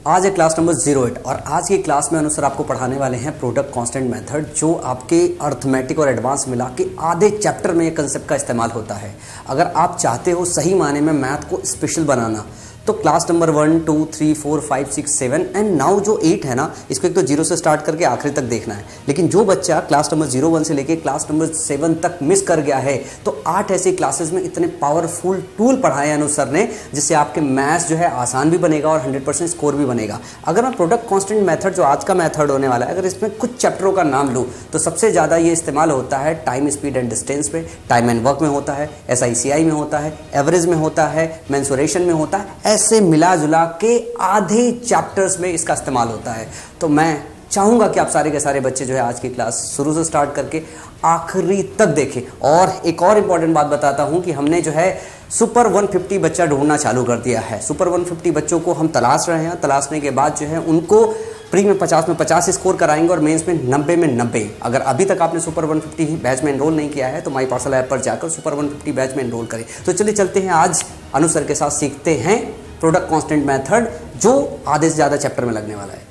आज है class number 08 और आज की क्लास में अनुसार आपको पढ़ाने वाले हैं प्रोडक्ट कांस्टेंट मेथड, जो आपके अर्थमेटिक और एडवांस मिला के आधे चैप्टर में ये कंसेप्ट का इस्तेमाल होता है। अगर आप चाहते हो सही माने में मैथ को स्पेशल बनाना तो क्लास नंबर 1, 2, 3, 4, 5, 6, 7 एंड नाउ जो 8 है ना, इसको एक तो 0 से स्टार्ट करके आखिरी तक देखना है। लेकिन जो बच्चा क्लास नंबर 01 से लेके क्लास नंबर 7 तक मिस कर गया है तो 8 ऐसी क्लासेस में इतने पावरफुल टूल पढ़ाए अनु सर ने, जिससे आपके मैथ्स जो है आसान भी बनेगा और 100% स्कोर भी बनेगा। अगर मैं प्रोडक्ट कांस्टेंट मेथड जो आज का मेथड होने वाला है, अगर इसमें कुछ चैप्टरों का नाम लूँ तो सबसे ज़्यादा ये इस्तेमाल होता है टाइम, स्पीड एंड डिस्टेंस पे, टाइम एंड वर्क में होता है, SICI में होता है, एवरेज में होता है, मेंसुरेशन में होता है। ऐसे मिला जुला के आधे चैप्टर्स में इसका इस्तेमाल होता है। तो मैं चाहूंगा कि आप सारे के सारे बच्चे जो है आज की क्लास शुरू से स्टार्ट करके आखिरी तक देखें। और एक और इंपॉर्टेंट बात बताता हूं कि हमने जो है सुपर 150 बच्चा ढूंढना चालू कर दिया है। सुपर 150 बच्चों को हम तलाश रहे हैं। तलाशने के बाद जो है उनको प्री में 50 में 50 स्कोर कराएंगे और मेंस में 90 में 90। अगर अभी तक आपने सुपर 150 बैच में एनरोल नहीं किया है तो माई पार्सल ऐप पर जाकर सुपर 150 बैच में एनरोल करें। तो चलिए चलते हैं, आज अनुसर के साथ सीखते हैं प्रोडक्ट कांस्टेंट मेथड, जो आधे से ज्यादा चैप्टर में लगने वाला है।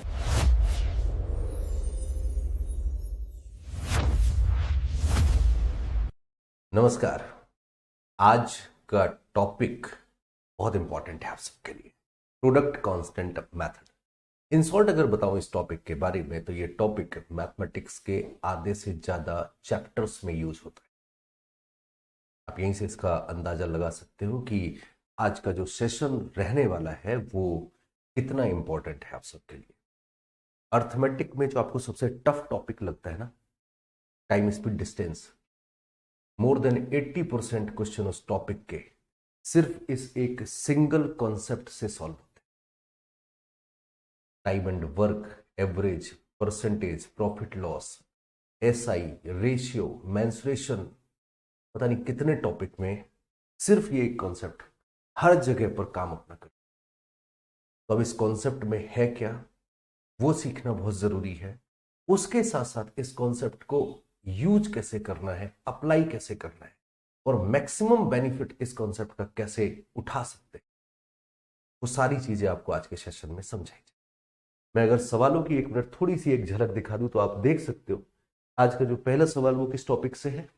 नमस्कार। आज का टॉपिक बहुत इंपॉर्टेंट है आप सबके लिए, product constant method. In short अगर बताऊं इस टॉपिक के बारे में तो ये टॉपिक मैथमेटिक्स के आधे से ज्यादा चैप्टर्स में यूज होता है। आप यहीं से इसका अंदाजा लगा सकते हो कि आज का जो सेशन रहने वाला है वो कितना इंपॉर्टेंट है आप सबके लिए। अर्थमेटिक में जो आपको सबसे टफ टॉपिक लगता है ना, time, speed, distance, more than 80% question उस टॉपिक के सिर्फ इस एक सिंगल कॉन्सेप्ट से सॉल्व होते हैं। Time and work, average, percentage, profit loss, SI, ratio, mensuration, पता नहीं कितने टॉपिक में सिर्फ ये एक कॉन्सेप्ट हर जगह पर काम अपना कर। तो अब इस कॉन्सेप्ट में है क्या, वो सीखना बहुत जरूरी है। उसके साथ साथ इस कॉन्सेप्ट को यूज कैसे करना है, अप्लाई कैसे करना है और मैक्सिमम बेनिफिट इस कॉन्सेप्ट का कैसे उठा सकते हैं, वो सारी चीजें आपको आज के सेशन में समझाई जाए। मैं अगर सवालों की एक मिनट थोड़ी सी एक झलक दिखा दूं तो आप देख सकते हो आज का जो पहला सवाल वो किस टॉपिक से है,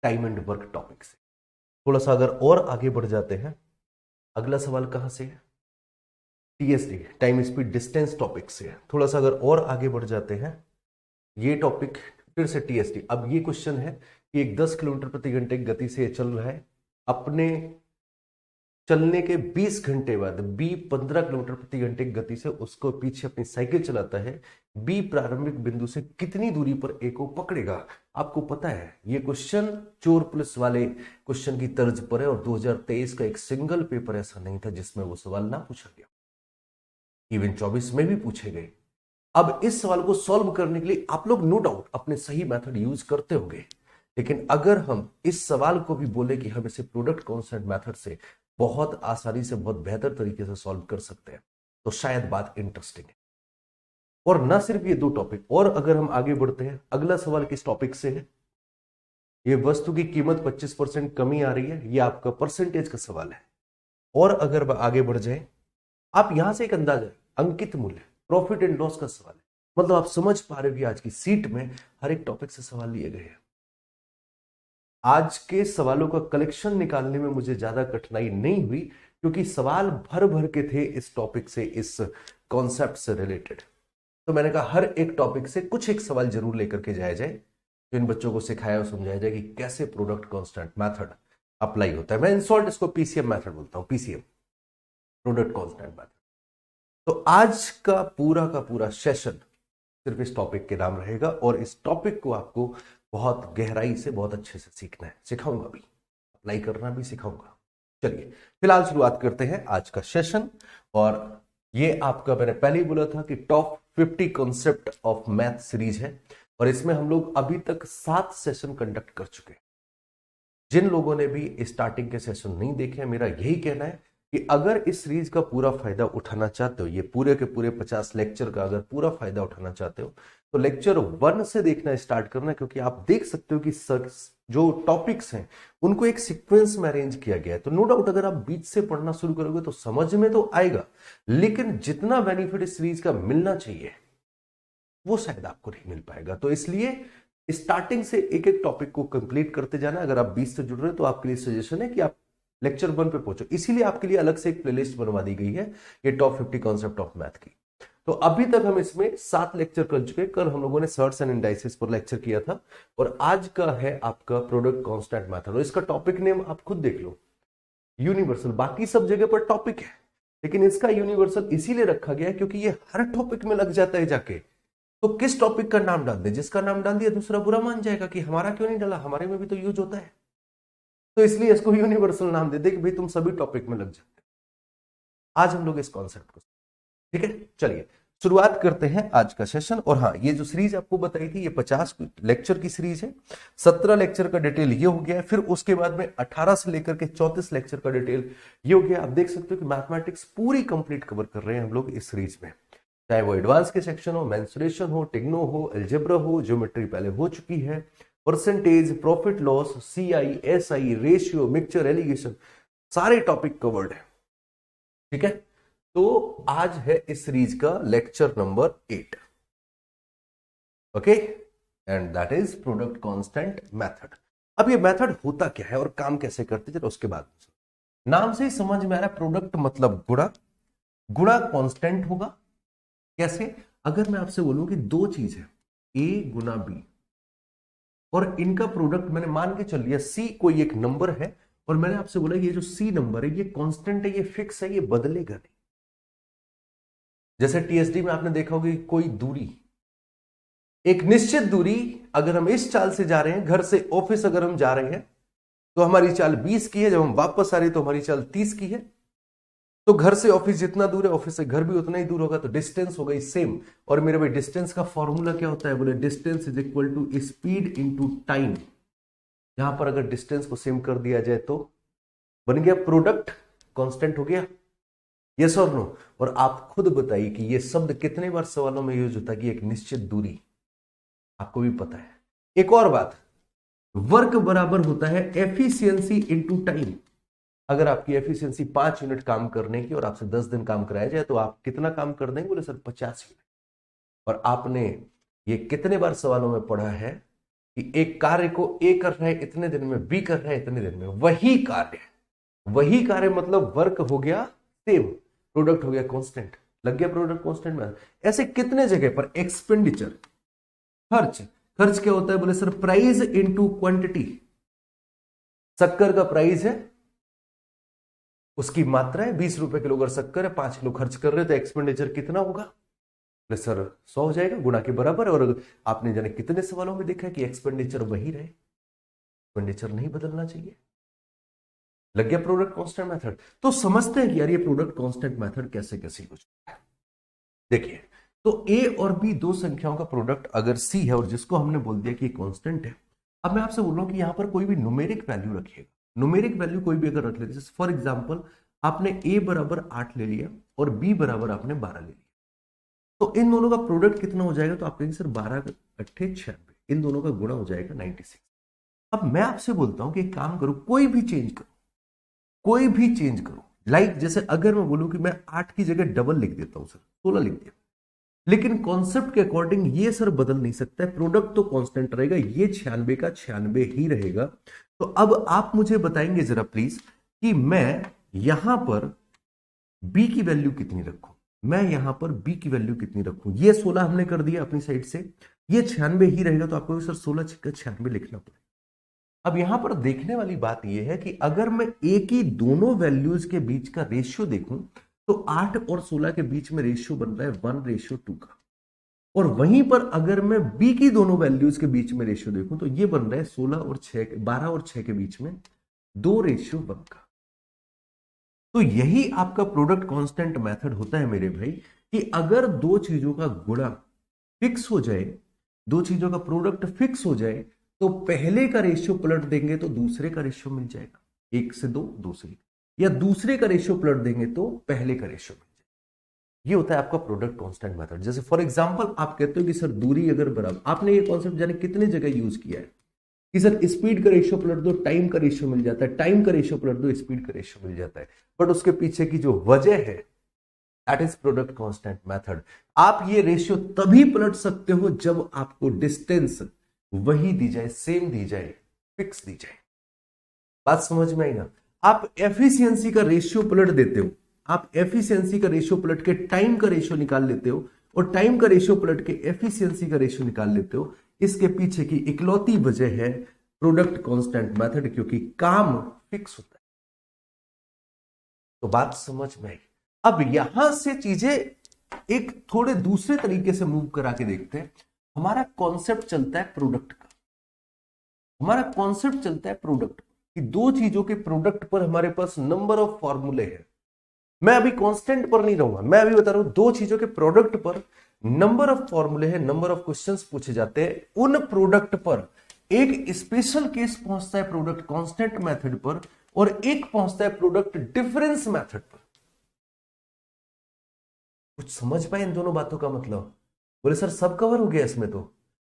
टाइम एंड वर्क टॉपिक से। थोड़ा सा अगर और आगे बढ़ जाते हैं, अगला सवाल कहां से है, TSD, time speed distance topic से है। थोड़ा सा अगर और आगे बढ़ जाते हैं, ये टॉपिक फिर से TSD। अब ये क्वेश्चन है कि एक 10 किलोमीटर प्रति घंटे की गति से चल रहा है, अपने चलने के 20 घंटे बाद B 15 किलोमीटर प्रति घंटे की गति से उसको पीछे अपनी साइकिल चलाता है। B प्रारंभिक बिंदु से कितनी दूरी पर A को पकड़ेगा। आपको पता है ये क्वेश्चन चोर पुलिस वाले क्वेश्चन की तर्ज पर है और 2023 का एक सिंगल पेपर ऐसा नहीं था जिसमें वो सवाल ना पूछा गया, इवन 24 में भी पूछे गए। अब इस सवाल को सॉल्व करने के लिए आप लोग नो डाउट अपने सही मेथड यूज करते होंगे, लेकिन अगर हम इस सवाल को भी बोले कि हम इसे प्रोडक्ट कांस्टेंट मेथड से बहुत आसानी से बहुत बेहतर तरीके से सॉल्व कर सकते हैं तो शायद बात इंटरेस्टिंग है। और ना सिर्फ ये दो टॉपिक, और अगर हम आगे बढ़ते हैं, अगला सवाल किस टॉपिक से है, ये वस्तु की कीमत 25% कमी आ रही है, ये आपका परसेंटेज का सवाल है। और अगर आगे बढ़ जाए, आप यहां से एक अंदाजा, अंकित मूल्य, प्रॉफिट एंड लॉस का सवाल है। मतलब आप समझ पा रहे हो कि आज की सीट में हर एक टॉपिक से सवाल लिए गए हैं। आज के सवालों का कलेक्शन निकालने में मुझे ज्यादा कठिनाई नहीं हुई क्योंकि सवाल भर भर के थे इस टॉपिक से, इस कॉन्सेप्ट से रिलेटेड। तो मैंने कहा हर एक टॉपिक से कुछ एक सवाल जरूर लेकर के जाया जाए, तो इन बच्चों को सिखाया और समझाया जाए कि कैसे प्रोडक्ट कांस्टेंट मेथड अप्लाई होता है। मैं इन शॉर्ट इसको PCM मेथड बोलता हूं, PCM, प्रोडक्ट कांस्टेंट मेथड। तो आज का पूरा सेशन सिर्फ इस टॉपिक के नाम रहेगा और इस टॉपिक को आपको बहुत गहराई से बहुत अच्छे से सीखना है, सिखाऊंगा भी, अप्लाई करना भी सिखाऊंगा। चलिए फिलहाल शुरुआत करते हैं आज का सेशन। और ये आपका, मैंने पहले ही बोला था कि top 50 concept of math series है और इसमें हम लोग अभी तक 7 सेशन कंडक्ट कर चुके हैं। जिन लोगों ने भी स्टार्टिंग के सेशन नहीं देखे, मेरा यही कहना है कि अगर इस सीरीज का पूरा फायदा उठाना चाहते हो, ये पूरे के पूरे 50 लेक्चर का अगर पूरा फायदा उठाना चाहते हो, तो लेक्चर 1 से देखना स्टार्ट करना, क्योंकि आप देख सकते हो कि जो टॉपिक्स हैं उनको एक सीक्वेंस में अरेंज किया गया है। तो नो डाउट अगर आप बीच से पढ़ना शुरू करोगे तो समझ में तो आएगा, लेकिन जितना बेनिफिट इस सीरीज का मिलना चाहिए वो शायद आपको नहीं मिल पाएगा। तो इसलिए स्टार्टिंग से एक एक टॉपिक को कंप्लीट करते जाना। अगर आप 20 से जुड़ रहे हैं तो आपके लिए सजेशन है कि आप लेक्चर 1 पे पहुंचो। इसीलिए आपके लिए अलग से एक प्लेलिस्ट बनवा दी गई है, ये टॉप 50 कॉन्सेप्ट ऑफ मैथ की। तो अभी तक हम इसमें 7 लेक्चर कर चुके हैं। कल हम लोगों ने सर्ट्स एंड इंडाइसिस पर लेक्चर किया था, और आज का है आपका प्रोडक्ट कांस्टेंट मेथड। और इसका टॉपिक नेम आप खुद देख लो, यूनिवर्सल। बाकी सब जगह पर टॉपिक है, लेकिन इसका यूनिवर्सल इसीलिए रखा गया है क्योंकि ये हर टॉपिक में लग जाता है जाके। तो किस टॉपिक का नाम डाल दे, जिसका नाम डाल दिया दूसरा बुरा मान जाएगा कि हमारा क्यों नहीं डाला, हमारे में भी तो यूज होता है। तो इसलिए इसको यूनिवर्सल नाम दे दे कि भाई तुम सभी टॉपिक में लग जाते। आज हम लोग इस कॉन्सेप्ट को, ठीक है, चलिए शुरुआत करते हैं आज का सेशन। और हाँ, ये जो सीरीज आपको बताई थी ये 50 लेक्चर की सीरीज है। 17 लेक्चर का डिटेल ये हो गया, फिर उसके बाद में 18 से लेकर के 34 लेक्चर का डिटेल ये हो गया। आप देख सकते हो कि मैथमेटिक्स पूरी कंप्लीट कवर कर रहे हैं हम लोग इस सीरीज में, चाहे वो एडवांस के सेक्शन हो, मेंसुरेशन हो, टिग्नो हो, अलजेब्रा हो, ज्योमेट्री पहले हो चुकी है, percentage, profit loss, CI, SI, ratio, mixture, alligation, सारे टॉपिक कवर्ड है, ठीक है। तो आज है इस सीरीज का lecture number 8, okay, and that is product constant method. अब ये मेथड होता क्या है और काम कैसे करते, चलो उसके बाद नाम से ही समझ में आ रहा है, प्रोडक्ट मतलब गुणा, गुणा कांस्टेंट होगा। कैसे? अगर मैं आपसे बोलूं कि दो चीज है ए गुना बी, और इनका प्रोडक्ट मैंने मान के चल लिया सी कोई एक नंबर है, और मैंने आपसे बोला ये जो सी नंबर है ये कांस्टेंट है, ये फिक्स है, ये बदलेगा नहीं। जैसे टीएसडी में आपने देखा होगा कि कोई दूरी, एक निश्चित दूरी, अगर हम इस चाल से जा रहे हैं, घर से ऑफिस अगर हम जा रहे हैं तो हमारी चाल 20 की है, जब हम वापस आ रहे हैं तो हमारी चाल 30 की है। तो घर से ऑफिस जितना दूर है, ऑफिस से घर भी उतना ही दूर होगा, तो डिस्टेंस हो गई सेम। और मेरे भाई डिस्टेंस का फॉर्मूला क्या होता है, बोले distance is equal to speed into time. यहां पर अगर डिस्टेंस को सेम कर दिया जाए तो बन गया प्रोडक्ट कांस्टेंट, हो गया, यस और नो। और आप खुद बताइए कि ये शब्द कितने बार सवालों में यूज होता है कि एक निश्चित दूरी, आपको भी पता है। एक और बात, वर्क बराबर होता है एफिशिएंसी इनटू टाइम। अगर आपकी एफिशिएंसी 5 यूनिट काम करने की और आपसे 10 दिन काम कराया जाए तो आप कितना काम कर देंगे, बोले सर 50 यूनिट। और आपने ये कितने बार सवालों में पढ़ा है कि एक कार्य को ए कर रहा है इतने दिन में, बी कर रहा है इतने दिन में, वही कार्य मतलब वर्क हो गया सेम, प्रोडक्ट हो गया कांस्टेंट, लग गया प्रोडक्ट कांस्टेंट में। ऐसे कितने जगह पर एक्सपेंडिचर, खर्च क्या होता है, बोले सर प्राइस इनटू क्वांटिटी। शक्कर का प्राइस है, उसकी मात्रा है 20 रुपए किलो, अगर शक्कर है 5 किलो खर्च कर रहे तो एक्सपेंडिचर कितना होगा, बोले सर 100 हो जाएगा, गुणा के बराबर है। और आपने जाने कितने सवालों में देखा है कि एक्सपेंडिचर वही रहे, एक्सपेंडिचर नहीं बदलना चाहिए, लग गया प्रोडक्ट कांस्टेंट मेथड। तो समझते हैं कि यार ये प्रोडक्ट कांस्टेंट मेथड कैसे यूज होता है। देखिए, तो ए और बी दो संख्याओं का प्रोडक्ट अगर सी है और जिसको हमने बोल दिया कि ये कांस्टेंट है, अब मैं आपसे बोल रहा हूं कि यहां पर कोई भी न्यूमेरिक वैल्यू रखिएगा, न्यूमेरिक वैल्यू कोई भी अगर रख लेते, जैसे फॉर एग्जांपल आपने ए बराबर 8 ले लिया और बी बराबर आपने 12 ले लिया, तो इन दोनों का प्रोडक्ट कितना हो जाएगा, तो आप कहेंगे सर 12 × 8 = 96, इन दोनों का गुणा हो जाएगा 96। अब मैं आपसे बोलता हूं कि एक काम करो, कोई भी चेंज करो, लाइक जैसे अगर मैं बोलूं कि मैं 8 की जगह डबल लिख देता हूं सर, 16 लिख दिया, लेकिन कॉन्सेप्ट के अकॉर्डिंग ये सर बदल नहीं सकता है, प्रोडक्ट तो कांस्टेंट रहेगा, ये 96 का 96 ही रहेगा। तो अब आप मुझे बताएंगे जरा प्लीज कि मैं यहां पर b की वैल्यू कितनी रखूं, ये 16 हमने कर दिया अपनी साइड से, ये 96 ही रहेगा, तो आपको सर 16 × 96 लिखना पड़ेगा। अब यहां पर देखने वाली बात यह है कि अगर मैं a की दोनों वैल्यूज के बीच का रेशियो देखूं तो 8 और 16 के बीच में रेशियो बन रहा है 1:2 का, और वहीं पर अगर मैं b की दोनों वैल्यूज के बीच में रेशियो देखूं तो ये बन रहा है 12 और 6 के बीच में 2:1 का। तो यही आपका प्रोडक्ट कांस्टेंट मेथड होता है मेरे भाई, कि अगर दो चीजों का गुणा फिक्स हो जाए, दो चीजों का प्रोडक्ट फिक्स हो जाए, तो पहले का रेशियो पलट देंगे तो दूसरे का रेशियो मिल जाएगा, 1 से 2, 2 से 1। या दूसरे का रेशियो पलट देंगे तो पहले का रेशियो मिल जाए। ये होता है आपका प्रोडक्ट कांस्टेंट मेथड। जैसे फॉर एग्जांपल आप कहते हो कि सर दूरी अगर बराबर, आपने ये कॉन्सेप्ट जाने कितने जगह यूज किया है कि सर स्पीड का रेशियो पलट दो टाइम का रेशियो मिल जाता है, टाइम का रेशियो पलट दो स्पीड का रेशियो मिल जाता है। बट उसके पीछे की जो वजह है that is product constant method. आप ये रेशियो तभी पलट सकते हो जब आपको डिस्टेंस वही दी जाए, सेम दी जाए, फिक्स दी जाए। बात समझ में आई ना? आप एफिशिएंसी का रेशियो पलट देते हो, आप एफिशिएंसी का रेशियो पलट के टाइम का रेशियो निकाल लेते हो और टाइम का रेशियो पलट के एफिशिएंसी का रेशियो निकाल लेते हो। इसके पीछे की इकलौती वजह है प्रोडक्ट कांस्टेंट मेथड, क्योंकि काम फिक्स होता है। तो बात समझ में आई। अब यहां से चीजें एक थोड़े दूसरे तरीके से मूव करा के देखते हैं। हमारा कॉन्सेप्ट चलता है प्रोडक्ट का, हमारा कॉन्सेप्ट चलता है प्रोडक्ट कि दो चीजों के प्रोडक्ट पर हमारे पास नंबर ऑफ फॉर्मूले हैं। मैं अभी कांस्टेंट पर नहीं रहूंगा, मैं अभी बता रहा हूं दो चीजों के प्रोडक्ट पर नंबर ऑफ फॉर्मूले हैं, नंबर ऑफ क्वेश्चंस पूछे जाते हैं। उन प्रोडक्ट पर एक स्पेशल केस पहुंचता है प्रोडक्ट कांस्टेंट मेथड पर और एक पहुंचता है प्रोडक्ट डिफरेंस मेथड पर। कुछ समझ पाए इन दोनों बातों का मतलब? बोले सर सब कवर हो गया इसमें। तो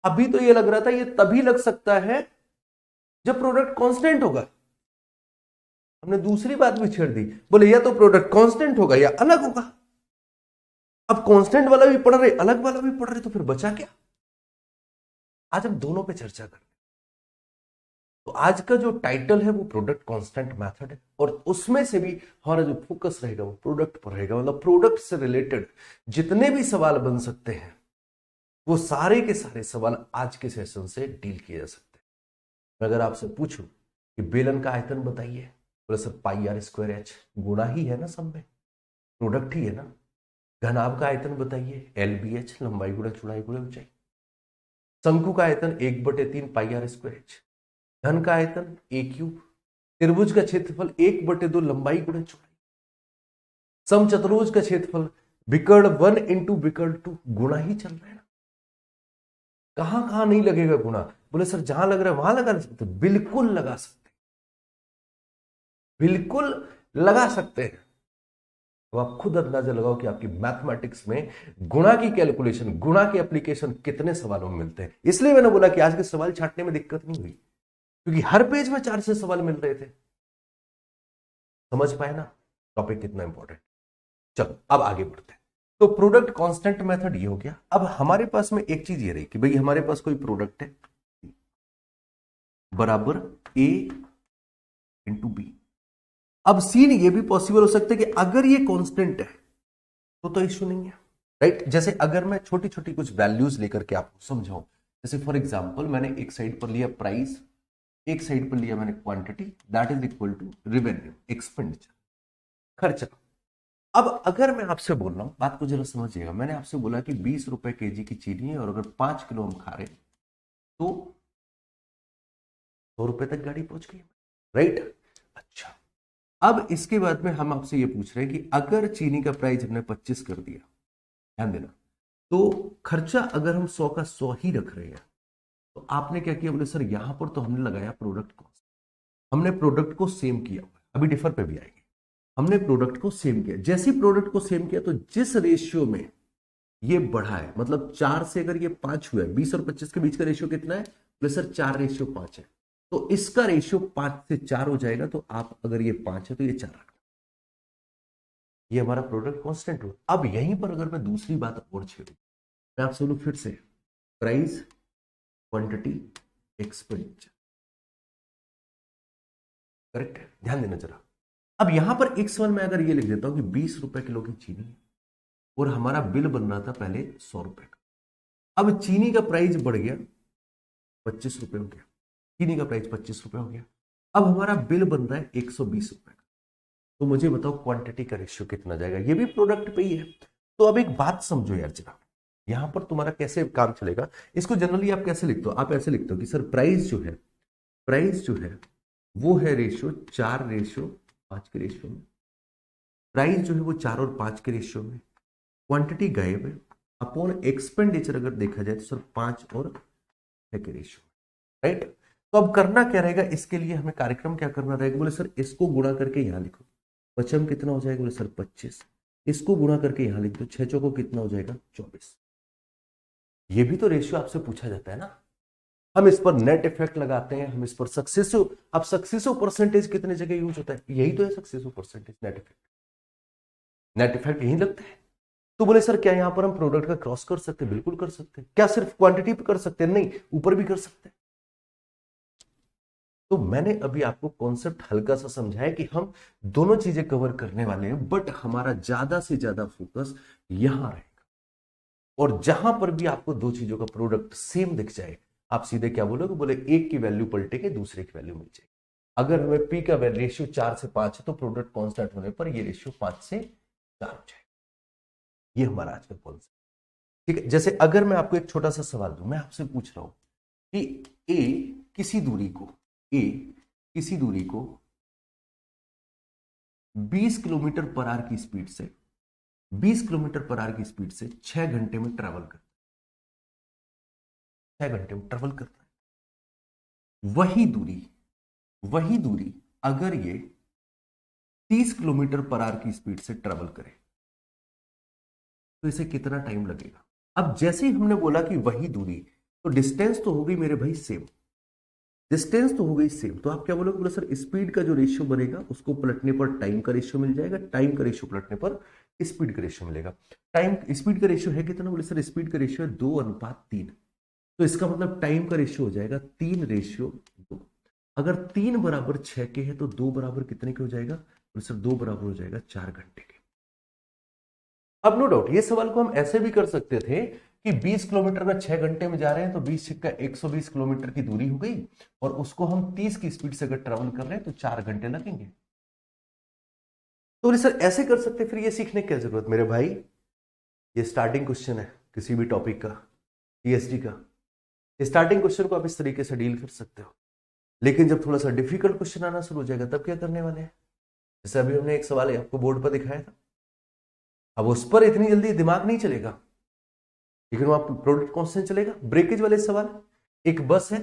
अभी तो ये लग रहा था ये तभी लग सकता है जब प्रोडक्ट कांस्टेंट होगा। हमने दूसरी बात भी छेड़ दी, बोले या तो प्रोडक्ट कांस्टेंट होगा या अलग होगा। अब कांस्टेंट वाला भी पढ़ रहे, अलग वाला भी पढ़ रहे, तो फिर बचा क्या? आज हम दोनों पे चर्चा करें। तो आज का जो टाइटल है वो प्रोडक्ट कांस्टेंट मेथड है और उसमें से भी हमारा जो फोकस रहेगा वो प्रोडक्ट पर रहेगा। मतलब प्रोडक्ट से रिलेटेड जितने भी सवाल बन सकते हैं वो सारे के सारे सवाल आज के सेशन से डील किए जा सकते हैं। मैं अगर आपसे पूछूं कि बेलन का आयतन बताइए, बोले sir pi r square h, गुणा ही है ना, सब में प्रोडक्ट ही है ना। घनाभ का आयतन बताइए, एल बी एच, लंबाई गुणा चौड़ाई गुणा ऊंचाई। शंकु का आयतन 1/3 पाई आर स्क्वायर एच। घन का आयतन ए क्यूब। त्रिभुज का क्षेत्रफल 1/2 लंबाई गुणा चौड़ाई। समचतुर्भुज का क्षेत्रफल विकर्ण 1 इंटू विकर्ण 2, गुणा ही चल रहा है ना। कहां कहां नहीं लगेगा गुणा? बोले सर जहां लग रहा है वहां लगा सकते, बिल्कुल लगा सकते, बिल्कुल लगा सकते हैं। तो आप खुद अंदाजा लगाओ कि आपकी मैथमेटिक्स में गुणा की कैलकुलेशन, गुणा की एप्लीकेशन कितने सवालों में मिलते हैं। इसलिए मैंने बोला कि आज के सवाल छांटने में दिक्कत नहीं हुई, क्योंकि हर पेज में 4 से सवाल मिल रहे थे। समझ पाए ना टॉपिक कितना इंपॉर्टेंट? चलो अब आगे बढ़ते हैं। तो प्रोडक्ट कांस्टेंट मेथड ये हो गया। अब हमारे पास में एक चीज ये रही कि भाई हमारे पास कोई प्रोडक्ट है बराबर ए इंटू बी। अब सीन ये भी पॉसिबल हो सकता है कि अगर ये कांस्टेंट है तो इश्यू नहीं है, राइट। जैसे अगर मैं छोटी छोटी कुछ वैल्यूज लेकर के आपको समझाऊं, जैसे फॉर एग्जांपल मैंने एक साइड पर लिया प्राइस, एक साइड पर लिया मैंने quantity, that is equal to revenue, expenditure, खर्चा। अब अगर मैं आपसे बोल रहा हूं, बात को जरा समझिएगा, मैंने आपसे बोला कि 20 रुपए केजी की चीनी है और अगर 5 किलो हम खा रहे तो 100 रुपए तक गाड़ी पहुंच गई, राइट। अच्छा, अब इसके बाद में हम आपसे ये पूछ रहे हैं कि अगर चीनी का प्राइस हमने 25 कर दिया, ध्यान देना, तो खर्चा अगर हम 100 का 100 ही रख रहे हैं, तो आपने क्या किया? बोले सर यहां पर तो हमने लगाया प्रोडक्ट कॉस्ट, हमने प्रोडक्ट को सेम किया, अभी डिफर पे भी आएंगे। हमने प्रोडक्ट को सेम किया, जैसे ही प्रोडक्ट को सेम किया तो जिस रेशियो में ये बढ़ा है, मतलब 4 से अगर ये 5 हुआ है, 20 और 25 के बीच का रेशियो कितना है? बोले सर 4:5 है, तो इसका रेशियो 5 से 4 हो जाएगा। तो आप अगर ये 5 है तो ये 4 रखना, ये हमारा प्रोडक्ट कांस्टेंट हो। अब यहीं पर अगर मैं दूसरी बात और छेड़ू, मैं आपसे बोलूं फिर से प्राइस, क्वांटिटी, एक्सपेंडिचर, करेक्ट है, ध्यान देना जरा। अब यहां पर एक सवाल मैं अगर ये लिख देता हूं कि 20 रुपए किलो की चीनी और हमारा बिल बन रहा था पहले 100 रुपए का, अब चीनी का प्राइस बढ़ गया 25 रुपए हो गया, चीनी का प्राइस 25 रुपए हो गया, अब हमारा बिल बन रहा है 120 रुपए का। तो मुझे बताओ क्वांटिटी का रेशियो कितना जाएगा? ये भी प्रोडक्ट पे ही है। तो अब एक बात समझो यार जरा, यहां पर तुम्हारा कैसे काम चलेगा, इसको जनरली आप कैसे लिखते हो? आप ऐसे लिखते हो कि सर प्राइस जो है, प्राइस जो है वो है रेशियो 4:5 के रेशियो में, प्राइस जो है वो 4 और 5 के रेशियो में, क्वांटिटी गायब है, अपॉन एक्सपेंडिचर अगर देखा जाए तो सर 5 और 6 के रेशियो में, राइट। तो अब करना क्या रहेगा, इसके लिए हमें कार्यक्रम क्या करना रहेगा? बोले सर इसको गुणा करके यहां लिखो, पचम कितना हो जाएगा? बोले सर 25। इसको गुणा करके यहां लिख दो, 6 चौको कितना हो जाएगा? 24। ये भी तो रेशियो आपसे पूछा जाता है ना। हम इस पर नेट इफेक्ट लगाते हैं, हम इस पर सक्सेसिव, अब सक्सेसिव परसेंटेज कितने जगह यूज होता है? यही तो है successive percentage, net effect. Net effect यही लगता है। तो बोले सर क्या यहां पर हम प्रोडक्ट का क्रॉस कर सकते हैं? बिल्कुल कर सकते हैं। क्या सिर्फ क्वांटिटी पे कर सकते हैं? नहीं, ऊपर भी कर सकते हैं। तो मैंने अभी आपको कॉन्सेप्ट हल्का सा समझाया कि हम दोनों चीजें कवर करने वाले हैं, बट हमारा ज्यादा से ज्यादा फोकस यहां रहेगा। और जहां पर भी आपको दो चीजों का प्रोडक्ट सेम दिख जाए, आप सीधे क्या बोलोगे? बोले एक की वैल्यू पलटेंगे, दूसरे की वैल्यू मिल जाएगी। अगर हमें पी का रेशियो 4 से 5 है तो प्रोडक्ट कांस्टेंट होने पर ये रेशियो 5 से 4 हो जाएगा। ये हमारा आज का कॉन्सेप्ट, ठीक है। जैसे अगर मैं आपको एक छोटा सा सवाल दूं, मैं आपसे पूछ रहा हूं कि ए किसी दूरी को 20 किलोमीटर पर आवर की स्पीड से 20 किलोमीटर पर आवर की स्पीड से 6 घंटे में ट्रेवल करता है, 6 घंटे में ट्रेवल करता है। वही दूरी अगर ये 30 किलोमीटर पर आवर की स्पीड से ट्रेवल करे तो इसे कितना टाइम लगेगा? अब जैसे ही हमने बोला कि वही दूरी, तो डिस्टेंस तो हो गई मेरे भाई सेम, डिस्टेंस तो हो गई सेम। तो आप क्या बोलोगे? बोले सर स्पीड का जो रेशियो बनेगा उसको पलटने पर टाइम का रेशियो मिल जाएगा, टाइम का रेशियो पलटने पर स्पीड का रेशियो मिलेगा। टाइम स्पीड का रेशियो है कितना? बोले सर स्पीड का रेशियो है 2:3। तो इसका मतलब टाइम का रेशियो हो जाएगा 3:2। अगर 3 बराबर 6 के है तो 2 बराबर कितने के हो जाएगा? बोले सर 2 बराबर हो जाएगा 4 घंटे के। अब नो डाउट ये सवाल को हम ऐसे भी कर सकते थे कि 20 किलोमीटर में 6 घंटे में जा रहे हैं तो 20 छक्का 120 किलोमीटर की दूरी हो गई, और उसको हम 30 की स्पीड से अगर ट्रेवल कर रहे हैं तो 4 घंटे लगेंगे। तो सर ऐसे कर सकते, फिर ये सीखने की क्या जरूरत मेरे भाई? ये स्टार्टिंग क्वेश्चन है किसी भी टॉपिक का, पीएचडी का। स्टार्टिंग क्वेश्चन को आप इस तरीके से डील कर सकते हो, लेकिन जब थोड़ा सा डिफिकल्ट क्वेश्चन आना शुरू हो जाएगा तब क्या करने वाले हैं? जैसे अभी हमने एक सवाल आपको बोर्ड पर दिखाया था, अब उस पर इतनी जल्दी दिमाग नहीं चलेगा, लेकिन वहां प्रोडक्ट कांस्टेंट चलेगा। ब्रेकेज वाले सवाल, एक बस है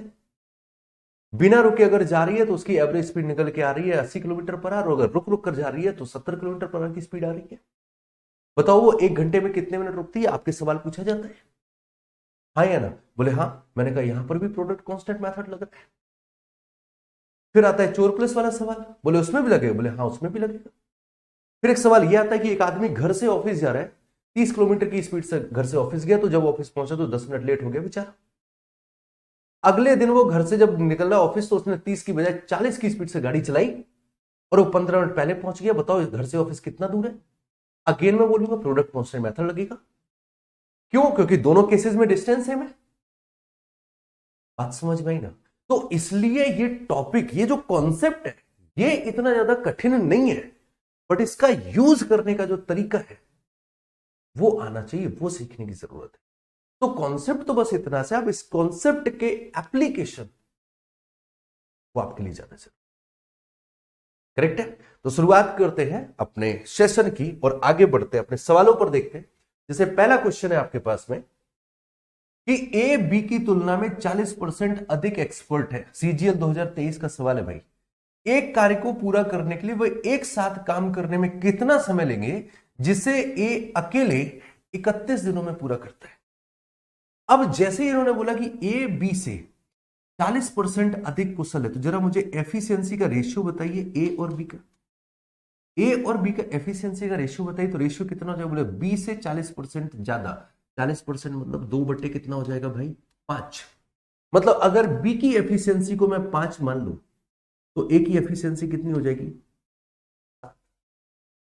बिना रुके अगर जा रही है तो उसकी एवरेज स्पीड निकल के आ रही है 80 किलोमीटर पर आवर, अगर रुक रुक कर जा रही है तो 70 किलोमीटर पर आवर की स्पीड आ रही है। बताओ वो 1 घंटे में कितने मिनट रुकती है? आपके सवाल पूछा जाता है, हाँ या ना? बोले हाँ। मैंने कहा यहां पर भी प्रोडक्ट कांस्टेंट मेथड लग रहा है। फिर आता है चोर पुलिस वाला सवाल, बोले उसमें भी लगेगा? बोले हाँ उसमें भी लगेगा। फिर एक सवाल यह आता है कि एक आदमी घर से ऑफिस जा रहा है, 30 किलोमीटर की स्पीड से घर से ऑफिस गया, तो जब ऑफिस पहुंचा तो 10 मिनट लेट हो गया बेचारा। अगले दिन वो घर से जब निकल रहा ऑफिस तो उसने 30 की बजाय 40 की स्पीड से गाड़ी चलाई और वो 15 मिनट पहले पहुंच गया। बताओ घर से ऑफिस कितना दूर है? अगेन मैं बोलूंगा प्रोडक्ट कांस्टेंट मेथड लगेगा। क्यों? क्योंकि दोनों केसेस में डिस्टेंस सेम है। बात समझ में आई ना? तो इसलिए ये टॉपिक, ये जो कॉन्सेप्ट है, ये इतना ज्यादा कठिन नहीं है, बट इसका यूज करने का जो तरीका है वो आना चाहिए, वो सीखने की जरूरत है। तो कॉन्सेप्ट तो बस इतना से, आप इस कॉन्सेप्ट के एप्लीकेशन वो आपके लिए ज्यादा जरूरी, करेक्ट है? तो शुरुआत करते हैं अपने सेशन की और आगे बढ़ते हैं, अपने सवालों पर देखते हैं। जैसे पहला क्वेश्चन है आपके पास में कि ए बी की तुलना में 40% अधिक एक्सपर्ट है। सीजीएल 2023 का सवाल है भाई। एक कार्य को पूरा करने के लिए वह एक साथ काम करने में कितना समय लेंगे जिसे ए अकेले 31 दिनों में पूरा करता है। अब जैसे ही इन्होंने बोला कि ए बी से 40% अधिक कुशल है, तो जरा मुझे एफिशिएंसी का रेशियो बताइए ए और बी का। ए और बी का एफिशिएंसी का रेशियो बताइए, तो रेशियो कितना हो जाएगा? बोले बी से 40% ज्यादा। 40% मतलब 2 बटे कितना हो जाएगा भाई? 5। मतलब अगर बी की एफिशिएंसी को मैं 5 मान लूं तो ए की एफिशिएंसी कितनी हो जाएगी?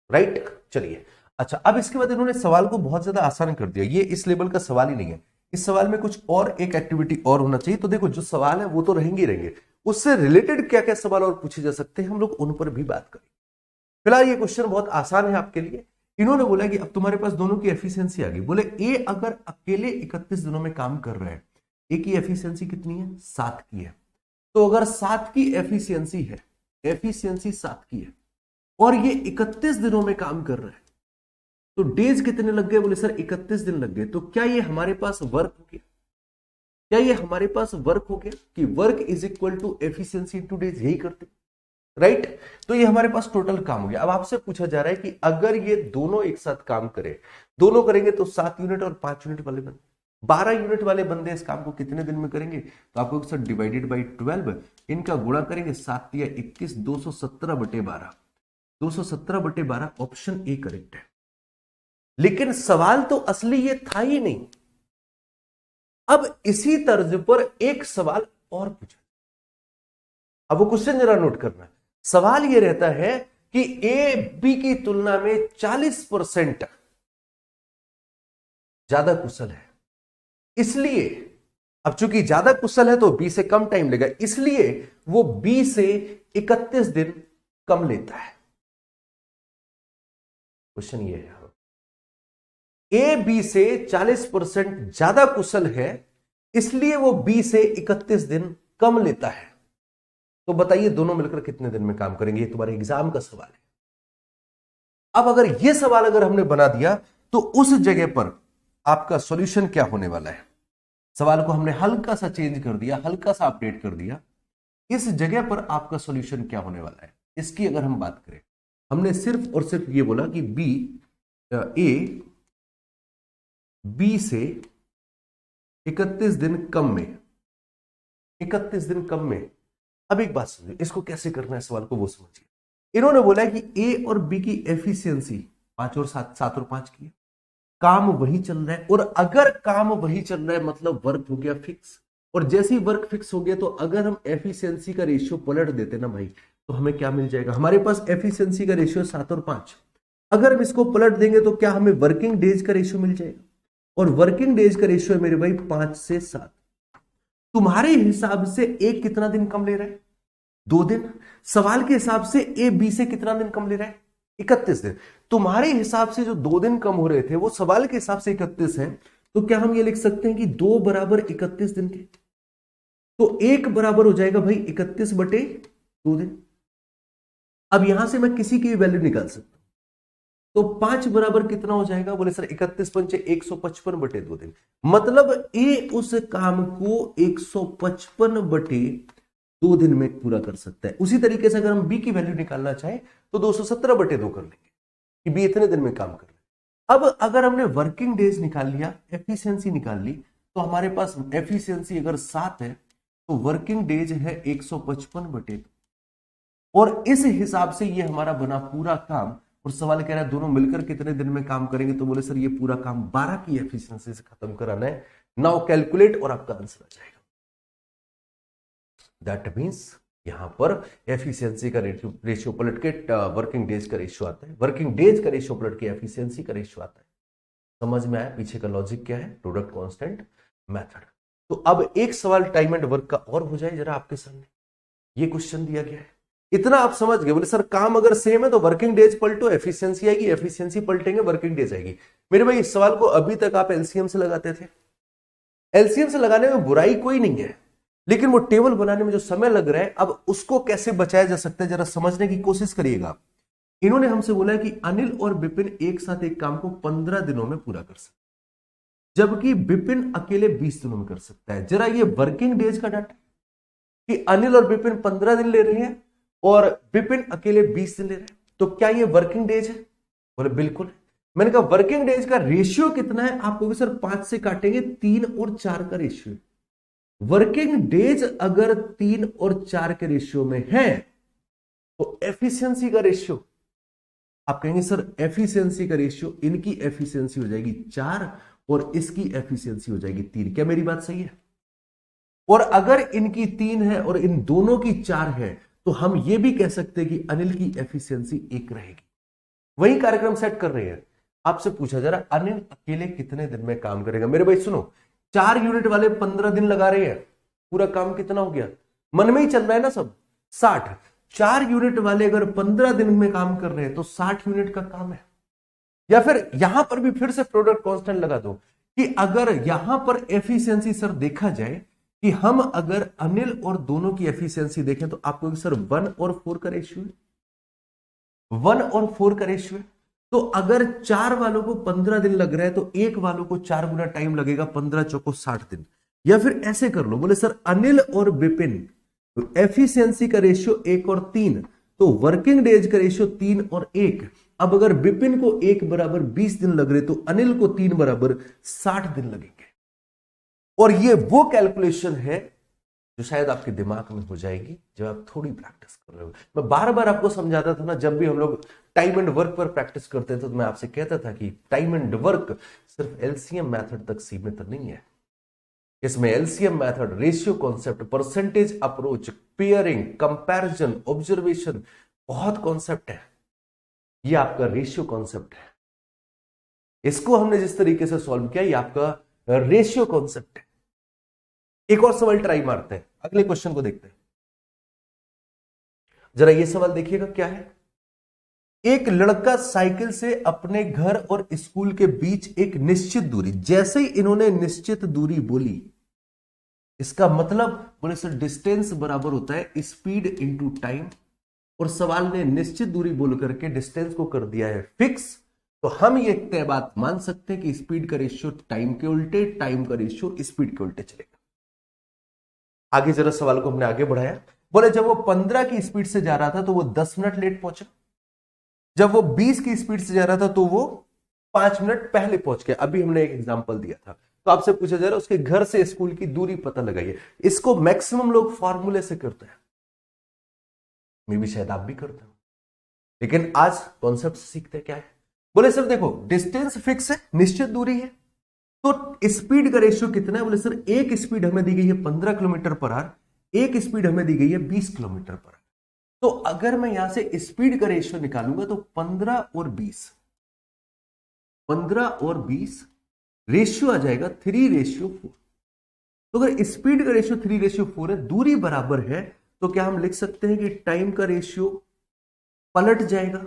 राइट। चलिए अच्छा, अब इसके बाद इन्होंने सवाल को बहुत ज्यादा आसान कर दिया। ये इस लेवल का सवाल ही नहीं है, इस सवाल में कुछ और एक एक्टिविटी और होना चाहिए। तो देखो जो सवाल है वो तो रहेंगे ही रहेंगे, उससे रिलेटेड क्या क्या सवाल और पूछे जा सकते हैं हम लोग उन पर भी बात करें। फिलहाल ये क्वेश्चन बहुत आसान है आपके लिए। इन्होंने बोला कि अब तुम्हारे पास दोनों की एफिशिएंसी आ गई। बोले ए अगर अकेले 31 दिनों में काम कर रहा है, ए की एफिशिएंसी कितनी है? 7 की है। तो अगर 7 की एफिशिएंसी है, एफिशिएंसी 7 की है और ये 31 दिनों में काम कर रहा है, तो डेज कितने लग गए? बोले सर 31 दिन लग गए। तो क्या ये हमारे पास वर्क हो गया? क्या ये हमारे पास वर्क हो गया कि work is equal to efficiency into days? यही करते राइट। तो ये हमारे पास टोटल काम हो गया। अब आपसे पूछा जा रहा है कि अगर ये दोनों एक साथ काम करें, दोनों करेंगे तो 7 यूनिट और 5 यूनिट वाले बंदे, 12 यूनिट वाले बंदे इस काम को कितने दिन में करेंगे? तो आपको सर डिवाइडेड बाई 12, इनका गुणा करेंगे 7 या 21, 217/12, 217/12 ऑप्शन ए करेक्ट है। लेकिन सवाल तो असली ये था ही नहीं। अब इसी तर्ज पर एक सवाल और पूछा। अब वो क्वेश्चन जरा नोट करना। सवाल ये रहता है कि ए बी की तुलना में 40% ज्यादा कुशल है, इसलिए अब चूंकि ज्यादा कुशल है तो बी से कम टाइम लेगा, इसलिए वो बी से 31 दिन कम लेता है। क्वेश्चन ये है, ए बी से 40% ज्यादा कुशल है, इसलिए वो बी से 31 दिन कम लेता है। तो बताइए दोनों मिलकर कितने दिन में काम करेंगे? ये तुम्हारे एग्जाम का सवाल है। अब अगर यह सवाल अगर हमने बना दिया तो उस जगह पर आपका सॉल्यूशन क्या होने वाला है? सवाल को हमने हल्का सा चेंज कर दिया, हल्का सा अपडेट कर दिया। इस जगह पर आपका सॉल्यूशन क्या होने वाला है इसकी अगर हम बात करें, हमने सिर्फ और सिर्फ ये बोला कि ए बी से 31 दिन कम में, 31 दिन कम में। अब एक बात समझिए, इसको कैसे करना है सवाल को वो समझिए। इन्होंने बोला है कि ए और बी की एफिशिएंसी 5 और 7, 7 और 5 की है, काम वही चल रहा है। और अगर काम वही चल रहा है मतलब वर्क हो गया फिक्स, और जैसे ही वर्क फिक्स हो गया तो अगर हम एफिशिएंसी का रेशियो पलट देते ना भाई, तो हमें क्या मिल जाएगा? हमारे पास एफिशिएंसी का रेशियो 7 और 5, अगर हम इसको पलट देंगे तो क्या हमें वर्किंग डेज का रेशियो मिल जाएगा? और वर्किंग डेज का रेशियो है मेरे भाई 5 से 7। तुम्हारे हिसाब से एक कितना दिन कम ले रहा है? 2 दिन। सवाल के हिसाब से ए बी से कितना दिन कम ले रहा है? 31 दिन। तुम्हारे हिसाब से जो 2 दिन कम हो रहे थे वो सवाल के हिसाब से 31 है, तो क्या हम ये लिख सकते हैं कि 2 बराबर 31 दिन के? तो 1 बराबर हो जाएगा भाई 31/2 दिन। अब यहां से मैं किसी की वैल्यू निकाल सकता हूं, तो 5 बराबर कितना हो जाएगा? बोले सर 31 पंचे 155/2 दिन। मतलब ए उस काम को 155/2 दिन में पूरा कर सकता है। उसी तरीके से अगर हम बी की वैल्यू निकालना चाहें तो 217/2 कर लेंगे कि बी इतने दिन में काम कर रहा है। अब अगर हमने वर्किंग डेज निकाल लिया, एफिशिएंसी निकाल ली, तो हमारे पास एफिशिएंसी अगर 7 है तो वर्किंग डेज है 155/2, और इस हिसाब से ये हमारा बना पूरा काम। और सवाल कह रहा है दोनों मिलकर कितने दिन में काम करेंगे, तो बोले सर ये पूरा काम 12 की एफिशिएंसी से खत्म कराना है। नाउ कैलकुलेट और आपका आंसर आ जाएगा। दैट मींस यहां पर एफिशिएंसी का रेशियो पलट के वर्किंग डेज का रेशियो आता है, वर्किंग डेज का रेशियो पलट के एफिशिएंसी का रेशियो आता है। समझ में आया पीछे का लॉजिक क्या है? Product constant method. तो अब एक सवाल टाइम एंड वर्क का और हो जाए जरा आपके सामने। ये क्वेश्चन दिया गया है, इतना आप समझ गए। बोले सर काम अगर सेम है तो वर्किंग डेज पलटो एफिशिएंसी आएगी, एफिशिएंसी पलटेंगे वर्किंग डेज आएगी। मेरे भाई इस सवाल को अभी तक आप एलसीएम से लगाते थे। एलसीएम से लगाने में बुराई कोई नहीं है, लेकिन वो टेबल बनाने में जो समय लग रहा है, अब उसको कैसे बचाया जा सकता है जरा समझने की कोशिश करिएगा। इन्होंने हमसे बोला है कि अनिल और विपिन एक साथ एक काम को 15 दिनों में पूरा कर सकते, जबकि विपिन अकेले 20 दिनों में कर सकता है। जरा ये वर्किंग डेज का डाटा कि अनिल और विपिन 15 दिन ले रहे हैं और विपिन अकेले 20 दिन ले रहे हैं, तो क्या ये वर्किंग डेज है? बोले बिल्कुल। मैंने कहा वर्किंग डेज का रेशियो कितना है? आपको सर 5 से काटेंगे 3 और 4 का रेशियो। वर्किंग डेज अगर 3 और 4 के रेशियो में है तो एफिशिएंसी का रेशियो, आप कहेंगे सर एफिशिएंसी का रेशियो, इनकी एफिशिएंसी हो जाएगी 4 और इसकी एफिशिएंसी हो जाएगी 3। क्या मेरी बात सही है? और अगर इनकी 3 है और इन दोनों की 4 है तो हम ये भी कह सकते हैं कि अनिल की एफिशिएंसी 1 रहेगी। वही कार्यक्रम सेट कर रहे हैं। आपसे पूछा जा रहा अनिल अकेले कितने दिन में काम करेगा? मेरे भाई सुनो, 4 यूनिट वाले 15 दिन लगा रहे हैं, पूरा काम कितना हो गया? मन में ही चल रहा है ना सब, 60। 4 यूनिट वाले अगर 15 दिन में काम कर रहे हैं तो 60 यूनिट का काम है। या फिर यहां पर भी फिर से प्रोडक्ट कांस्टेंट लगा दो कि अगर यहां पर एफिशिएंसी सर देखा जाए कि हम अगर अनिल और दोनों की एफिशिएंसी देखें तो आपको सर 1 और 4 का रेशियो है, 1 और 4 का रेशियो है। तो अगर 4 वालों को 15 दिन लग रहा है तो 1 वालों को 4 गुना टाइम लगेगा, 15 चौको 60 दिन। या फिर ऐसे कर लो, बोले सर अनिल और विपिन एफिशिएंसी का रेशियो 1 और 3, तो वर्किंग डेज का रेशियो 3 और 1। अब अगर विपिन को 1 बराबर 20 दिन लग रहे तो अनिल को 3 बराबर 60 दिन लगेंगे। और ये वो कैलकुलेशन है जो शायद आपके दिमाग में हो जाएगी जब आप थोड़ी प्रैक्टिस कर रहे हो। मैं बार बार आपको समझाता था ना, जब भी हम लोग टाइम एंड वर्क पर प्रैक्टिस करते थे तो मैं आपसे कहता था कि टाइम एंड वर्क सिर्फ एलसीएम मेथड तक सीमित नहीं है। इसमें LCM method, ratio concept, percentage approach, pairing, comparison, observation, बहुत कॉन्सेप्ट है। ये आपका रेशियो कॉन्सेप्ट है। इसको हमने जिस तरीके से सॉल्व किया, ये आपका रेशियो कॉन्सेप्ट है। एक और सवाल ट्राई मारते हैं, अगले क्वेश्चन को देखते हैं। जरा ये सवाल देखिएगा क्या है। एक लड़का साइकिल से अपने घर और स्कूल के बीच एक निश्चित दूरी, जैसे ही इन्होंने निश्चित दूरी बोली, इसका मतलब बोले सर डिस्टेंस बराबर होता है स्पीड इंटू टाइम, और सवाल ने निश्चित दूरी बोल करके डिस्टेंस को कर दिया है फिक्स। तो हम ये तय बात मान सकते हैं कि स्पीड का रेशियो टाइम के उल्टे, टाइम का रेशियो स्पीड के उल्टे चलेगा। आगे जरा सवाल को हमने आगे बढ़ाया। बोले जब वो 15 की स्पीड से जा रहा था तो वो 10 मिनट लेट पहुंचा। जब वो 20 की स्पीड से जा रहा था तो वो 5 मिनट पहले पहुंच गया। अभी हमने एक एग्जांपल दिया था, तो आपसे पूछा जा रहा है उसके घर से स्कूल की दूरी पता लगाइए। इसको मैक्सिमम लोग फॉर्मूले से करते हैं, मे भी शायद आप भी करते हो, लेकिन आज कॉन्सेप्ट सीखते क्या है। बोले सर देखो डिस्टेंस फिक्स है, निश्चित दूरी है, तो स्पीड का रेशियो कितना है। बोले सर एक स्पीड हमें दी गई है 15 किलोमीटर पर आवर, एक स्पीड हमें दी गई है 20 किलोमीटर पर आवर। तो अगर मैं यहां से स्पीड का रेशियो निकालूंगा तो 15 और 20 रेशियो आ जाएगा 3:4। तो अगर स्पीड का रेशियो 3:4 है, दूरी बराबर है, तो क्या हम लिख सकते हैं कि टाइम का रेशियो पलट जाएगा,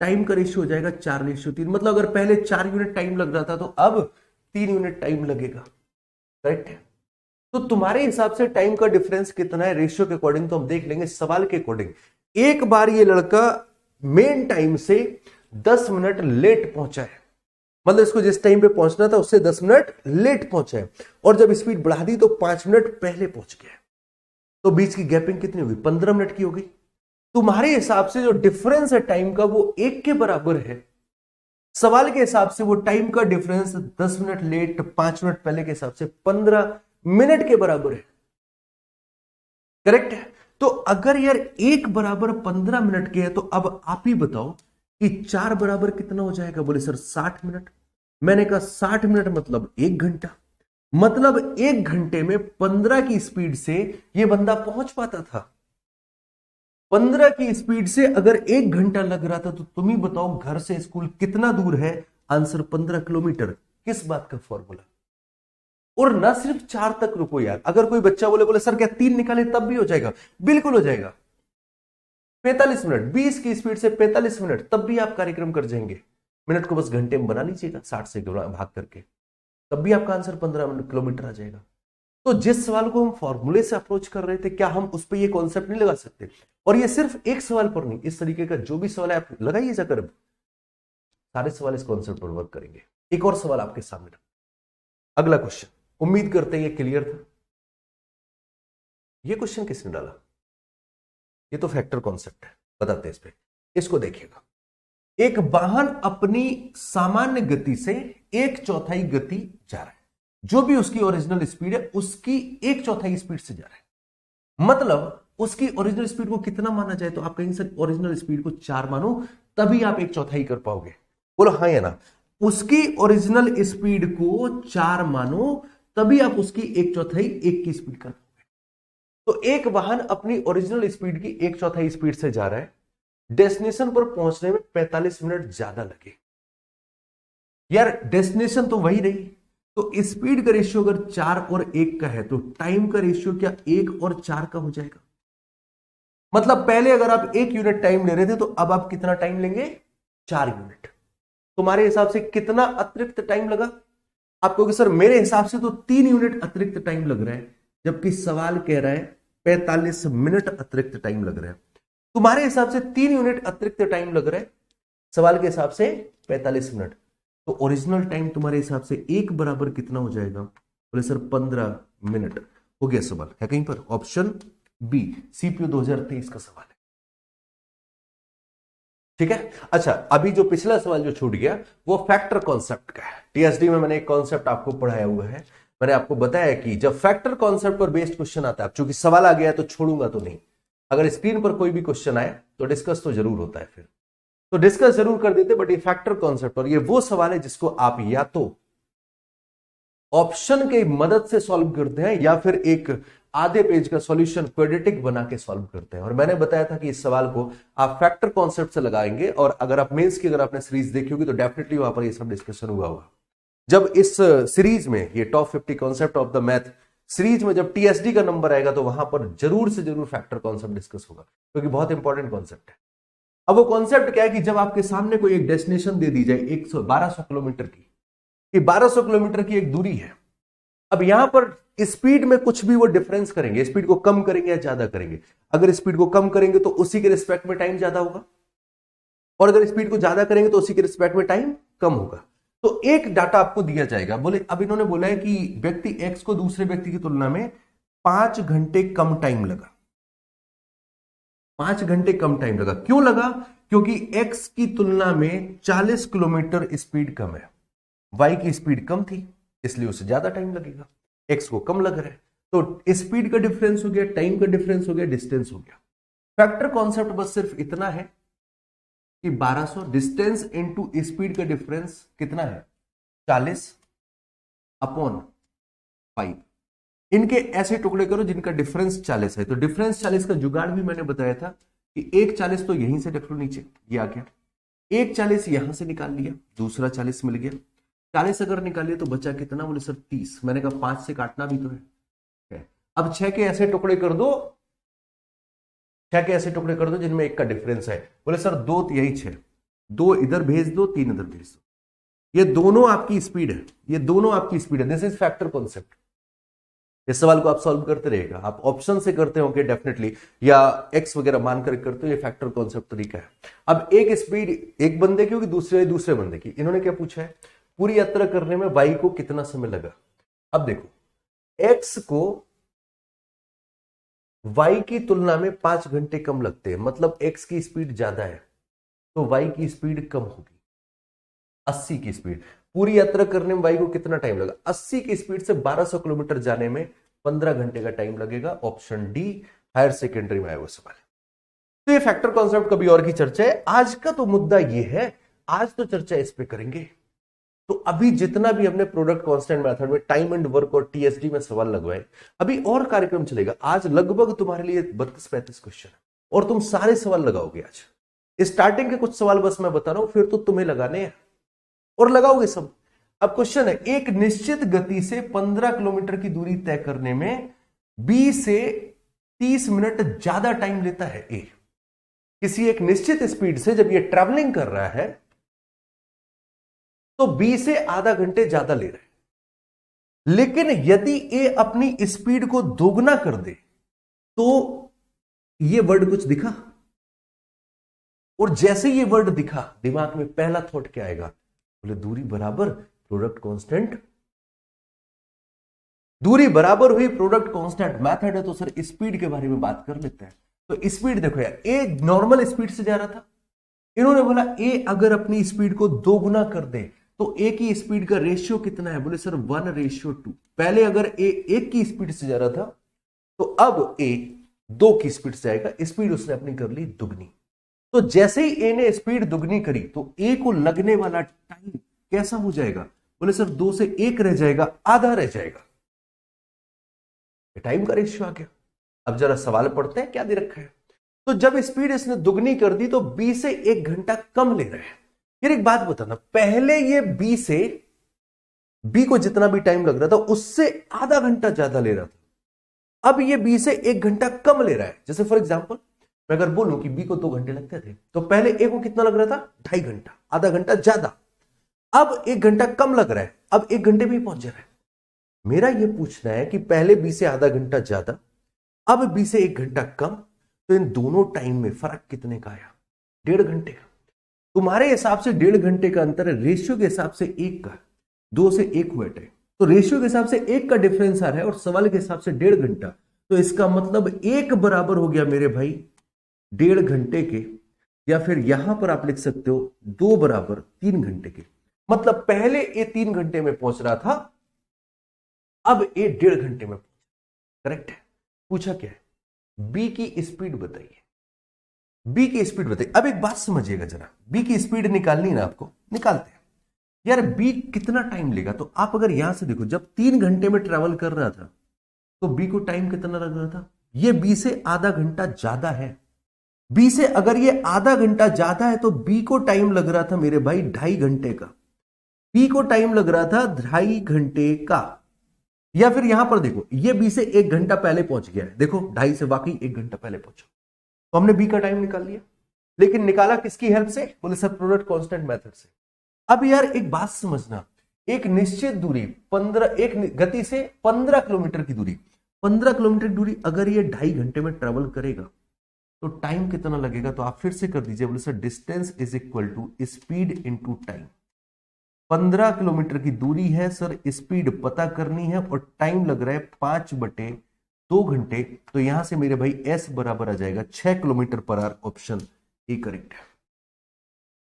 टाइम का रेशियो हो जाएगा 4:3। मतलब अगर पहले 4 यूनिट टाइम लग रहा था तो अब 3 यूनिट टाइम लगेगा। करेक्ट है। तो तुम्हारे हिसाब से टाइम का डिफरेंस कितना है रेशियो के अकॉर्डिंग, तो हम देख लेंगे सवाल के अकॉर्डिंग। एक बार ये लड़का मेन टाइम से 10 मिनट लेट पहुंचा है, मतलब इसको जिस टाइम पे पहुंचना था उससे 10 मिनट लेट पहुंचा है, और जब स्पीड बढ़ा दी तो 5 मिनट पहले पहुंच गया। तो बीच की गैपिंग कितनी होगी, 15 मिनट की होगी। तुम्हारे हिसाब से जो डिफरेंस है टाइम का वो 1 के बराबर है। सवाल के हिसाब से वो टाइम का डिफरेंस 10 मिनट लेट 5 मिनट पहले के हिसाब से 15 मिनट के बराबर है। करेक्ट है। तो अगर यार 1 बराबर 15 मिनट के है, तो अब आप ही बताओ कि 4 बराबर कितना हो जाएगा। बोले सर 60 मिनट। मैंने कहा 60 मिनट मतलब 1 घंटा, मतलब 1 घंटे में 15 की स्पीड से यह बंदा पहुंच पाता था। 15 की स्पीड से अगर 1 घंटा लग रहा था, तो तुम ही बताओ घर से स्कूल कितना दूर है। Answer 15 kilometre. किस बात का फॉर्मूला। और ना सिर्फ 4 तक रुको यार, अगर कोई बच्चा बोले सर क्या 3 निकाले तब भी हो जाएगा, बिल्कुल हो जाएगा। 45 मिनट 20 की स्पीड से 45 मिनट, तब भी आप कार्यक्रम कर जाएंगे। मिनट को बस घंटे में बना लीजिएगा 60 से भाग करके, तब भी आपका आंसर 15 किलोमीटर आ जाएगा। तो जिस सवाल को हम फॉर्मूले से अप्रोच कर रहे थे, क्या हम उस पर ये कॉन्सेप्ट नहीं लगा सकते। और ये सिर्फ एक सवाल पर नहीं, इस तरीके का जो भी सवाल है आप लगाइए जाकर, सारे सवाल इस कॉन्सेप्ट पर वर्क करेंगे। एक और सवाल आपके सामने, अगला क्वेश्चन, उम्मीद करते हैं ये क्लियर था। ये क्वेश्चन किसने डाला, ये तो फैक्टर कॉन्सेप्ट है, बताते हैं इस पे। इसको देखिएगा, एक वाहन अपनी सामान्य गति से 1/4 गति जा रहा है, जो भी उसकी ओरिजिनल स्पीड है उसकी 1/4 स्पीड से जा रहा है। मतलब उसकी ओरिजिनल स्पीड को कितना माना जाए, तो आप कहीं से ओरिजिनल स्पीड को 4 मानो, तभी आप 1/4 कर पाओगे। बोलो हाँ या ना। उसकी ओरिजिनल स्पीड को 4 मानो, तभी आप उसकी 1/4 1 की स्पीड कर पाओगे। तो एक वाहन अपनी ओरिजिनल स्पीड की 1/4 स्पीड से जा रहा है, डेस्टिनेशन पर पहुंचने में 45 मिनट ज्यादा लगे। यार डेस्टिनेशन तो वही रही, तो स्पीड का रेशियो अगर 4 और 1 का है, तो टाइम का रेशियो क्या 1 और 4 का हो जाएगा। मतलब पहले अगर आप 1 यूनिट टाइम ले रहे थे, तो अब आप कितना टाइम लेंगे, 4 यूनिट। तुम्हारे हिसाब से कितना अतिरिक्त टाइम लगा। आप कहोगे सर मेरे हिसाब से तो 3 यूनिट अतिरिक्त टाइम लग रहा है, जबकि सवाल कह रहा है 45 मिनट अतिरिक्त टाइम लग रहा है। तुम्हारे हिसाब से 3 यूनिट अतिरिक्त टाइम लग रहा है, सवाल के हिसाब से 45 मिनट। तो ओरिजिनल टाइम तुम्हारे हिसाब से 1 बराबर कितना हो जाएगा। बोले सर 15 मिनट। हो गया सवाल है कहीं पर, ऑप्शन बी, सीपीयू 2023 का सवाल है। ठीक है। अच्छा, अभी जो पिछला सवाल जो छूट गया वो फैक्टर कॉन्सेप्ट का है। टीएसडी में मैंने एक कॉन्सेप्ट आपको पढ़ाया हुआ है। मैंने आपको बताया कि जब फैक्टर कॉन्सेप्ट पर बेस्ड क्वेश्चन आता है, चूंकि सवाल आ गया है तो छोड़ूंगा तो नहीं, अगर स्क्रीन पर कोई भी क्वेश्चन आए तो डिस्कस तो जरूर होता है, फिर तो डिस्कस जरूर कर देते, बट ये फैक्टर कॉन्सेप्ट और ये वो सवाल है जिसको आप या तो ऑप्शन की मदद से सॉल्व करते हैं या फिर एक आधे पेज का सॉल्यूशन क्वेड्रेटिक बना के सॉल्व करते हैं। और मैंने बताया था कि इस सवाल को आप फैक्टर कॉन्सेप्ट से लगाएंगे, और अगर आप मेंस की अगर आपने सीरीज देखी होगी तो डेफिनेटली वहां पर ये सब डिस्कशन हुआ होगा। जब इस सीरीज में, ये top 50 concept of the math series में जब टीएसडी का नंबर आएगा तो वहां पर जरूर से जरूर फैक्टर कॉन्सेप्ट डिस्कस होगा, क्योंकि बहुत इंपॉर्टेंट कॉन्सेप्ट है। अब वो कॉन्सेप्ट क्या है कि जब आपके सामने कोई एक डेस्टिनेशन दे दी जाए 1200 किलोमीटर की, कि 1200 किलोमीटर की एक दूरी है, अब यहां पर स्पीड में कुछ भी वो डिफरेंस करेंगे, स्पीड को कम करेंगे या ज्यादा करेंगे। अगर स्पीड को कम करेंगे तो उसी के रिस्पेक्ट में टाइम ज्यादा होगा, और अगर स्पीड को ज्यादा करेंगे तो उसी के रिस्पेक्ट में टाइम कम होगा। तो एक डाटा आपको दिया जाएगा, बोले अब इन्होंने बोला है कि व्यक्ति एक्स को दूसरे व्यक्ति की तुलना में 5 घंटे कम टाइम लगा। 5 घंटे कम टाइम लगा, क्यों लगा? क्योंकि एक्स की तुलना में 40 किलोमीटर स्पीड कम है, वाई की स्पीड कम थी, इसलिए उसे ज्यादा टाइम लगेगा, एक्स को कम लग रहा है। तो स्पीड का डिफरेंस हो गया, टाइम का डिफरेंस हो गया, डिस्टेंस हो गया। फैक्टर कॉन्सेप्ट बस सिर्फ इतना है कि 1200 डिस्टेंस इनटू स्पीड का डिफरेंस कितना है, 40 अपॉन 5। इनके ऐसे टुकड़े करो जिनका डिफरेंस 40 है। तो डिफरेंस 40 का जुगाड़ भी मैंने बताया था कि एक 40 तो यहीं से रख लो नीचे, ये आ गया, एक 40 यहां से निकाल लिया, दूसरा 40 मिल गया। 40 अगर निकालिए तो बचा कितना? बोले सर 30। मैंने कहा 5 से काटना भी तो है। अब 6 के ऐसे टुकड़े कर दो, 6 के ऐसे टुकड़े कर दो जिनमें एक का डिफरेंस है। बोले सर 2 यही 6, 2 इधर भेज दो, 3 इधर भेज दो। ये दोनों आपकी स्पीड है, ये दोनों आपकी स्पीड है। This is factor concept. इस सवाल को आप सॉल्व करते रहेगा, आप ऑप्शन से करते होंगे डेफिनेटली, या एक्स वगैरह मानकर करते हो, ये फैक्टर कॉन्सेप्ट तरीका है। अब एक स्पीड एक बंदे की होगी, दूसरे बंदे की। इन्होंने क्या पूछा है? पूरी यात्रा करने में वाई को कितना समय लगा। अब देखो, एक्स को वाई की तुलना में 5 घंटे कम लगते हैं, मतलब एक्स की स्पीड ज्यादा है तो वाई की स्पीड कम होगी। 80 की स्पीड, पूरी यात्रा करने में वाई को कितना टाइम लगा? 80 की स्पीड से 1200 किलोमीटर जाने में 15 घंटे का टाइम लगेगा। ऑप्शन डी हायर सेकेंडरी में आया वो सवाल है। तो ये फैक्टर कॉन्सेप्ट कभी और की चर्चा है, आज का तो मुद्दा ये है, आज तो चर्चा इस पे करेंगे। तो अभी जितना भी हमने प्रोडक्ट कांस्टेंट मेथड में टाइम एंड वर्क और टीएसडी में सवाल लगवाए, अभी और कार्यक्रम चलेगा। आज लगभग तुम्हारे लिए 32-35 क्वेश्चन है और तुम सारे सवाल लगाओगे। आज स्टार्टिंग के कुछ सवाल बस मैं बता रहा हूं, फिर तो तुम्हें लगाने हैं और लगाओगे सब। अब क्वेश्चन है, एक निश्चित गति से 15 किलोमीटर की दूरी तय करने में 20 से 30 मिनट ज्यादा टाइम लेता है ए। किसी एक निश्चित स्पीड से जब ये ट्रैवलिंग कर रहा है तो 20 से आधा घंटे ज्यादा ले रहा है। लेकिन यदि ए अपनी स्पीड को दोगुना कर दे तो ये वर्ड कुछ दिखा, और जैसे ये वर्ड दिखा दिमाग में पहला थॉट क्या आएगा? बोले दूरी बराबर प्रोडक्ट कांस्टेंट। दूरी बराबर हुई प्रोडक्ट कांस्टेंट मेथड है तो सर स्पीड के बारे में बात कर लेते हैं। तो स्पीड देखो यार, ए नॉर्मल स्पीड से जा रहा था, इन्होंने बोला ए अगर अपनी स्पीड को दोगुना कर दे तो ए की स्पीड का रेशियो कितना है? बोले सर 1:2। पहले अगर ए 1 की स्पीड से जा रहा था तो अब ए 2 की स्पीड से आएगा, स्पीड उसने अपनी कर ली दुगनी। तो जैसे ही ए ने स्पीड दुगनी करी तो ए को लगने वाला टाइम कैसा हो जाएगा? बोले सर 2 से 1 रह जाएगा, आधा रह जाएगा। टाइम का रेशियो आ गया। अब जरा सवाल पढ़ते हैं क्या दे रखा है। तो जब स्पीड इसने दुगनी कर दी तो 20 से 1 घंटा कम ले रहे हैं। फिर एक बात बताना, पहले ये बी को जितना भी टाइम लग रहा था उससे आधा घंटा ज्यादा ले रहा था, अब ये बी से 1 घंटा कम ले रहा है। जैसे फॉर एग्जांपल मैं अगर बोलूं कि बी को 2 घंटे लगते थे तो पहले ए को कितना लग रहा था? 2.5 घंटा, आधा घंटा ज्यादा। अब 1 घंटा कम लग रहा है, अब 1 घंटे में ही पहुंच जा रहा है। मेरा यह पूछना है कि पहले बी से आधा घंटा ज्यादा, अब बी से 1 घंटा कम, तो इन दोनों टाइम में फर्क कितने का आया? 1.5 घंटे का। तुम्हारे हिसाब से 1.5 घंटे का अंतर है, रेशियो के हिसाब से 1 का, 2 से 1 हुआ है। तो रेशियो के हिसाब से 1 का डिफरेंस आ रहा है और सवाल के हिसाब से 1.5 घंटा। तो इसका मतलब 1 बराबर हो गया मेरे भाई 1.5 घंटे के या फिर यहां पर आप लिख सकते हो 2 बराबर 3 घंटे के। मतलब पहले ए 3 घंटे में पहुंच रहा था, अब ए 1.5 घंटे में। करेक्ट है। पूछा क्या है, बी की स्पीड बताइए। बी की स्पीड बताइए। अब एक बात समझिएगा जरा, बी की स्पीड निकालनी है ना आपको, निकालते हैं। यार बी कितना टाइम लेगा, तो आप अगर यहां से देखो, जब 3 घंटे में ट्रेवल कर रहा था तो बी को टाइम कितना लग रहा था, ये बी से आधा घंटा ज्यादा है। बी से अगर ये आधा घंटा ज्यादा है तो बी को टाइम लग रहा था मेरे भाई 2.5 घंटे का। बी को टाइम लग रहा था 2.5 घंटे का। या फिर यहां पर देखो, ये बी से 1 घंटा पहले पहुंच गया है, देखो 2.5 से वाकई 1 घंटा पहले पहुंचा, तो हमने बी का टाइम निकाल लिया। लेकिन निकाला किसकी हेल्प से, बोले सर प्रोडक्ट कांस्टेंट मेथड से। अब यार एक बात समझना, एक निश्चित दूरी 15, एक गति से 15 किलोमीटर की दूरी, 15 किलोमीटर की दूरी अगर ये 2.5 घंटे में ट्रेवल करेगा तो टाइम कितना लगेगा, तो आप फिर से कर दीजिए। बोले sir distance is equal to speed into time. 15 kilometre की दूरी है सर, स्पीड पता करनी है और टाइम लग रहा है 5/2 घंटे, तो यहां से मेरे भाई एस बराबर आ जाएगा 6 kilometre per hour. Option A correct है।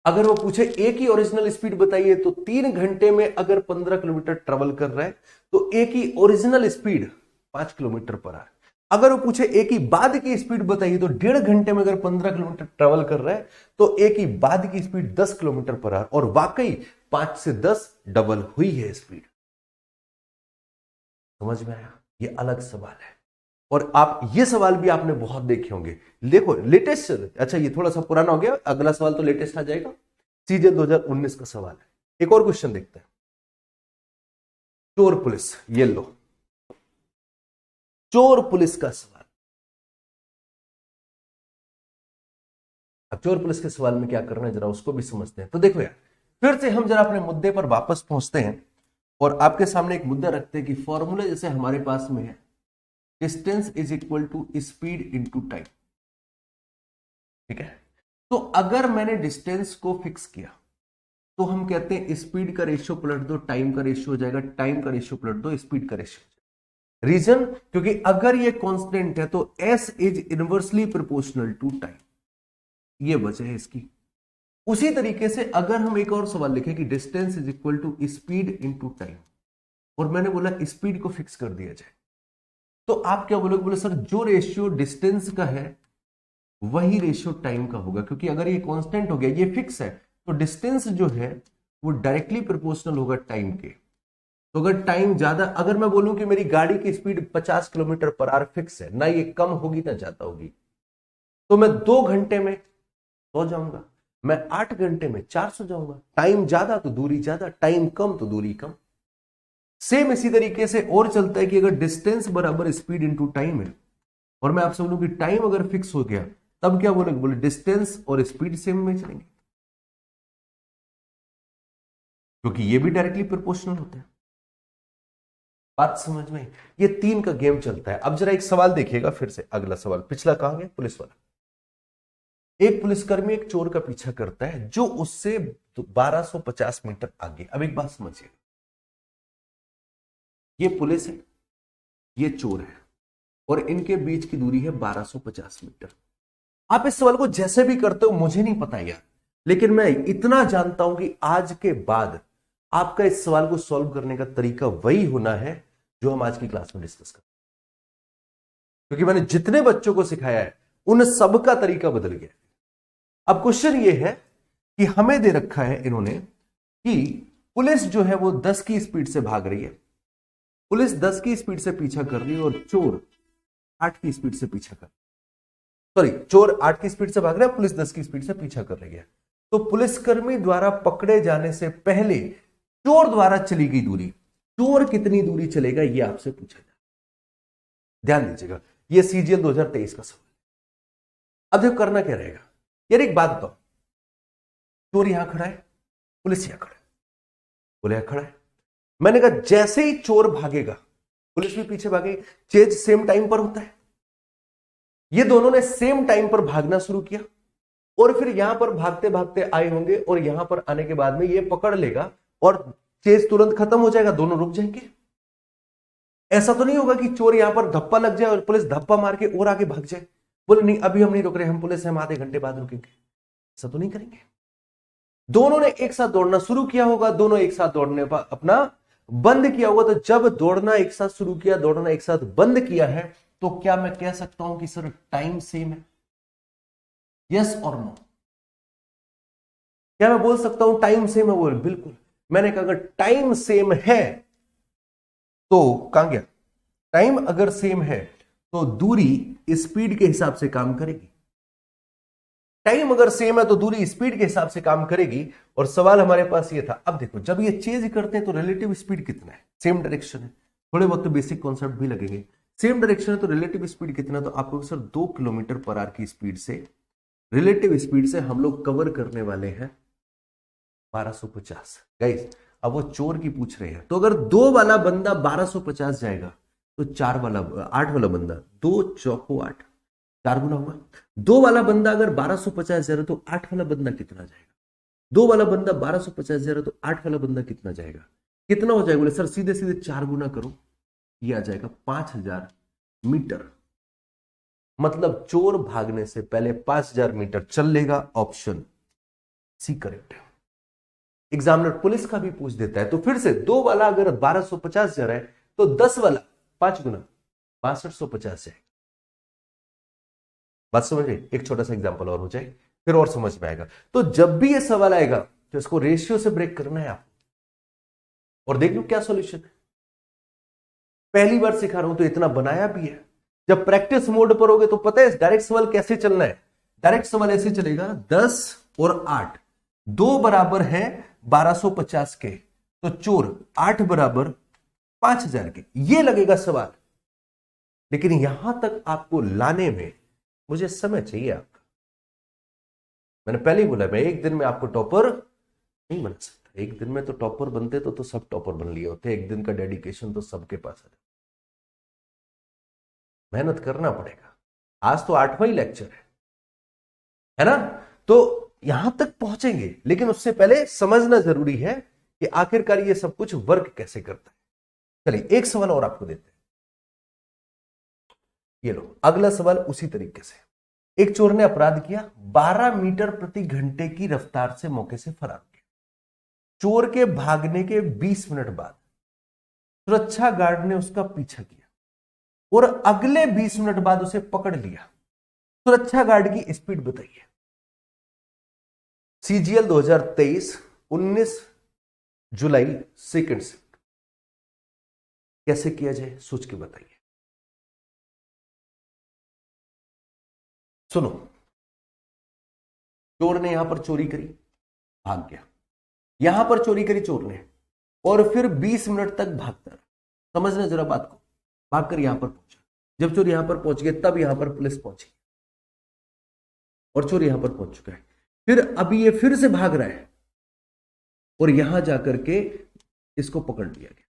अगर वो पूछे ए की ओरिजिनल स्पीड बताइए, तो 3 घंटे में अगर 15 किलोमीटर ट्रेवल कर रहा है तो ए की original speed 5 kilometre per hour. अगर वो पूछे ए की बाद की स्पीड बताइए, तो 1.5 घंटे में अगर 15 किलोमीटर ट्रेवल कर रहा है तो ए की बाद की स्पीड 10 किलोमीटर पर आवर, और वाकई 5 से 10 डबल हुई है स्पीड। समझ में आया? ये अलग सवाल है, और आप ये सवाल भी आपने बहुत देखे होंगे। देखो लेटेस्ट, अच्छा ये थोड़ा सा पुराना हो गया, अगला सवाल तो लेटेस्ट आ जाएगा, सीजन 2019 का सवाल है। एक और क्वेश्चन देखते हैं। चोर पुलिस, ये लो चोर पुलिस का सवाल। अब चोर पुलिस के सवाल में क्या करना है जरा उसको भी समझते हैं। तो देखो यार, फिर से हम जरा अपने मुद्दे पर वापस पहुंचते हैं और आपके सामने एक मुद्दा रखते हैं कि फॉर्मूला जैसे हमारे पास में है, distance is equal to speed into time. ठीक है, तो अगर मैंने डिस्टेंस को फिक्स किया तो हम कहते हैं स्पीड का रेशियो पलट दो, टाइम का रेशियो हो जाएगा, टाइम का रेशियो पलट दो, स्पीड का रेशियो। रीजन, क्योंकि अगर ये कांस्टेंट है तो s is inversely proportional to time, ये वजह है इसकी। उसी तरीके से अगर हम एक और सवाल लिखें कि distance is equal to speed into time, और मैंने बोला स्पीड को फिक्स कर दिया जाए, तो आप क्या बोलोगे, बोले सर जो रेशियो डिस्टेंस का है वही रेशियो टाइम का होगा, क्योंकि अगर ये कांस्टेंट हो गया, ये फिक्स है, तो डिस्टेंस जो है वो डायरेक्टली प्रोपोर्शनल होगा टाइम के। तो अगर टाइम ज्यादा, अगर मैं बोलूं कि मेरी गाड़ी की speed 50 kilometre per hour fix है, ना ये कम होगी ना ज्यादा होगी, तो मैं 2 घंटे में 100 जाऊंगा, मैं 8 घंटे में 400 जाऊंगा। टाइम ज्यादा तो दूरी ज्यादा, टाइम कम तो दूरी कम। सेम इसी तरीके से और चलता है कि अगर डिस्टेंस बराबर स्पीड इनटू टाइम है, और मैं आपसे बोलूं कि टाइम अगर फिक्स हो गया, तब क्या बोलेंगे, बोले डिस्टेंस और स्पीड सेम में चलेंगे, क्योंकि ये भी डायरेक्टली प्रोपोर्शनल होता है। बात समझ में? ये 3 का गेम चलता है। अब जरा एक सवाल देखिएगा फिर से, अगला सवाल, पिछला कहां गया, पुलिस वाला। एक पुलिसकर्मी एक चोर का पीछा करता है जो उससे 1250 मीटर आगे। अब एक बात समझिए, ये पुलिस है, ये चोर है, और इनके बीच की दूरी है 1250 मीटर। आप इस सवाल को जैसे भी करते हो मुझे नहीं पता यार, लेकिन मैं इतना जानता हूं कि आज के बाद आपका इस सवाल को सॉल्व करने का तरीका वही होना है जो हम आज की क्लास में डिस्कस कर, क्योंकि मैंने जितने बच्चों को सिखाया है उन सब का तरीका बदल गया। अब क्वेश्चन ये है कि हमें दे रखा है इन्होंने कि पुलिस जो है वो 10 की स्पीड से भाग रही है, पुलिस 10 की स्पीड से पीछा कर रही है, और चोर 8 की स्पीड से पीछा कर, सॉरी चोर 8 की स्पीड से भाग रहा है, पुलिस 10 की स्पीड से पीछा कर रही है। तो पुलिसकर्मी द्वारा पकड़े जाने से पहले चोर द्वारा चली गई दूरी, चोर कितनी दूरी चलेगा, ये आपसे पूछा जाए। ध्यान दीजिएगा, ये सीजीएल 2023 का सवाल। अब देखो करना क्या रहेगा यार, एक बात बताओ, चोर यहां खड़ा है, पुलिस यहां खड़ा है, बोले यहां खड़ा है, मैंने कहा जैसे ही चोर भागेगा पुलिस भी पीछे भागेगी, चेज सेम टाइम पर होता है। ये दोनों ने सेम टाइम पर भागना शुरू किया, और फिर यहां पर भागते भागते आए होंगे, और यहां पर आने के बाद में ये पकड़ लेगा और चेज तुरंत खत्म हो जाएगा, दोनों रुक जाएंगे। ऐसा तो नहीं होगा कि चोर यहां पर धप्पा लग जाए और पुलिस धप्पा मार के और आगे भाग जाए, बोले नहीं अभी हम नहीं रुक रहे, हम पुलिस हम आधे घंटे बाद रुकेंगे। ऐसा तो नहीं करेंगे। दोनों ने एक साथ दौड़ना शुरू किया होगा, दोनों एक साथ दौड़ने पर अपना बंद किया होगा। तो जब दौड़ना एक साथ शुरू किया, दौड़ना एक साथ बंद किया है, तो क्या मैं कह सकता हूं कि सर टाइम सेम है? यस और नो? क्या मैं बोल सकता हूं टाइम सेम है? बोल बिल्कुल। मैंने कहा अगर टाइम सेम है तो कहां गया? टाइम अगर सेम है तो दूरी स्पीड के हिसाब से काम करेगी। टाइम अगर सेम है तो दूरी स्पीड के हिसाब से काम करेगी। और सवाल हमारे पास ये था, अब देखो जब ये चेंज करते हैं तो रिलेटिव स्पीड कितना है? सेम डायरेक्शन है, थोड़े बहुत तो बेसिक कॉन्सेप्ट भी लगेंगे। सेम डायरेक्शन है तो रिलेटिव स्पीड कितना? तो आपको सर 2 किलोमीटर पर आवर की स्पीड से, रिलेटिव स्पीड से हम लोग कवर करने वाले हैं 1250। गाइस अब वो चोर की पूछ रहे हैं, तो अगर 2 वाला बंदा 1250 जाएगा तो 8 वाला बंदा 2 चौको 8, 4 गुना होगा। 2 वाला बंदा अगर 1250 जा रहा तो 8 वाला बंदा कितना जाएगा? 2 वाला बंदा 1250 जा रहा तो 8 वाला बंदा कितना जाएगा? कितना हो जाएगा? बोले सर सीधे सीधे 4 गुना करो, ये आ जाएगा 5000 मीटर। मतलब चोर भागने से पहले 5000 मीटर चल लेगा। ऑप्शन सी करेक्ट है। एग्जामिनर पुलिस का भी पूछ देता है, तो फिर से 2 वाला अगर 1250 जा रहा है तो 10 वाला 5 गुना 6250 जाएगा। बात समझे? एक छोटा सा एग्जांपल और हो जाए, फिर और समझ में आएगा। तो जब भी ये सवाल आएगा तो इसको रेशियो से ब्रेक करना है आप, और देख लो क्या सॉल्यूशन है। पहली बार सिखा रहा हूं तो इतना बनाया भी है। जब प्रैक्टिस मोड पर होगे तो पता है डायरेक्ट सवाल कैसे चलना है। डायरेक्ट सवाल ऐसे चलेगा, 10 और 8 2 बराबर है 1250 के, तो चोर 8 बराबर 5000 के, ये लगेगा सवाल। लेकिन यहां तक आपको लाने में मुझे समय चाहिए आपका। मैंने पहले ही बोला मैं एक दिन में आपको टॉपर नहीं बना सकता। एक दिन में तो टॉपर बनते तो सब टॉपर बन लिए होते। एक दिन का डेडिकेशन तो सबके पास है। मेहनत करना पड़ेगा। आज तो 8वां ही लेक्चर है ना? तो यहां तक पहुंचेंगे, लेकिन उससे पहले समझना जरूरी है कि आखिरकार ये सब कुछ वर्क कैसे करता है। चलिए एक सवाल और आपको देते हैं। ये लो अगला सवाल उसी तरीके से। एक चोर ने अपराध किया, 12 मीटर प्रति घंटे की रफ्तार से मौके से फरार किया। चोर के भागने के 20 मिनट बाद सुरक्षा गार्ड ने उसका पीछा किया और अगले 20 मिनट बाद उसे पकड़ लिया। सुरक्षा गार्ड की स्पीड बताइए। CGL 2023 19 जुलाई सेकंड से कैसे किया जाए, सोच के बताइए। सुनो, चोर ने यहां पर चोरी करी, भाग गया। यहां पर चोरी करी चोर ने और फिर 20 मिनट तक भागता रहा। समझना जरा बात को। भागकर यहां पर पहुंचा। जब चोर यहां पर पहुंच गया तब यहां पर पुलिस पहुंची और चोर यहां पर पहुंच चुका है। फिर अभी ये फिर से भाग रहा है और यहां जाकर के इसको पकड़ लिया गया।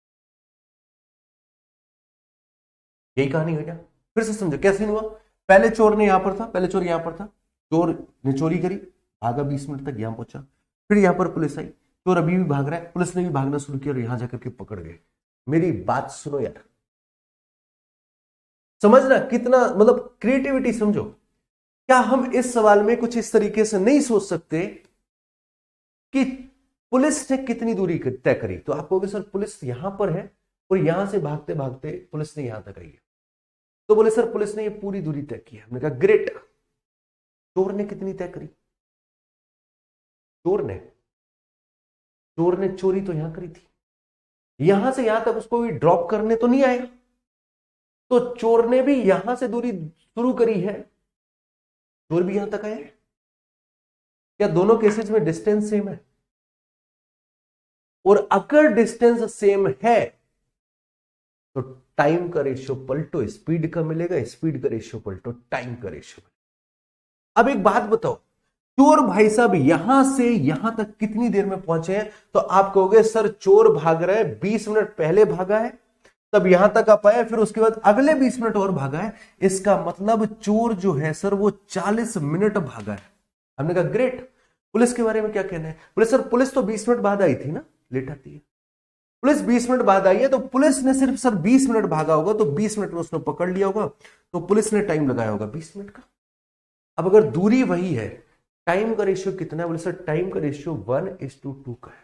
यही कहानी है क्या? फिर से समझो कैसे हुआ। पहले चोर ने यहां पर था, पहले चोर यहां पर था, चोर ने चोरी करी, भागा 20 मिनट तक, यहां पहुंचा। फिर यहां पर पुलिस आई, चोर अभी भी भाग रहा है, पुलिस ने भी भागना शुरू किया और यहां जाकर के पकड़ गए। मेरी बात सुनो यार, समझना कितना मतलब क्रिएटिविटी समझो। क्या हम इस सवाल में कुछ इस तरीके से नहीं सोच सकते कि पुलिस ने कितनी दूरी तय करी? तो आप कहोगे सर पुलिस यहां पर है और यहां से भागते भागते पुलिस ने यहां तक आई है। तो बोले सर पुलिस ने ये पूरी दूरी तय की है। हमने कहा ग्रेट। चोर ने कितनी तय करी? चोर ने चोरी तो यहां करी थी, यहां से यहां तक उसको भी ड्रॉप करने तो नहीं आया। तो चोर ने भी यहां से दूरी शुरू करी है, चोर भी यहां तक आया है। क्या दोनों केसेस में डिस्टेंस सेम है? और अगर डिस्टेंस सेम है तो टाइम का रेशियो पलटो, स्पीड का मिलेगा, स्पीड का रेशियो पलटो, टाइम का रेशियो। अब एक बात बताओ, चोर भाई साहब यहां से यहां तक कितनी देर में पहुंचे हैं? तो आप कहोगे सर चोर भाग रहा है, 20 मिनट पहले भागा है तब यहां तक आप आए, फिर उसके बाद अगले 20 मिनट और भागा है। इसका मतलब चोर जो है सर वो 40 मिनट भागा है। हमने कहा ग्रेट। पुलिस के बारे में क्या कहना है? बोले सर पुलिस तो 20 मिनट बाद आई थी ना, लेट आती है। पुलिस 20 मिनट बाद आई है तो पुलिस ने सिर्फ सर 20 मिनट भागा होगा, तो 20 मिनट में उसने पकड़ लिया होगा, तो पुलिस ने टाइम लगाया होगा 20 मिनट का। अब अगर दूरी वही है, टाइम का रेशियो कितना है? बोले सर टाइम का रेशियो 1:2 का है।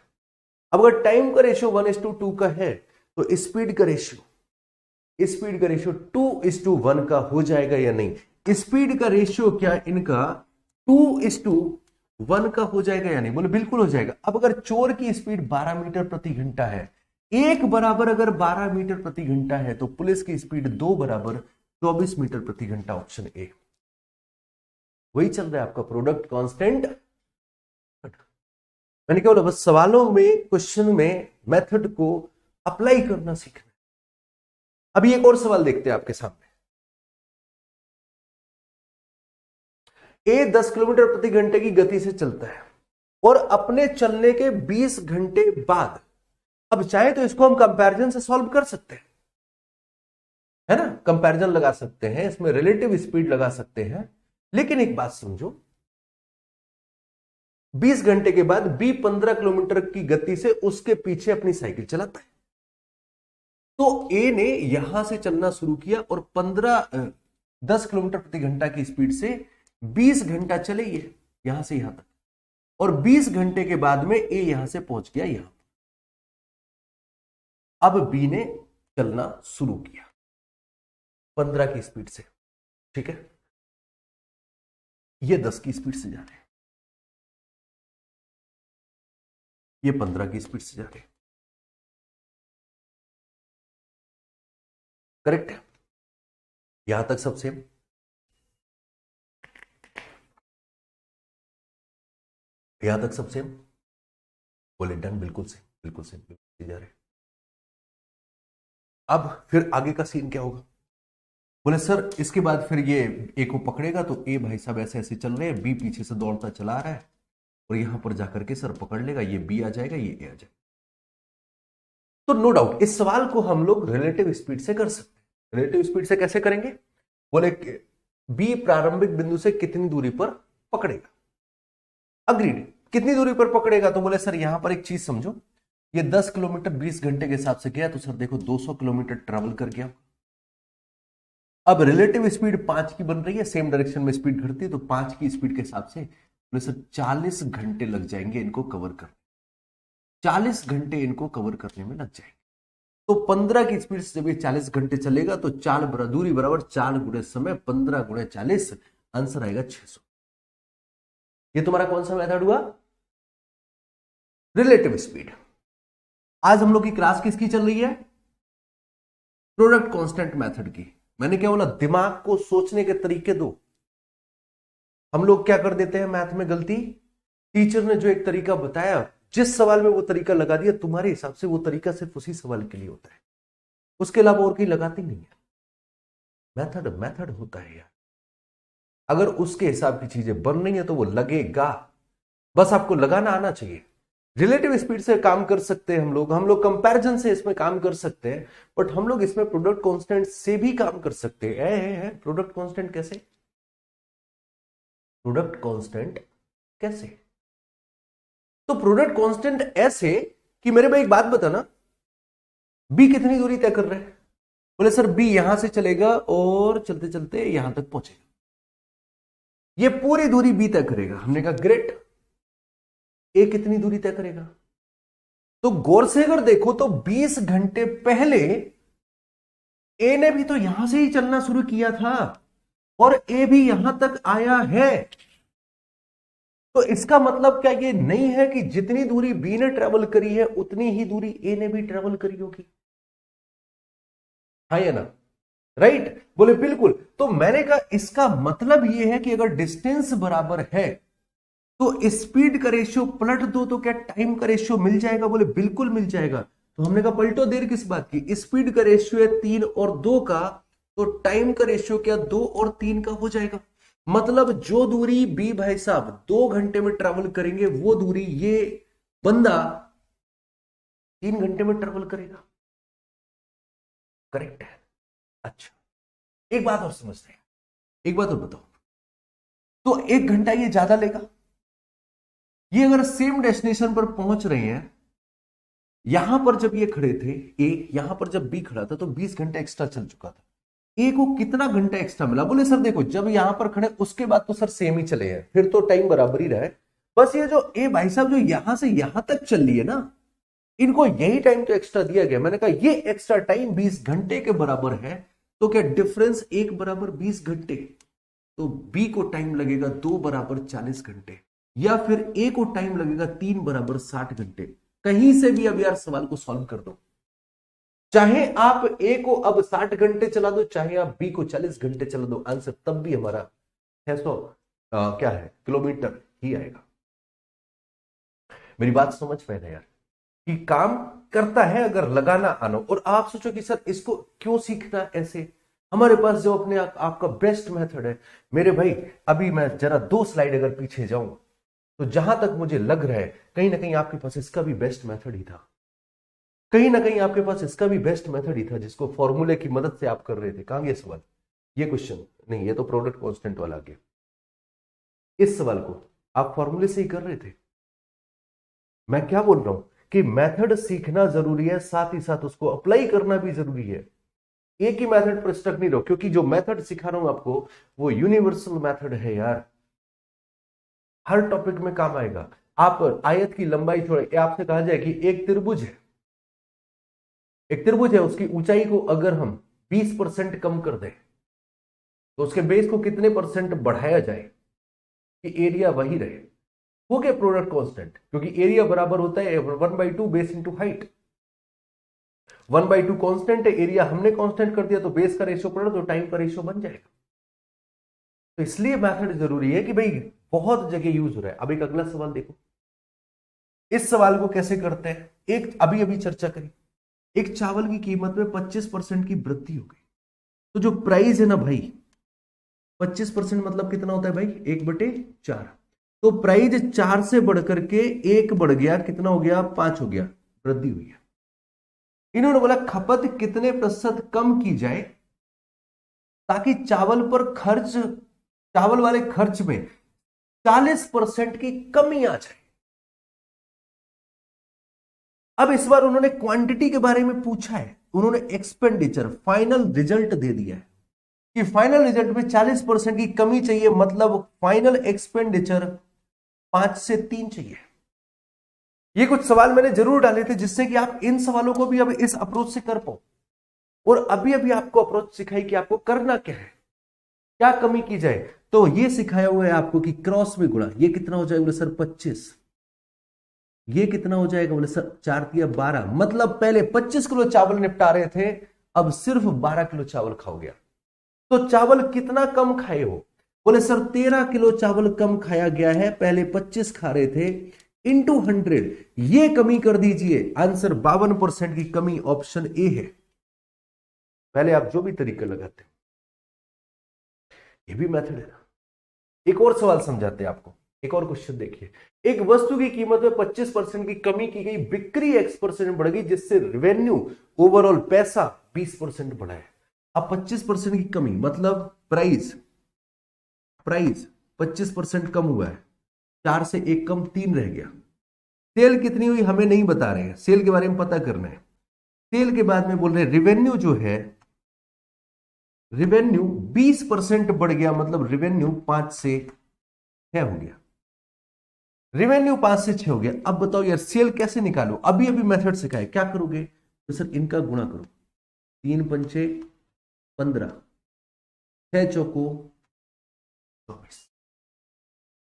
अब अगर टाइम का रेशियो 1:2 का है तो स्पीड का रेशियो 2:1 का हो जाएगा या नहीं? स्पीड का रेशियो क्या इनका 2:1 का हो जाएगा या नहीं? बोले बिल्कुल हो जाएगा। अब अगर चोर की स्पीड 12 मीटर प्रति घंटा है, एक बराबर अगर 12 मीटर प्रति घंटा है, तो पुलिस की स्पीड 2 बराबर 24 मीटर प्रति घंटा, ऑप्शन ए। वही चल रहा है आपका प्रोडक्ट कांस्टेंट। मैंने क्या बोला, बस सवालों में, क्वेश्चन में मेथड को अप्लाई करना सीखना। अभी एक और सवाल देखते हैं आपके सामने। ए 10 किलोमीटर प्रति घंटे की गति से चलता है और अपने चलने के 20 घंटे बाद, अब चाहे तो इसको हम कंपैरिजन से सॉल्व कर सकते हैं, है ना, कंपैरिजन लगा सकते हैं, इसमें रिलेटिव स्पीड लगा सकते हैं। लेकिन एक बात समझो, 20 घंटे के बाद बी 15 किलोमीटर की गति से उसके पीछे अपनी साइकिल चलाता है। तो ए ने यहां से चलना शुरू किया और 10 किलोमीटर प्रति घंटा की स्पीड से 20 घंटा चले ये यहां से यहां तक, और 20 घंटे के बाद में ए यहां से पहुंच गया यहां। अब बी ने चलना शुरू किया 15 की स्पीड से, ठीक है, ये 10 की स्पीड से जा रहे हैं, ये 15 की स्पीड से जा रहे हैं, करेक्ट है? यहां तक सब सेम, यहां तक सब सेम, बोले डन, बिल्कुल सेम, बिल्कुल सेम, बिल्कुल जा रहे हैं। अब फिर आगे का सीन क्या होगा? बोले सर इसके बाद फिर ये ए को पकड़ेगा, तो ए भाई साहब ऐसे ऐसे चल रहे हैं, बी पीछे से दौड़ता चला रहा है और यहां पर जाकर के सर पकड़ लेगा, ये बी आ जाएगा, ये ए आ जाएगा। तो नो डाउट इस सवाल को हम लोग रिलेटिव स्पीड से कर सकते हैं। रिलेटिव स्पीड से कैसे करेंगे? बोले बी प्रारंभिक बिंदु से कितनी दूरी पर पकड़ेगा, अग्रीड, कितनी दूरी पर पकड़ेगा? तो बोले सर यहां पर एक चीज समझो, ये 10 किलोमीटर 20 घंटे के हिसाब से गया, तो सर देखो 200 किलोमीटर ट्रेवल कर गया। अब रिलेटिव स्पीड 5 की बन रही है, सेम डायरेक्शन में स्पीड घटती है, तो 5 की स्पीड के हिसाब से बोले सर 40 घंटे लग जाएंगे इनको कवर करने, 40 घंटे इनको कवर करने में लग जाएंगे। तो 15 की स्पीड से जब ये 40 घंटे चलेगा तो दूरी बराबर 4 गुणे समय, 15 गुणे 40, आंसर आएगा 600। ये तुम्हारा कौन सा मेथड हुआ? Relative speed. आज हम लोग की क्लास किसकी चल रही है? प्रोडक्ट कांस्टेंट मेथड की। मैंने क्या बोला, दिमाग को सोचने के तरीके दो। हम लोग क्या कर देते हैं मैथ में गलती, टीचर ने जो एक तरीका बताया, जिस सवाल में वो तरीका लगा दिया, तुम्हारे हिसाब से वो तरीका सिर्फ उसी सवाल के लिए होता है, उसके अलावा और कहीं लगाती नहीं है। मेथड मेथड होता है यार, अगर उसके हिसाब की चीजें बन रही है तो वो लगेगा, बस आपको लगाना आना चाहिए। रिलेटिव स्पीड से काम कर सकते हैं हम लोग कंपैरिजन से इसमें काम कर सकते हैं, बट हम लोग इसमें प्रोडक्ट कांस्टेंट से भी काम कर सकते हैं। प्रोडक्ट कांस्टेंट कैसे? प्रोडक्ट कांस्टेंट कैसे? तो प्रोडक्ट कांस्टेंट ऐसे कि मेरे भाई एक बात बताना, बी कितनी दूरी तय कर रहे हैं? बोले सर बी यहां से चलेगा और चलते चलते यहां तक पहुंचेगा, ये पूरी दूरी बी तय करेगा। हमने कहा ग्रेट, ए कितनी दूरी तय करेगा? तो गौर से अगर देखो तो 20 घंटे पहले ए ने भी तो यहां से ही चलना शुरू किया था और ए भी यहां तक आया है। तो इसका मतलब क्या ये नहीं है कि जितनी दूरी बी ने ट्रेवल करी है उतनी ही दूरी ए ने भी ट्रेवल करी होगी? हाँ या ना? राइट? बोले बिल्कुल। तो मैंने कहा इसका मतलब यह है कि अगर डिस्टेंस बराबर है तो स्पीड का रेशियो पलट दो तो क्या टाइम का रेशियो मिल जाएगा? बोले बिल्कुल मिल जाएगा। तो हमने कहा पलटो, देर किस बात की, स्पीड का रेशियो है 3 और 2 का, तो टाइम का रेशियो क्या 2 और 3 का हो जाएगा। मतलब जो दूरी बी भाई साहब 2 घंटे में ट्रेवल करेंगे वो दूरी ये बंदा 3 घंटे में ट्रेवल करेगा। करेक्ट है? अच्छा, एक बात और समझते हैं, एक बात और बताओ, तो 1 घंटा ये ज्यादा लेगा। ये अगर सेम डेस्टिनेशन पर पहुंच रहे हैं, यहां पर जब ये खड़े थे ए, यहां पर जब बी खड़ा था तो 20 घंटा एक्स्ट्रा चल चुका था, ए को कितना घंटा एक्स्ट्रा मिला? बोले सर देखो जब यहां पर खड़े उसके बाद तो सर सेम ही चले हैं, फिर तो टाइम बराबर ही रहा है, बस ये जो ए भाई साहब जो यहां से यहां तक चल रही है ना, इनको यही टाइम तो एक्स्ट्रा दिया गया। मैंने कहा ये एक्स्ट्रा टाइम 20 घंटे के बराबर है, तो क्या डिफरेंस 1 बराबर 20 घंटे, तो बी को टाइम लगेगा 2 बराबर 40 घंटे, या फिर ए को टाइम लगेगा 3 बराबर 60 घंटे। कहीं से भी अब यार सवाल को सॉल्व कर दो, चाहे आप ए को अब 60 घंटे चला दो, चाहे आप बी को 40 घंटे चला दो, आंसर तब भी हमारा 600 क्या है किलोमीटर ही आएगा। मेरी बात समझ पाए ना यार, कि काम करता है अगर लगाना आना। और आप सोचो कि सर इसको क्यों सीखना ऐसे, हमारे पास जो अपने आपका बेस्ट मेथड है। मेरे भाई अभी मैं जरा 2 स्लाइड अगर पीछे जाऊं, तो जहां तक मुझे लग रहा है कहीं ना कहीं आपके पास इसका भी बेस्ट मेथड ही था, कहीं ना कहीं आपके पास इसका भी बेस्ट मेथड ही था, जिसको फॉर्मूले की मदद से आप कर रहे थे। कहां गया सवाल, ये क्वेश्चन नहीं, ये तो प्रोडक्ट कांस्टेंट वाला गया। इस सवाल को आप फॉर्मूले से ही कर रहे थे। मैं क्या बोल रहा हूं कि मेथड सीखना जरूरी है, साथ ही साथ उसको अप्लाई करना भी जरूरी है। एक ही मेथड पर स्टक नहीं रहो, क्योंकि जो मेथड सिखा रहा हूं आपको वो यूनिवर्सल मेथड है यार, हर टॉपिक में काम आएगा। आप आयत की लंबाई थोड़े, आपसे कहा जाए कि एक त्रिभुज है, एक त्रिभुज है, उसकी ऊंचाई को अगर हम 20% कम कर दें तो उसके बेस को कितने परसेंट बढ़ाया जाए कि एरिया वही रहे, हो गया प्रोडक्ट कांस्टेंट। क्योंकि एरिया बराबर होता है 1/2 बेस इंटू हाइट। 1/2 कांस्टेंट है, एरिया हमने कांस्टेंट कर दिया, तो बेस का रेशियो पड़ा तो टाइम का रेशियो बन जाएगा। तो इसलिए मेथड जरूरी है कि भाई बहुत जगह यूज हो रहा है। अब एक अगला सवाल देखो, इस सवाल को कैसे करते हैं, एक अभी अभी चर्चा करी, एक चावल की कीमत में 25% की वृद्धि हो गई, तो जो प्राइस है ना भाई, 25% मतलब कितना होता है भाई, 1/4। तो प्राइस 4 से बढ़कर के 1 बढ़ गया, कितना हो गया, 5 हो गया, वृद्धि हुई है। इन्होंने बोला खपत कितने प्रतिशत कम की जाए ताकि चावल पर खर्च, चावल वाले खर्च में 40% की कमी आ जाए। अब इस बार उन्होंने क्वांटिटी के बारे में पूछा है, उन्होंने एक्सपेंडिचर फाइनल रिजल्ट दे दिया है कि फाइनल रिजल्ट में 40% की कमी चाहिए, मतलब फाइनल एक्सपेंडिचर 5 से 3 चाहिए। ये कुछ सवाल मैंने जरूर डाले थे जिससे कि आप इन सवालों को भी अब इस अप्रोच से कर पाओ। और अभी अभी आपको अप्रोच सिखाई कि आपको करना क्या है, क्या कमी की जाए। तो ये सिखाया हुआ है आपको कि क्रॉस में गुणा, ये कितना हो जाएगा बोले सर 25, ये कितना हो जाएगा बोले सर 4 तिया 12, मतलब पहले 25 किलो चावल निपटा रहे थे, अब सिर्फ 12 किलो चावल खाओ गया। तो चावल कितना कम खाए हो, बोले सर 13 किलो चावल कम खाया गया है, पहले 25 खा रहे थे, इंटू 100, ये कमी कर दीजिए, आंसर 52% की कमी, ऑप्शन ए है। पहले आप जो भी तरीका लगाते हो, ये भी मेथड है ना। एक और सवाल समझाते हैं आपको, एक और क्वेश्चन देखिए, एक वस्तु की कीमत में 25% की कमी की गई, बिक्री X% बढ़ गई, जिससे रेवेन्यू ओवरऑल पैसा 20% बढ़ा है। अब 25% की कमी मतलब प्राइस 25% कम हुआ है, 4 से 1 कम 3 रह गया। सेल कितनी हुई हमें नहीं बता रहे हैं, सेल के बारे में पता करना है। सेल के बाद में बोल रहे हैं रेवेन्यू जो है, रेवेन्यू 20% बढ़ गया, मतलब रेवेन्यू 5 से 6 हो गया, रेवेन्यू 5 से 6 हो गया। अब बताओ यार सेल कैसे निकालो, अभी अभी मेथड सिखाए, क्या करोगे, तो सर इनका गुणा करो, 3 पंचे 15, 6 चौको 24।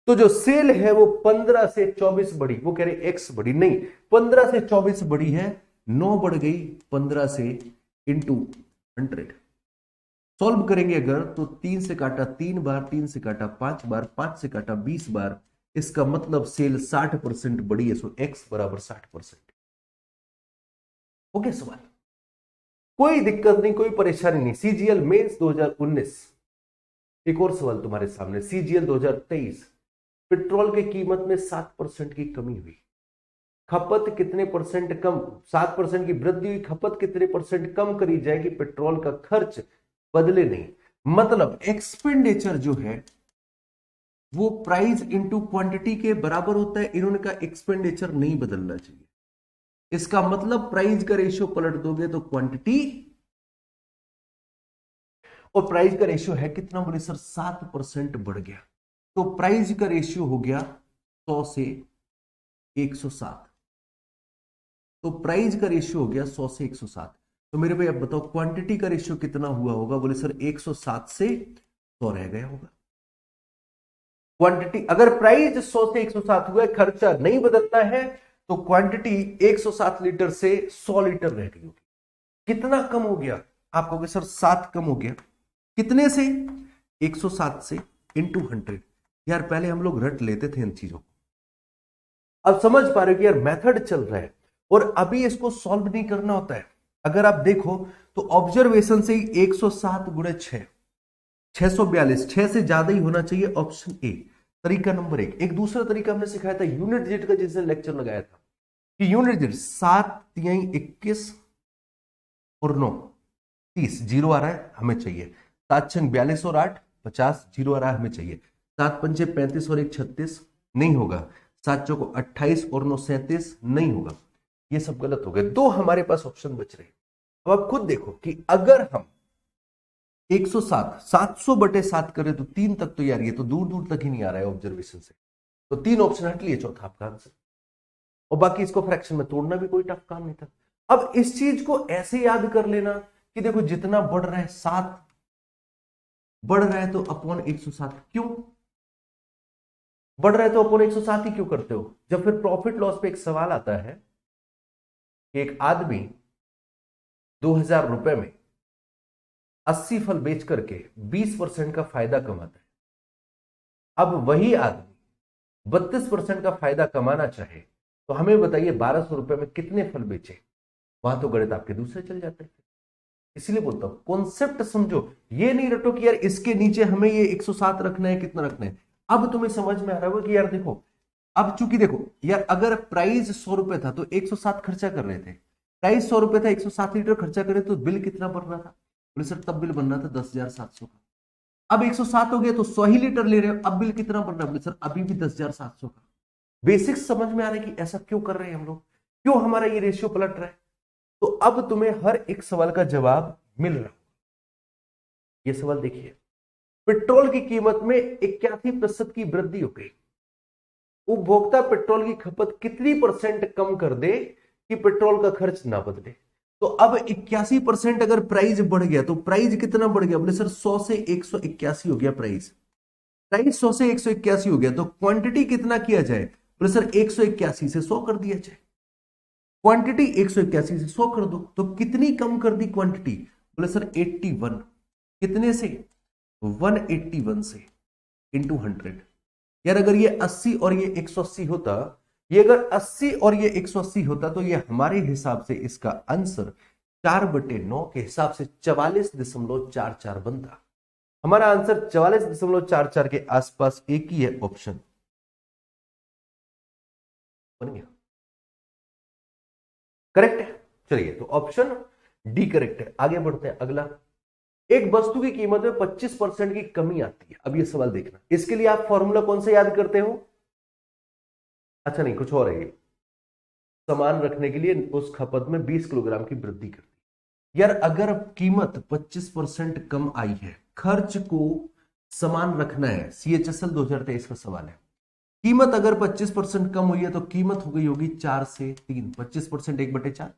तो जो सेल है वो 15 से 24 बढ़ी, वो कह रहे एक्स बढ़ी, नहीं 15 से 24 बढ़ी है, 9 बढ़ गई 15 से इंटू 100। सॉल्व करेंगे अगर तो 3 से काटा 3 बार, 3 से काटा 5 बार, 5 से काटा 20 बार, इसका मतलब सेल 60% बढ़ी है, सो एक्स बराबर 60%। हो गया सवाल, कोई दिक्कत नहीं, कोई परेशानी नहीं। सीजीएल मेंस 2019, एक और सवाल तुम्हारे सामने, सीजीएल 2023, पेट्रोल की कीमत में 7% की कमी हुई, खपत कितने परसेंट कम, 7% की वृद्धि हुई, खपत कितने परसेंट कम करी जाएगी, पेट्रोल का खर्च बदले नहीं, मतलब एक्सपेंडिचर जो है वो प्राइस इंटू क्वांटिटी के बराबर होता है। इन्होंने कहा एक्सपेंडिचर नहीं बदलना चाहिए, इसका मतलब प्राइस का रेशियो पलट दोगे तो क्वांटिटी, और प्राइस का रेशियो है कितना, बोले सर 7% बढ़ गया, तो प्राइस का रेशियो हो गया 100 से 107। तो प्राइस का रेशियो हो गया 100 से 107। तो मेरे भाई अब बताओ क्वांटिटी का रेशियो कितना हुआ होगा, बोले सर 107 से 100 रह गया होगा। क्वांटिटी अगर प्राइस 100 से 107 हुआ है, खर्चा नहीं बदलता है, तो क्वांटिटी 107 लीटर से 100 लीटर रह गई होगी। कितना कम हो गया, आप कहोगे सर 7 कम हो गया, कितने से, 107 से इंटू 100। यार पहले हम लोग रट लेते थे इन चीजों को, अब समझ पा रहे हो कि यार मेथड चल रहा है और अभी इसको सॉल्व नहीं करना होता है। अगर आप देखो तो ऑब्जर्वेशन से ही 107 गुणे 6, 642, 6 से ज्यादा ही होना चाहिए, ऑप्शन ए तरीका नंबर 1। एक दूसरा तरीका हमने सिखाया था यूनिट डिजिट का, जिसने लेक्चर लगाया था कि यूनिट डिजिट 7 तिहाई 21 और 9 30, जीरो आ रहा है हमें चाहिए, 7 छंग 42 और 8 50, जीरो आ रहा है हमें चाहिए, 7 पंचे 35 और 1 36, नहीं होगा, 7 चौको 28 और 9 37, नहीं होगा, ये सब गलत हो गए। दो हमारे पास ऑप्शन बच रहे। अब आप खुद देखो कि अगर हम 107 700 बटे 7 करें तो 3 तक, तो यार ये तो दूर दूर तक ही नहीं आ रहा है ऑब्जर्वेशन से, तो 3 ऑप्शन हट लिए, चौथा आपका आंसर। और बाकी इसको फ्रैक्शन में तोड़ना भी कोई टफ काम नहीं था। अब इस चीज को ऐसे याद कर लेना कि देखो जितना बढ़ रहा है 7 बढ़ रहा है तो अपॉन 107, क्यों बढ़ रहा है तो अपॉन 107 ही क्यों करते हो। जब फिर प्रॉफिट लॉस पे एक सवाल आता है कि एक आदमी 2000 रुपए में 80 फल बेच करके 20% का फायदा कमाता है, अब वही आदमी 32% का फायदा कमाना चाहे तो हमें बताइए 1200 रुपए में कितने फल बेचे। वहां तो गणित आपके दूसरे चल जाते हैं। इसलिए बोलता हूं कॉन्सेप्ट समझो, ये नहीं रटो कि यार इसके नीचे हमें ये 107 रखना है, कितना रखना है। अब तुम्हें समझ में आ रहा होगा कि यार देखो, अब चूंकि देखो यार अगर प्राइस 100 रुपए था तो 107 खर्चा कर रहे थे, प्राइस 100 रुपए था 107 लीटर खर्चा करे तो बिल कितना बन रहा था, बोले सर तब बिल बन रहा था 10,700 का। अब 107 हो गया तो 100 ही लीटर ले रहे हो, अब बिल कितना बन रहा है, बोले सर अभी भी 10,700 का। बेसिक्स समझ में आ रहा है कि ऐसा क्यों कर रहे हैं हम लोग, क्यों हमारा ये रेशियो पलट रहा है। तो अब तुम्हें हर एक सवाल का जवाब मिल रहा है। ये सवाल देखिए, पेट्रोल की कीमत में 81% की वृद्धि हो गई, उपभोक्ता पेट्रोल की खपत कितनी परसेंट कम कर दे कि पेट्रोल का खर्च ना बदले। तो अब 81% अगर प्राइस बढ़ गया तो प्राइस कितना बढ़ गया, बोले सर 100 से 181 हो गया प्राइस, प्राइस 100 से 181 हो गया तो क्वांटिटी कितना किया जाए, बोले सर 181 से 100 कर दिया जाए, क्वांटिटी 181 से 100 कर दो, तो कितनी कम कर दी क्वांटिटी, बोले सर 81, कितने से 181 से इंटू 100। यार अगर ये 80 और ये 180 होता, ये अगर 80 और ये 180 होता तो ये हमारे हिसाब से इसका आंसर 4/9 के हिसाब से 44.44 बनता। हमारा आंसर 44.44 के आसपास एक ही है, ऑप्शन बन गया, करेक्ट है। चलिए तो ऑप्शन डी करेक्ट है। आगे बढ़ते हैं, अगला, एक वस्तु की कीमत में 25% की कमी आती है। अब ये सवाल देखना, इसके लिए आप फॉर्मूला कौन सा याद करते हो, अच्छा नहीं कुछ और है, सामान रखने के लिए उस खपत में 20 किलोग्राम की वृद्धि करती है। यार अगर कीमत 25% कम आई है, खर्च को समान रखना है, CHSL 2023 का सवाल है, कीमत अगर 25% कम हुई है तो कीमत हो गई होगी 4 से 3, 25% 1/4,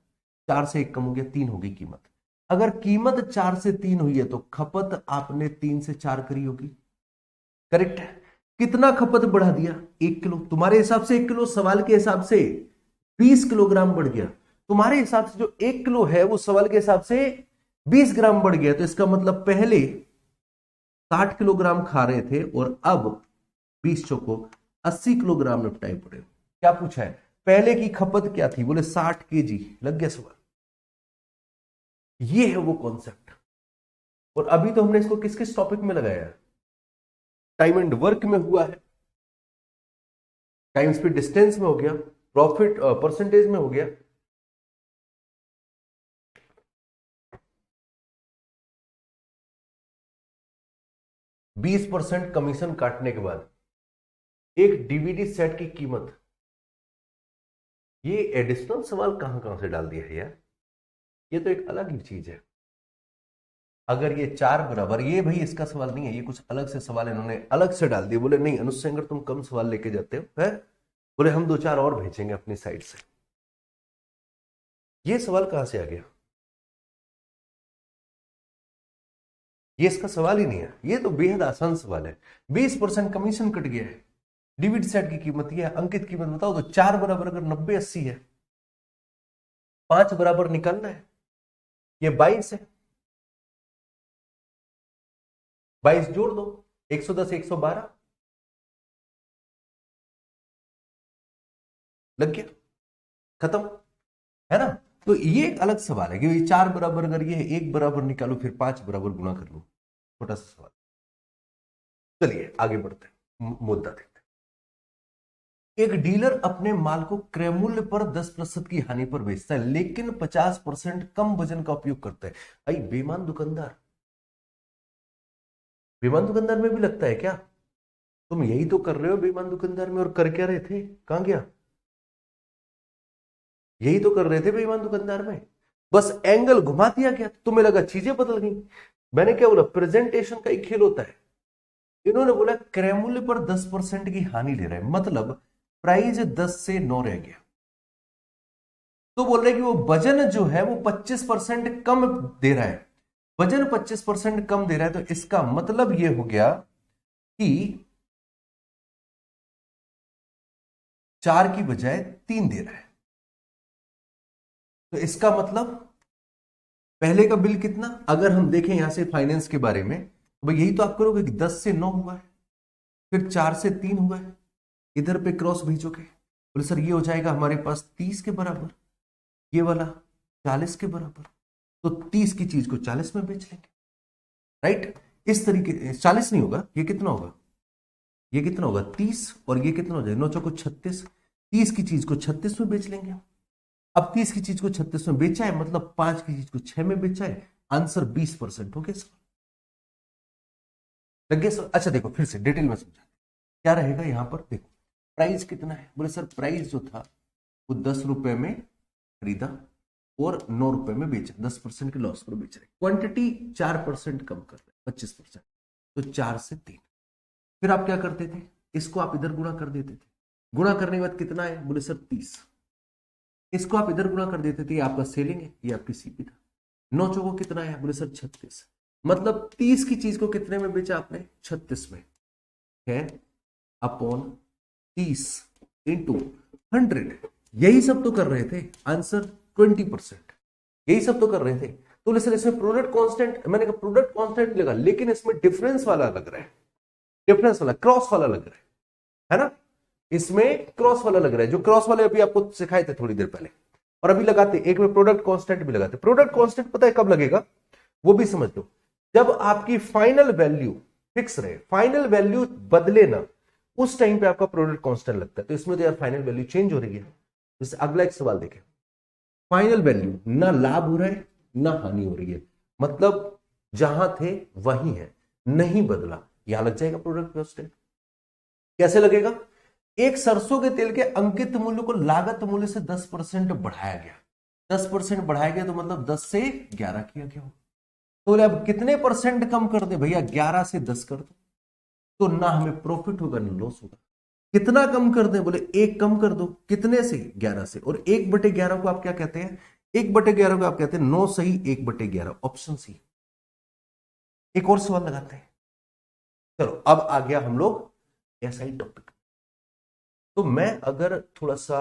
4 से 1 कम हो गया 3 होगी कीमत। अगर कीमत 4 से 3 हुई है तो खपत आपने 3 से 4 करी होगी, करेक्ट है। कितना खपत बढ़ा दिया, 1 किलो, तुम्हारे हिसाब से 1 किलो, सवाल के हिसाब से 20 किलोग्राम बढ़ गया, तुम्हारे हिसाब से जो 1 किलो है वो सवाल के हिसाब से 20 ग्राम बढ़ गया। तो इसका मतलब पहले 60 किलोग्राम खा रहे थे और अब 20 चौको 80 किलोग्राम निपटाए पड़े। क्या पूछा है, पहले की खपत क्या थी, बोले 60 kg, लग गया सवाल। ये है वो कॉन्सेप्ट। और अभी तो हमने इसको किस किस टॉपिक में लगाया है, टाइम एंड वर्क में हुआ है, टाइम स्पीड डिस्टेंस में हो गया, प्रॉफिट परसेंटेज में हो गया, %20 कमीशन काटने के बाद एक डीवीडी सेट की कीमत, ये एडिशनल सवाल कहां कहां से डाल दिया है यार, ये तो एक अलग ही चीज है। अगर ये 4 बराबर, ये भाई इसका सवाल नहीं है, ये कुछ अलग से सवाल इन्होंने अलग से डाल दिए। बोले नहीं अनुज सेंगर तुम कम सवाल लेके जाते हो है, बोले हम 2-4 और भेजेंगे अपनी साइड से। ये सवाल कहां से आ गया? ये इसका सवाल ही नहीं है, ये तो बेहद आसान सवाल है। 20% कमीशन कट गया है, डीवीडी सेट की कीमत ये है, अंकित कीमत बताओ। तो 4 बराबर अगर 90-80 है, 5 बराबर निकालना है, ये 22 है, 22 जोड़ दो, 110 112 लग गया, खत्म, है ना। तो ये एक अलग सवाल है कि 4 बराबर अगर ये 1 बराबर निकालो फिर 5 बराबर गुना कर लो, छोटा सा सवाल। चलिए आगे बढ़ते हैं, मुद्दा देखते हैं। एक डीलर अपने माल को क्रय मूल्य पर 10% की हानि पर बेचता है, लेकिन 50% कम वजन का उपयोग करता है। भाई बेईमान दुकानदार, बेईमान दुकानदार में भी लगता है क्या? तुम यही तो कर रहे हो बेईमान दुकानदार में, और कर क्या रहे थे? कहां गया? यही तो कर रहे थे बेईमान दुकानदार में, बस एंगल घुमा दिया गया, तुम्हें लगा चीजें बदल गई। मैंने क्या बोला? प्रेजेंटेशन का एक खेल होता है। इन्होंने बोला क्रय मूल्य पर 10% की हानि ले रहे हैं, मतलब प्राइस 10 से 9 रह गया, तो बोल रहे कि वो वजन जो है वो 25% कम दे रहा है, वजन 25% कम दे रहा है। तो इसका मतलब ये हो गया कि 4 की बजाय 3 दे रहा है। तो इसका मतलब पहले का बिल कितना, अगर हम देखें यहां से फाइनेंस के बारे में, तो भाई यही तो आप करोगे कि 10 से 9 हुआ है, फिर 4 से 3 हुआ है, इधर पे क्रॉस भेजोगे, बोले सर ये हो जाएगा हमारे पास 30 के बराबर, ये वाला 40 के बराबर, तो 30 की चीज को 40 में बेच लेंगे, राइट। इस तरीके 40 नहीं होगा, ये कितना होगा? ये कितना होगा? 30, और ये कितना हो जाएगा? 9 चौको 36, 30 की चीज को 36 में बेच लेंगे। अब 30 की चीज को 36 में बेचा है, मतलब 5 की चीज को 6 में बेचा है, आंसर 20% हो गया सर, लग गया सर। अच्छा देखो फिर से डिटेल में समझा, क्या रहेगा यहां पर, देखो प्राइस कितना है, बोले सर प्राइस जो था वो 10 रुपए में खरीदा और 9 रुपए में बेचा, 10% के लॉस पर बेच रहे, क्वांटिटी 4% कम कर रहे, 25%, तो 4 से 3। फिर आप क्या करते थे? इसको आप इधर गुणा कर देते थे, गुणा करने के बाद कितना है? बोले सर 30, इसको आप इधर गुणा कर देते थे, ये आपका सेलिंग है, ये आपकी सीपी था। 9 चौको कितना है? बोले सर 36, मतलब 30 की चीज को कितने में बेचा आपने? 36 में, है अपॉन 30 इंटू 100, यही सब तो कर रहे थे, आंसर 20%, यही सब तो कर रहे थे। तो बोले सर इसमें प्रोडक्ट कांस्टेंट, मैंने कहा प्रोडक्ट कांस्टेंट लगा, लेकिन इसमें डिफरेंस वाला लग रहा है, डिफरेंस वाला क्रॉस वाला लग रहा है ना, इसमें क्रॉस वाला लग रहा है, जो क्रॉस वाले अभी आपको सिखाए थे थोड़ी देर पहले, और अभी लगाते एक में प्रोडक्ट कांस्टेंट भी लगाते। प्रोडक्ट कांस्टेंट पता है कब लगेगा? वो भी समझ लो, जब आपकी फाइनल वैल्यू फिक्स रहे, फाइनल वैल्यू बदले ना, उस टाइम पे आपका प्रोडक्ट कांस्टेंट लगता है। तो इसमें तो यार फाइनल वैल्यू चेंज हो रही है। जैसे अगला एक सवाल देखें, फाइनल वैल्यू ना लाभ हो रहा है ना हानि हो रही है, मतलब जहां थे वही है, नहीं बदला, यहां लग जाएगा प्रोडक्ट कांस्टेंट। कैसे लगेगा? एक सरसों के तेल के अंकित मूल्य को लागत मूल्य से 10% बढ़ाया गया, 10% बढ़ाया गया, तो मतलब 10 से 11 किया गया। तो अब कितने परसेंट कम कर दे भैया? 11 से 10 कर दो, तो ना हमें प्रॉफिट होगा ना लॉस होगा। कितना कम कर दे? बोले 1 कम कर दो, कितने से? 11 से। और 1/11 को आप क्या कहते हैं? 1/11 को आप कहते हैं 9 सही 1/11, ऑप्शन सी। एक और सवाल लगाते हैं, चलो अब आ गया हम लोग एसआई टॉपिक। तो मैं अगर थोड़ा सा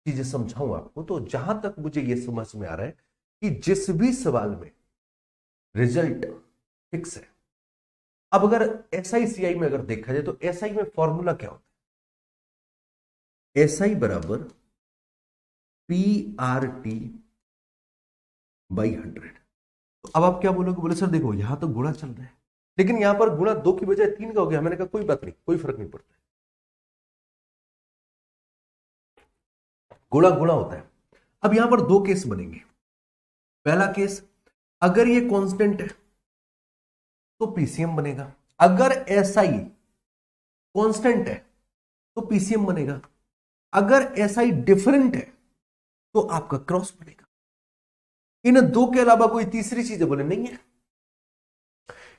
चीजें समझाऊं आपको, तो जहां तक मुझे यह समझ में आ रहा है कि जिस भी सवाल में रिजल्ट फिक्स है, अब अगर एसआईसीआई में अगर देखा जाए तो एसआई में फॉर्मूला क्या होता है? एसआई बराबर PRT बाई 100। तो अब आप क्या बोलोगे? बोले सर देखो यहां तो गुणा चल रहा है, लेकिन यहां पर गुणा 2 की बजाय 3 का हो गया। मैंने कहा कोई बात नहीं, कोई फर्क नहीं पड़ता, गुणा गुणा होता है। अब यहां पर 2 केस बनेंगे। पहला केस, अगर ये कांस्टेंट है तो पीसीएम बनेगा, अगर एसआई कांस्टेंट है तो पीसीएम बनेगा, अगर एसआई डिफरेंट है तो आपका क्रॉस बनेगा। इन दो के अलावा कोई तीसरी चीज है? बोले नहीं है।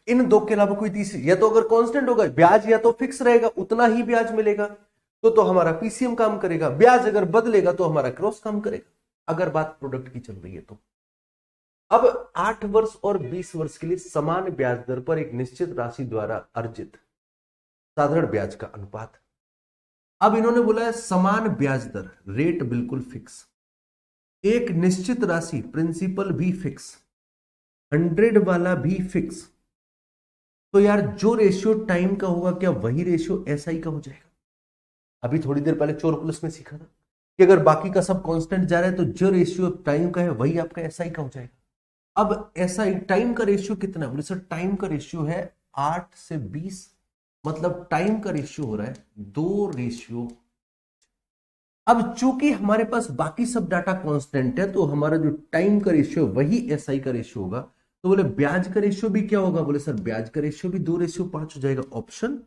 इन दो के अलावा कोई तीसरी, या तो अगर कांस्टेंट होगा ब्याज, या तो फिक्स रहेगा उतना ही ब्याज मिलेगा तो हमारा पीसीएम काम करेगा, ब्याज अगर बदलेगा तो हमारा क्रॉस काम करेगा, अगर बात प्रोडक्ट की चल रही है तो। अब 8 वर्ष और 20 वर्ष के लिए समान ब्याज दर पर एक निश्चित राशि द्वारा अर्जित साधारण ब्याज का अनुपात। अब इन्होंने बोला है समान ब्याज दर, रेट बिल्कुल फिक्स, एक निश्चित राशि प्रिंसिपल भी फिक्स, 100 वाला भी फिक्स, तो यार जो रेशियो टाइम का होगा क्या वही रेशियो एसआई का हो जाएगा? अभी थोड़ी देर पहले चोर पुलिस में सीखा था कि अगर बाकी का सब कांस्टेंट जा रहा है तो जो रेशियो टाइम का है वही आपका एसआई का हो जाएगा। अब एसआई टाइम का रेशियो कितना है? बोले सर टाइम का रेशियो है 8 से 20, मतलब टाइम का रेशियो हो रहा है 2:। अब चूंकि हमारे पास बाकी सब डाटा कांस्टेंट है तो हमारा जो टाइम का रेशियो वही एसआई का रेशियो होगा। तो बोले ब्याज का रेशियो भी क्या होगा? बोले सर ब्याज का रेशियो भी 2:5 हो जाएगा, ऑप्शन।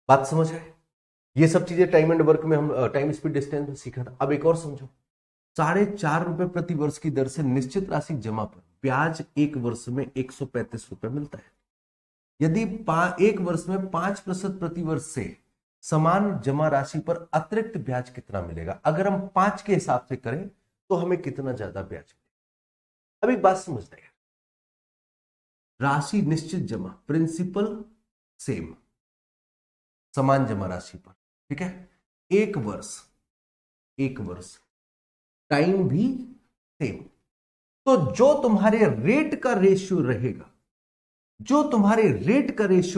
बात समझ आए? ये सब चीजें टाइम एंड वर्क में हम टाइम स्पीड डिस्टेंस में सीखा था। अब एक और समझो, 4.5 रुपए प्रति वर्ष की दर से निश्चित राशि जमा पर ब्याज 1 वर्ष में 135 रुपए मिलता है। यदि 1 वर्ष में 5% प्रति वर्ष से समान जमा राशि पर अतिरिक्त ब्याज कितना मिलेगा? अगर हम 5 के हिसाब से करें तो हमें कितना ज्यादा ब्याज मिलेगा? अब एक बात समझते हैं, राशि निश्चित जमा प्रिंसिपल सेम, समान जमा राशि पर, ठीक है, 1 वर्ष टाइम भी सेम। तो जो तुम्हारे रेट का रेशियो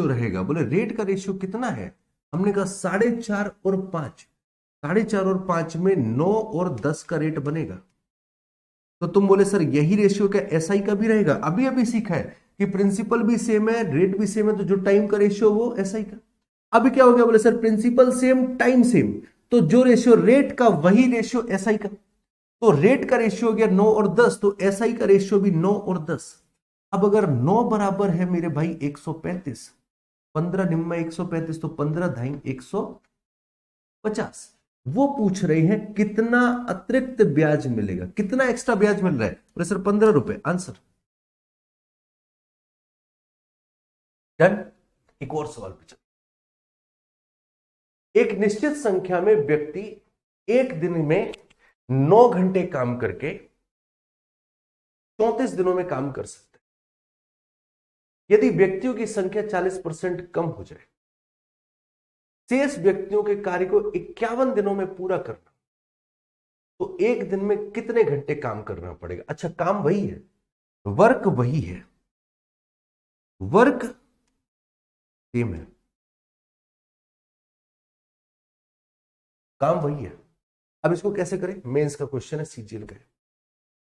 रहेगा, बोले रेट का रेशियो कितना है? हमने कहा 4.5 और 5, 4.5 और 5 में 9 और 10 का रेट बनेगा। तो तुम बोले सर यही रेशियो क्या एसआई का भी रहेगा? अभी सीखा है कि प्रिंसिपल भी सेम है, रेट भी सेम है, तो जो टाइम का रेशियो वो एसआई का। अभी क्या हो गया? बोले sir principal same time same, तो जो रेशियो रेट का वही रेशियो एसआई का। तो रेट का रेशियो हो गया 9 और 10, तो एसआई का रेशियो भी 9 और 10। अब अगर 9 बराबर है मेरे भाई 135, 15 निम्मा 135, तो 15 धाई 150। वो पूछ रहे हैं कितना अतिरिक्त ब्याज मिलेगा, कितना एक्स्ट्रा ब्याज मिल रहा है? बोले सर 15 रुपए, आंसर डन। एक और सवाल पूछा, एक निश्चित संख्या में व्यक्ति एक दिन में 9 घंटे काम करके 34 दिनों में काम कर सकते हैं। यदि व्यक्तियों की संख्या 40% कम हो जाए, शेष व्यक्तियों के कार्य को 51 दिनों में पूरा करना, तो एक दिन में कितने घंटे काम करना पड़ेगा? अच्छा काम वही है, वर्क वही है, वर्क सेम है, काम वही है। अब इसको कैसे करें? मेंस का क्वेश्चन है, सीजीएल का है।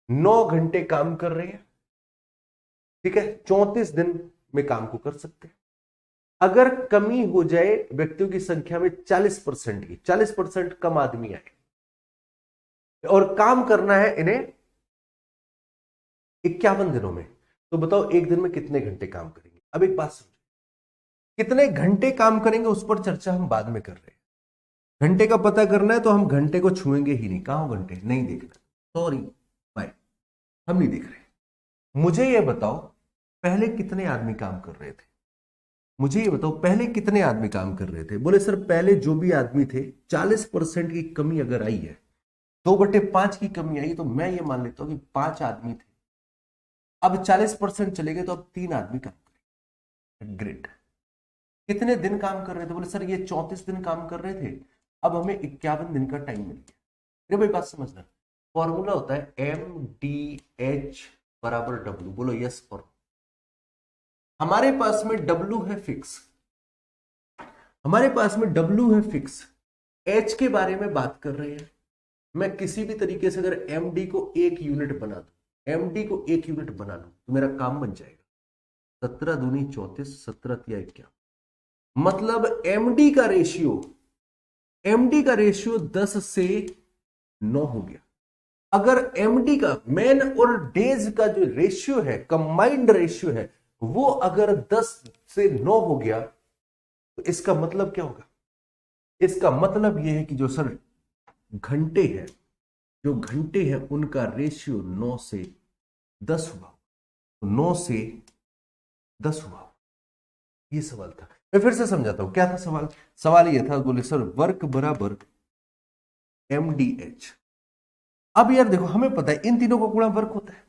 9 घंटे काम कर रहे हैं, ठीक है, 34 दिन में काम को कर सकते हैं। अगर कमी हो जाए व्यक्तियों की संख्या में 40% की, 40% कम आदमी आए और काम करना है इन्हें 51 दिनों में, तो बताओ एक दिन में कितने घंटे काम करेंगे? अब एक बात समझो, कितने घंटे काम करेंगे उस पर चर्चा हम बाद में कर रहे हैं। घंटे का पता करना है तो हम घंटे को छुएंगे ही नहीं। कहां घंटे? नहीं देखना, सॉरी बाय, हम नहीं देख रहे। मुझे यह बताओ पहले कितने आदमी काम कर रहे थे? मुझे ये बताओ पहले कितने आदमी काम कर रहे थे? बोले सर पहले जो भी आदमी थे 40% की कमी अगर आई है, 2/5 की कमी आई, तो मैं ये मान लेता हूं कि 5 आदमी थे, अब 40% चले गए तो अब 3 आदमी काम करेंगे। ग्रेट। कितने दिन काम कर रहे थे? बोले सर ये 34 दिन काम कर रहे थे, अब हमें 51 दिन का टाइम मिल गया। मेरे भाई बात समझना, फॉर्मूला होता है MDH बराबर W। बोलो यस और हमारे पास में W है फिक्स, हमारे पास में W है फिक्स, H के बारे में बात कर रहे हैं। मैं किसी भी तरीके से अगर MD को 1 यूनिट बना दूं, MD को 1 यूनिट बना लूं तो मेरा काम बन जाएगा। 17 दूनी 34, 17 तिया 51, मतलब MD का रेशियो 10 से 9 हो गया। अगर MD का मैन और डेज का जो रेशियो है, कंबाइंड रेशियो है, वो अगर 10 से 9 हो गया तो इसका मतलब क्या होगा? इसका मतलब यह है कि जो सर घंटे हैं जो घंटे हैं उनका रेशियो 9 से 10 हुआ, 9 से 10 हुआ। ये सवाल था। मैं फिर से समझाता हूं क्या था सवाल। सवाल ये था, बोले सर वर्क बराबर MDH। अब यार देखो, हमें पता है इन तीनों का गुणा वर्क होता है,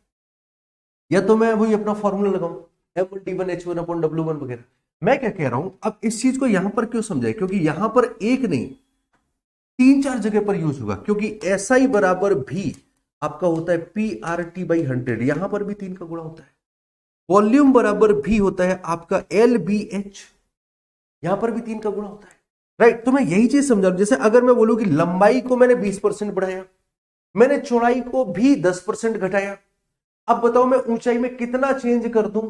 या तो मैं वही अपना फॉर्मूला लगाऊं M×1H1/W1 वगैरह। मैं क्या कह रहा हूं, अब इस चीज को यहां पर क्यों समझाए, क्योंकि यहां पर एक नहीं 3-4 जगह पर यूज होगा, क्योंकि SI बराबर भी आपका होता है PRT/100, यहां पर भी 3 का गुणा होता है। वॉल्यूम बराबर भी होता है आपका LBH, यहां पर भी 3 का गुणा होता है, राइट। तो मैं यही चीज समझा रहा हूं। जैसे अगर मैं बोलूं कि लंबाई को मैंने 20% बढ़ाया, मैंने चौड़ाई को भी 10% घटाया, अब बताओ मैं ऊंचाई में कितना चेंज कर दूं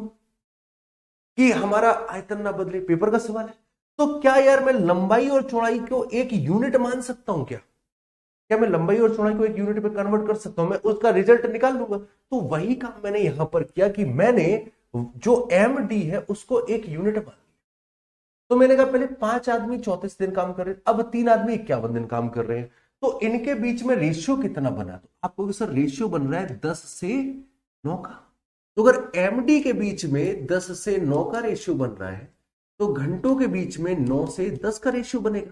कि हमारा आयतन ना बदले, पेपर का सवाल है। तो क्या यार मैं लंबाई और चौड़ाई को एक यूनिट मान सकता हूं? क्या मैं लंबाई और चौड़ाई को एक यूनिट में कन्वर्ट कर सकता हूं? मैं उसका रिजल्ट निकाल लूंगा। तो वही काम मैंने यहां पर किया कि मैंने जो MD है उसको एक यूनिट मान लिया। तो मैंने कहा पहले 5 आदमी 34 दिन काम कर रहे हैं, अब 3 आदमी 51 दिन काम कर रहे हैं, तो इनके बीच में रेशियो कितना बना? तो आपको सर रेशियो बन रहा है 10 से 9 का। तो अगर MD के बीच में 10 से 9 का रेशियो बन रहा है, तो घंटों के बीच में 9 से 10 का रेशियो बनेगा,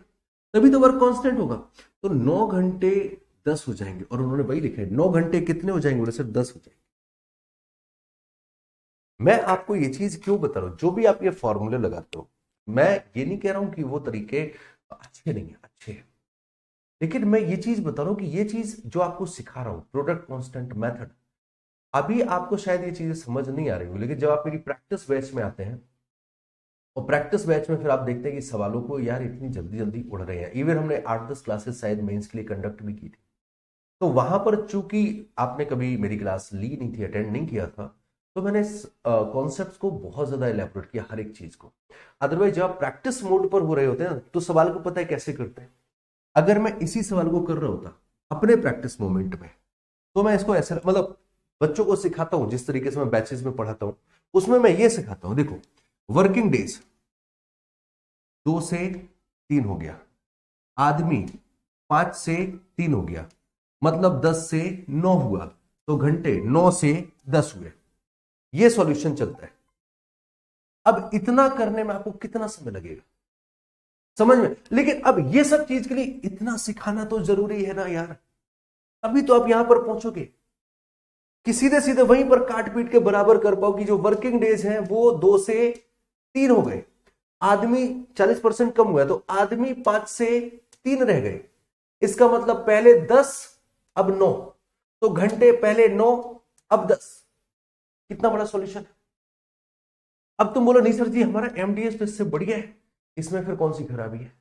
तभी तो वर्क कांस्टेंट होगा। तो 9 घंटे 10 हो जाएंगे, और उन्होंने वही लिखा है 9 घंटे कितने हो जाएंगे? बोले सर 10 हो जाएंगे। मैं आपको ये चीज क्यों बता रहा हूं, जो भी आप ये फॉर्मूले लगाते हो, मैं ये नहीं कह रहा हूं कि वो तरीके अच्छे नहीं है, अच्छे हैं, लेकिन मैं ये चीज बता रहा हूं कि ये चीज जो आपको सिखा रहा हूं प्रोडक्ट कांस्टेंट मेथड, अभी आपको शायद ये चीजें समझ नहीं आ रही हो, लेकिन जब आप मेरी प्रैक्टिस बैच में आते हैं, और प्रैक्टिस बैच में फिर आप देखते हैं कि सवालों को यार इतनी जल्दी जल्दी उड़ रहे हैं। इवन हमने 8-10 क्लासेस शायद मेंस के लिए कंडक्ट भी की थी, तो वहां पर चूंकि आपने कभी मेरी क्लास ली नहीं थी, अटेंड नहीं किया था, तो मैंने कॉन्सेप्ट्स को बहुत ज्यादा इलेबोरेट किया, हर एक चीज को। अदरवाइज जब आप प्रैक्टिस मोड पर हो रहे होते हैं तो सवाल को पता है कैसे करते हैं। अगर मैं इसी सवाल को कर रहा होता अपने प्रैक्टिस मोमेंट में, तो मैं इसको ऐसे मतलब बच्चों को सिखाता हूं, जिस तरीके से मैं बैचेस में पढ़ाता हूं उसमें मैं ये सिखाता हूं, देखो वर्किंग डेज 2 से 3 हो गया, आदमी 5 से 3 हो गया, मतलब 10 से 9 हुआ, तो घंटे 9 से 10 हुए। ये सॉल्यूशन चलता है। अब इतना करने में आपको कितना समय लगेगा समझ में? लेकिन अब ये सब चीज के लिए इतना सिखाना तो जरूरी है ना यार, तभी तो आप यहां पर पहुंचोगे कि सीधे सीधे वहीं पर काट पीट के बराबर कर पाओ कि जो वर्किंग डेज हैं वो 2 से 3 हो गए, आदमी 40% कम हुआ, तो आदमी 5 से 3 रह गए। इसका मतलब पहले 10 अब 9, तो घंटे पहले 9 अब 10। कितना बड़ा सॉल्यूशन है। अब तुम बोलो नहीं सर जी हमारा MDH तो इससे बढ़िया है, इसमें फिर कौन सी खराबी है?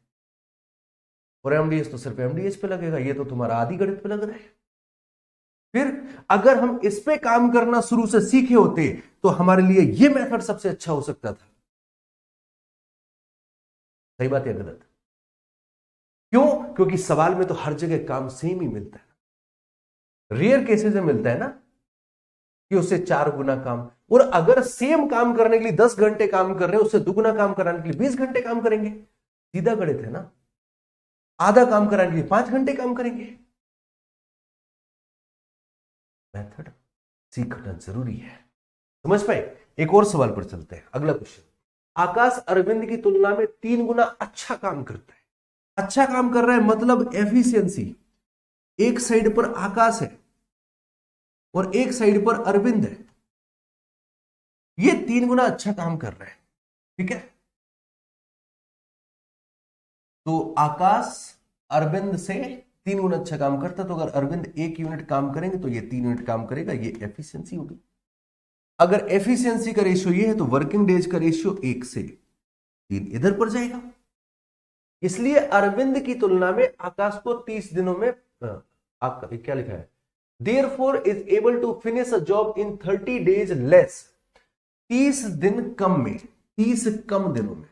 और MDH तो सिर्फ MDH पे लगेगा, ये तो तुम्हारा आदि गणित पे लग रहा है। फिर अगर हम इस पे काम करना शुरू से सीखे होते तो हमारे लिए ये मेथड सबसे अच्छा हो सकता था। सही बात है गलत? क्यों? क्योंकि सवाल में तो हर जगह काम सेम ही मिलता है, रेयर केसेस में मिलता है ना कि उससे 4 गुना काम, और अगर सेम काम करने के लिए 10 घंटे काम कर रहे हैं, उससे दुगुना काम कराने के लिए 20 घंटे काम करेंगे। सीधा गणित है ना, आधा काम कराने के लिए 5 घंटे काम करेंगे। मेथड सीखना जरूरी है, समझ पाए? एक और सवाल पर चलते हैं, अगला क्वेश्चन। आकाश अरविंद की तुलना में 3 गुना अच्छा काम करता है। अच्छा काम कर रहा है मतलब एफिशिएंसी, एक साइड पर आकाश है और एक साइड पर अरविंद है, ये 3 गुना अच्छा काम कर रहा है, ठीक है। तो आकाश अरविंद से 3 गुना अच्छा काम करता है, तो अगर अरविंद 1 यूनिट काम करेंगे तो ये 3 यूनिट काम करेगा, ये एफिशिएंसी होगी। अगर एफिशिएंसी का रेशियो ये है तो वर्किंग डेज का रेशियो 1 से 3 इधर पर जाएगा। इसलिए अरविंद की तुलना में आकाश को 30 दिनों में आपका क्या लिखा है, therefore is able to finish a job in 30 days less, 30 दिन कम में, 30 कम दिनों में,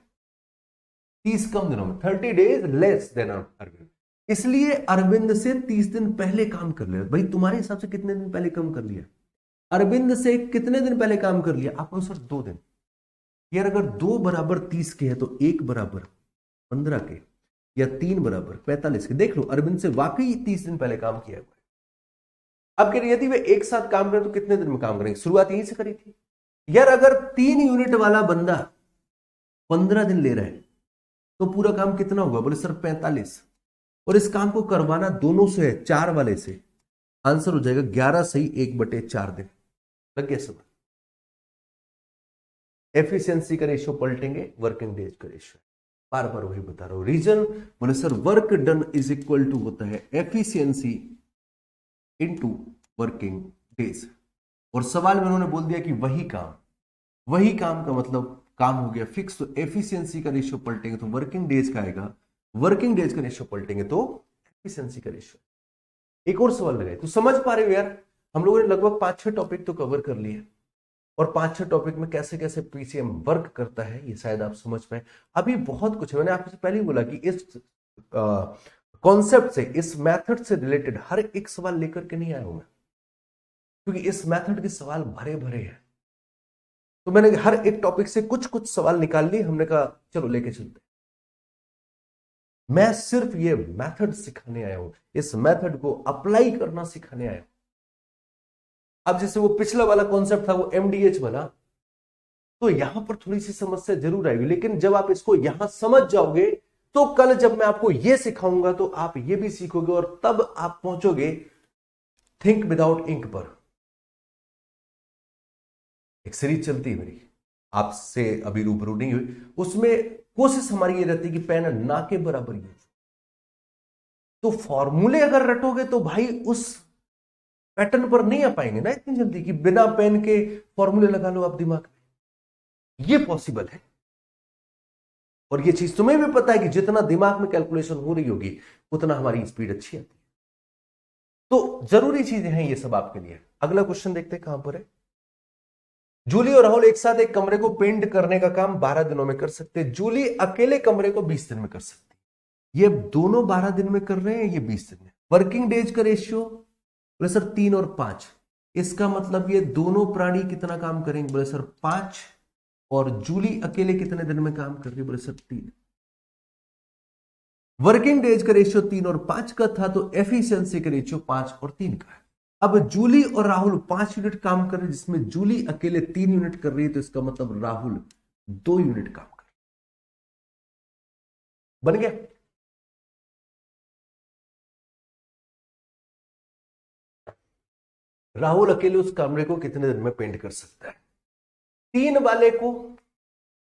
30 कम दिनों में, 30 days less than अरविंद। इसलिए अरविंद से 30 दिन पहले काम कर लिया। भाई तुम्हारे हिसाब से कितने दिन पहले काम कर लिया? अरविंद से कितने दिन पहले काम कर लिया? आपको सर 2 दिन। यार अगर 2 बराबर 30 के है तो 1 बराबर 15 के, या 3 बराबर 45 के। देख लो अरविंद से वाकई 30 दिन पहले काम किया हुआ है। अब कह रही यदि वे एक साथ काम करें तो कितने दिन में काम करेंगे? शुरुआत यहीं से करी थी यार। अगर 3 यूनिट वाला बंदा 15 दिन ले रहा है तो पूरा काम कितना होगा? बोले सर 45। और इस काम को करवाना दोनों से है, 4 वाले से। आंसर हो जाएगा 11 सही 1/4 दिन। लग गया समझ? एफिशिएंसी का रेशियो पलटेंगे, वर्किंग डेज का रेशियो। बार बार वही बता रहा हूं। रीजन बोले sir work done is equal to होता है एफिशिएंसी इनटू वर्किंग डेज। और सवाल में उन्होंने बोल दिया कि वही काम का मतलब काम हो गया फिक्स। तो एफिशिएंसी का रेशियो पलटेंगे तो वर्किंग डेज का आएगा, वर्किंग डेज का रेशियो पलटेंगे तो एफिशिएंसी का रेशियो। एक और सवाल लगाए तो समझ पा रहे हो यार। हम लोगों ने लगभग 5-6 टॉपिक तो कवर कर लिए और 5-6 टॉपिक में कैसे कैसे पीसीएम वर्क करता है ये शायद आप समझ पाए। अभी बहुत कुछ है। मैंने आपसे पहले ही बोला कि इस कॉन्सेप्ट से, इस मेथड से रिलेटेड हर एक सवाल लेकर के नहीं आया हूं मैं, क्योंकि इस मेथड के सवाल भरे भरे हैं। तो मैंने हर एक टॉपिक से कुछ कुछ सवाल निकाल लिए। हमने कहा चलो लेके चलते। मैं सिर्फ ये मेथड सिखाने आया हूं, इस मेथड को अप्लाई करना सिखाने आया हूं। अब जैसे वो पिछला वाला कॉन्सेप्ट था वो एमडीएच वाला, तो यहां पर थोड़ी सी समस्या जरूर आएगी, लेकिन जब आप इसको यहां समझ जाओगे तो कल जब मैं आपको ये सिखाऊंगा तो आप ये भी सीखोगे और तब आप पहुंचोगे थिंक विदाउट इंक पर। एक सीरीज चलती है मेरी, आपसे अभी रूबरू नहीं हुई, उसमें कोशिश हमारी ये रहती है कि पेन ना के बराबर यूज। तो फॉर्मूले अगर रटोगे तो भाई उस पैटर्न पर नहीं आ पाएंगे ना इतनी जल्दी कि बिना पेन के फॉर्मूले लगा लो आप दिमाग में। ये पॉसिबल है और ये चीज तुम्हें भी पता है कि जितना दिमाग में कैलकुलेशन हो रही होगी उतना हमारी स्पीड अच्छी आती है। तो जरूरी चीजें हैं ये सब आपके लिए। अगला क्वेश्चन देखते हैं कहां पर है। जूली और राहुल एक साथ एक कमरे को पेंट करने का काम 12 दिनों में कर सकते हैं। जूली अकेले कमरे को 20 दिन में कर सकती है। ये दोनों 12 दिन में कर रहे हैं, ये 20 दिन में। वर्किंग डेज का रेशियो बोले सर 3 और 5। इसका मतलब ये दोनों प्राणी कितना काम करेंगे? बोले सर 5। और जूली अकेले कितने दिन में काम कर रही है? बोले सर 3। वर्किंग डेज का रेशियो 3 और 5 का था तो एफिशिएंसी का रेशियो 5 और 3 का है। अब जूली और राहुल 5 यूनिट काम कर रहे हैं, जिसमें जूली अकेले 3 यूनिट कर रही है, तो इसका मतलब राहुल 2 यूनिट काम कर रहे। बन गया? राहुल अकेले उस कमरे को कितने दिन में पेंट कर सकता है? 3 वाले को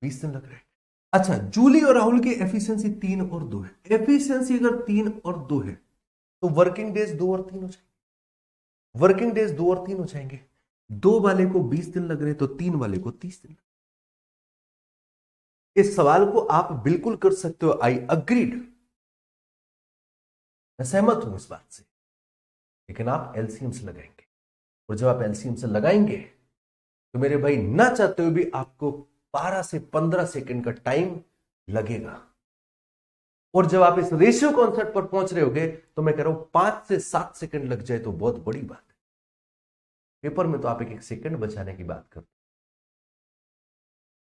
20 दिन लग रहे हैं। अच्छा, जूली और राहुल की एफिशिएंसी 3 और 2 है। एफिशिएंसी अगर 3 और 2 है तो वर्किंग डेज 2 और 3 हो जाएंगे। वर्किंग डेज 2 और 3 हो जाएंगे। 2 वाले को 20 दिन लग रहे हैं तो 3 वाले को 30 दिन। इस सवाल को आप बिल्कुल कर सकते हो। आई अग्रीड, मैं सहमत हूं इस बात से, लेकिन आप एलसीएम से लगाएंगे। और जब आप एलसीएम से लगाएंगे तो मेरे भाई ना चाहते हुए भी आपको 12 से 15 सेकंड का टाइम लगेगा। और जब आप इस रेशियो कॉन्सेप्ट पर पहुंच रहे होगे तो मैं कह रहा हूं 5 से 7 सेकंड लग जाए तो बहुत बड़ी बात है। पेपर में तो आप एक सेकंड बचाने की बात करते।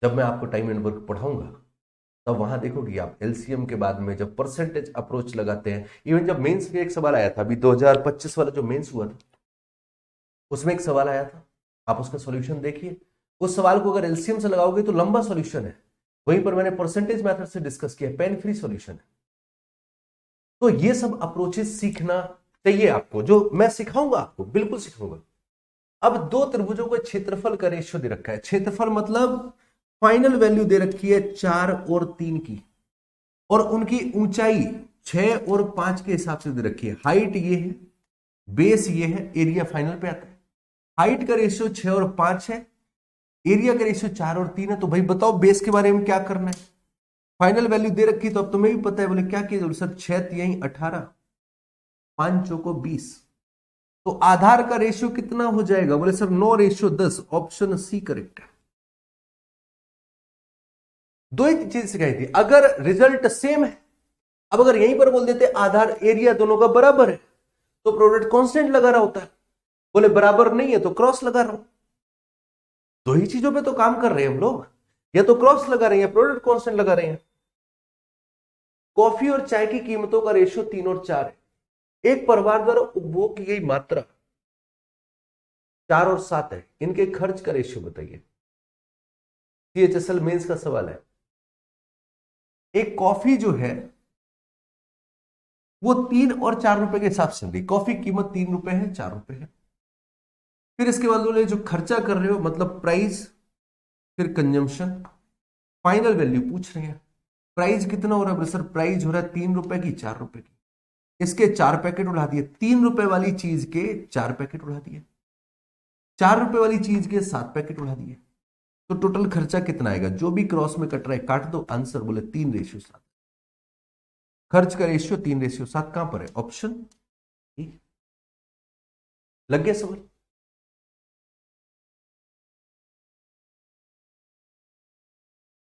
जब मैं आपको टाइम एंड वर्क पढ़ाऊंगा तब वहां देखोगे आप एलसीएम के बाद में जब परसेंटेज अप्रोच लगाते हैं। इवन जब मेंस में एक सवाल आया था, अभी 2025 वाला जो मेंस हुआ था उसमें एक सवाल आया था, आप उसका सॉल्यूशन देखिए। उस सवाल को अगर एलसीएम से लगाओगे तो लंबा सॉल्यूशन है। वहीं पर मैंने परसेंटेज मेथड से डिस्कस किया, पेन फ्री सॉल्यूशन है। तो ये सब अप्रोचेस सीखना चाहिए आपको, जो मैं सिखाऊंगा आपको, बिल्कुल सिखाऊंगा। अब 2 त्रिभुजों का क्षेत्रफल का रेशियो दे रखा है। क्षेत्रफल मतलब फाइनल वैल्यू दे रखी है 4 और 3 की, और उनकी ऊंचाई 6 और 5 के हिसाब से दे रखी है। हाइट ये है, बेस ये है, एरिया फाइनल पे आता है। हाइट का रेशियो 6 और 5 है, एरिया का रेशियो 4 और 3 है। तो भाई बताओ बेस के बारे में क्या करना है? फाइनल वैल्यू दे रखी तो अब तुम्हें भी पता है। बोले क्या किया सर? 6 3 18, 5 चौको 20। तो आधार का रेशियो कितना हो जाएगा? बोले सर 9:10। ऑप्शन सी करेक्ट है। 2 ही चीज सिखाई थी। अगर रिजल्ट सेम है, अब अगर यहीं पर बोल देते आधार एरिया दोनों का बराबर है तो प्रोडक्ट कांस्टेंट लगा रहा होता है। बोले बराबर नहीं है तो क्रॉस लगा रहा हूं। 2 ही चीजों पे तो काम कर रहे हैं हम लोग, या तो क्रॉस लगा रहे हैं, प्रोडक्ट कांस्टेंट लगा रहे हैं। कॉफी और चाय की कीमतों का रेशियो 3 और 4 है। एक परिवार द्वारा उपभोग की गई मात्रा 4 और 7 है, इनके खर्च का रेशियो बताइए। CHSL मेंस का सवाल है। एक कॉफी जो है वो 3 और 4 रुपए के हिसाब से चल रही, कॉफी की कीमत 3 रुपए है, 4 रुपए है। फिर इसके बाद बोले जो खर्चा कर रहे हो मतलब प्राइस, फिर कंजम्पशन, फाइनल वैल्यू पूछ रहे हैं। प्राइस कितना हो रहा है सर? प्राइस हो रहा है 3 रुपए की, 4 रुपए की। इसके 4 पैकेट उड़ा दिए, 3 रुपए वाली चीज के 4 पैकेट उड़ा दिए, 4 रुपए वाली चीज के 7 पैकेट उड़ा दिए। तो टोटल खर्चा कितना आएगा? जो भी क्रॉस में कट रहा है काट दो, आंसर बोले 3:7। खर्च का रेशियो 3:7 कहां पर है? Option A. लग गया समझ?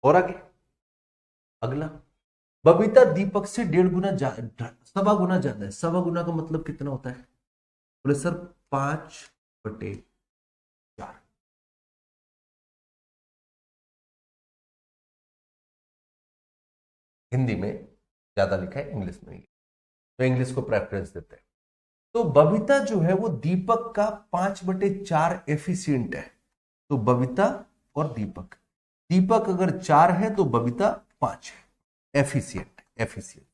और आगे अगला, बबीता दीपक से 1.5 गुना 1.25 गुना ज्यादा है। 1.25 गुना का मतलब कितना होता है? बोले सर 5/4। हिंदी में ज्यादा लिखा है, इंग्लिश में नहीं, तो इंग्लिश को प्रेफरेंस देते हैं। तो बबीता जो है वो दीपक का 5/4 एफिशिएंट है। तो बबीता और दीपक, दीपक अगर 4 है तो बबीता 5 है। Efficient, efficient.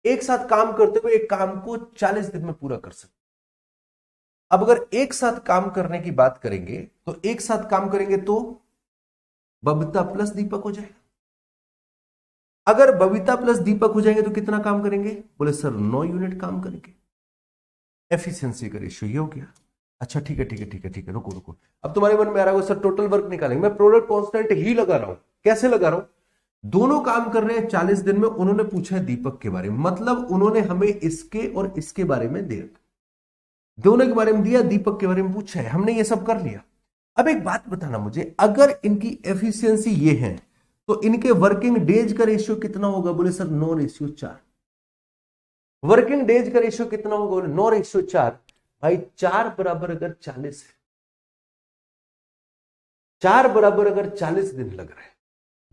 एक साथ काम करते हुए एक काम को 40 दिन में पूरा कर सकते। अब अगर एक साथ काम करने की बात करेंगे तो एक साथ काम करेंगे तो बबीता प्लस दीपक हो जाएगा। अगर बबीता प्लस दीपक हो जाएंगे तो कितना काम करेंगे? बोले सर 9 यूनिट काम करेंगे। एफिशिएंसी का रेशियो ये हो गया। अच्छा ठीक है, ठीक है, ठीक है, ठीक है, रुको रुको। अब तुम्हारे मन में आ रहा है सर टोटल वर्क निकालेंगे। मैं प्रोडक्ट कांस्टेंट ही लगा रहा हूं। कैसे लगा रहा हूं? दोनों काम कर रहे हैं 40 दिन में। उन्होंने पूछा है दीपक के बारे में, मतलब उन्होंने हमें इसके और इसके बारे में दिया, दोनों के बारे में दिया, दीपक के बारे में पूछा है, हमने ये सब कर लिया। अब एक बात बताना मुझे, अगर इनकी एफिशिएंसी ये है तो इनके वर्किंग डेज का रेशियो कितना होगा? बोले सर 9:4। वर्किंग डेज का रेशियो कितना होगा? बोले 9:4। भाई 4 बराबर अगर 40 है, 4 बराबर अगर 40 दिन लग रहा है,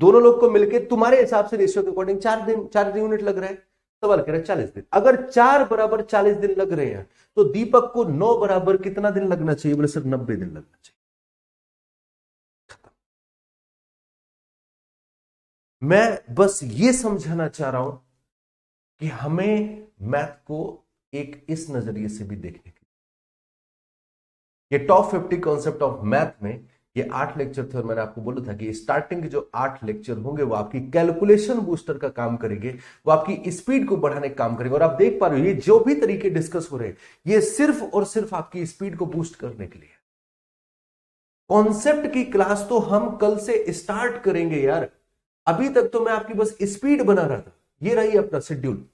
दोनों लोग को मिलकर तुम्हारे हिसाब से रेशियो के अकॉर्डिंग 4 यूनिट लग रहा है। सवाल कह रहे हैं 40 दिन। अगर 4 बराबर 40 दिन लग रहे हैं तो दीपक को 9 बराबर कितना दिन लगना चाहिए? बोले सर 90 दिन लगना चाहिए। मैं बस ये समझाना चाह रहा हूं कि हमें मैथ को एक इस नजरिए से भी देखने की, ये टॉप 50 कॉन्सेप्ट ऑफ मैथ में ये 8 लेक्चर थे और मैंने आपको बोला था कि स्टार्टिंग के जो 8 लेक्चर होंगे वो आपकी कैलकुलेशन बूस्टर का काम करेंगे, वो आपकी स्पीड को बढ़ाने का काम करेंगे। और आप देख पा रहे हो ये जो भी तरीके डिस्कस हो रहे हैं ये सिर्फ और सिर्फ आपकी स्पीड को बूस्ट करने के लिए। कॉन्सेप्ट की क्लास तो हम कल से स्टार्ट करेंगे यार। अभी तक तो मैं आपकी बस स्पीड बना रहा था। ये रही अपना शेड्यूल।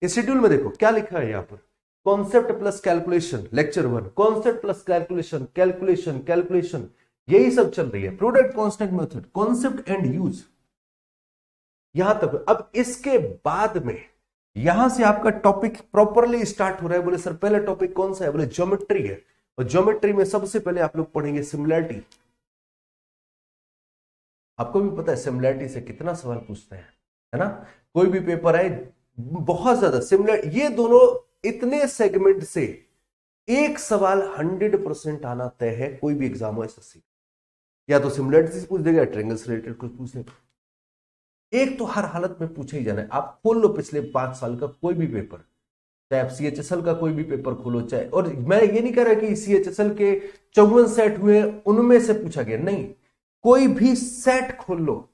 इस शेड्यूल में देखो क्या लिखा है यहां पर, concept plus calculation lecture 1, concept plus calculation, calculation, calculation, यही सब चल रही है। Product constant method, concept and use, यहां तक। अब इसके बाद में यहां से आपका टॉपिक प्रॉपरली स्टार्ट हो रहा है। बोले सर पहला टॉपिक कौन सा है? बोले ज्योमेट्री है। और ज्योमेट्री में सबसे पहले आप लोग पढ़ेंगे सिमिलैरिटी। आपको भी पता है सिमिलैरिटी से कितना सवाल पूछते हैं, है ना? कोई भी पेपर है बहुत ज्यादा सिमिलर, ये दोनों इतने सेगमेंट से एक सवाल 100% आना तय है। कोई भी एग्जाम हो एसएससी, या तो सिमिलैरिटी से पूछ देगा, ट्रायंगल से रिलेटेड कुछ पूछ देगा। एक तो हर हालत में पूछा ही जाना है। आप खोल लो पिछले 5 साल का कोई भी पेपर, चाहे आप CHSL का कोई भी पेपर खोलो, चाहे, और मैं ये नहीं कह रहा कि CHSL के 54 सेट हुए उनमें से पूछा गया, नहीं, कोई भी सेट खोल लो,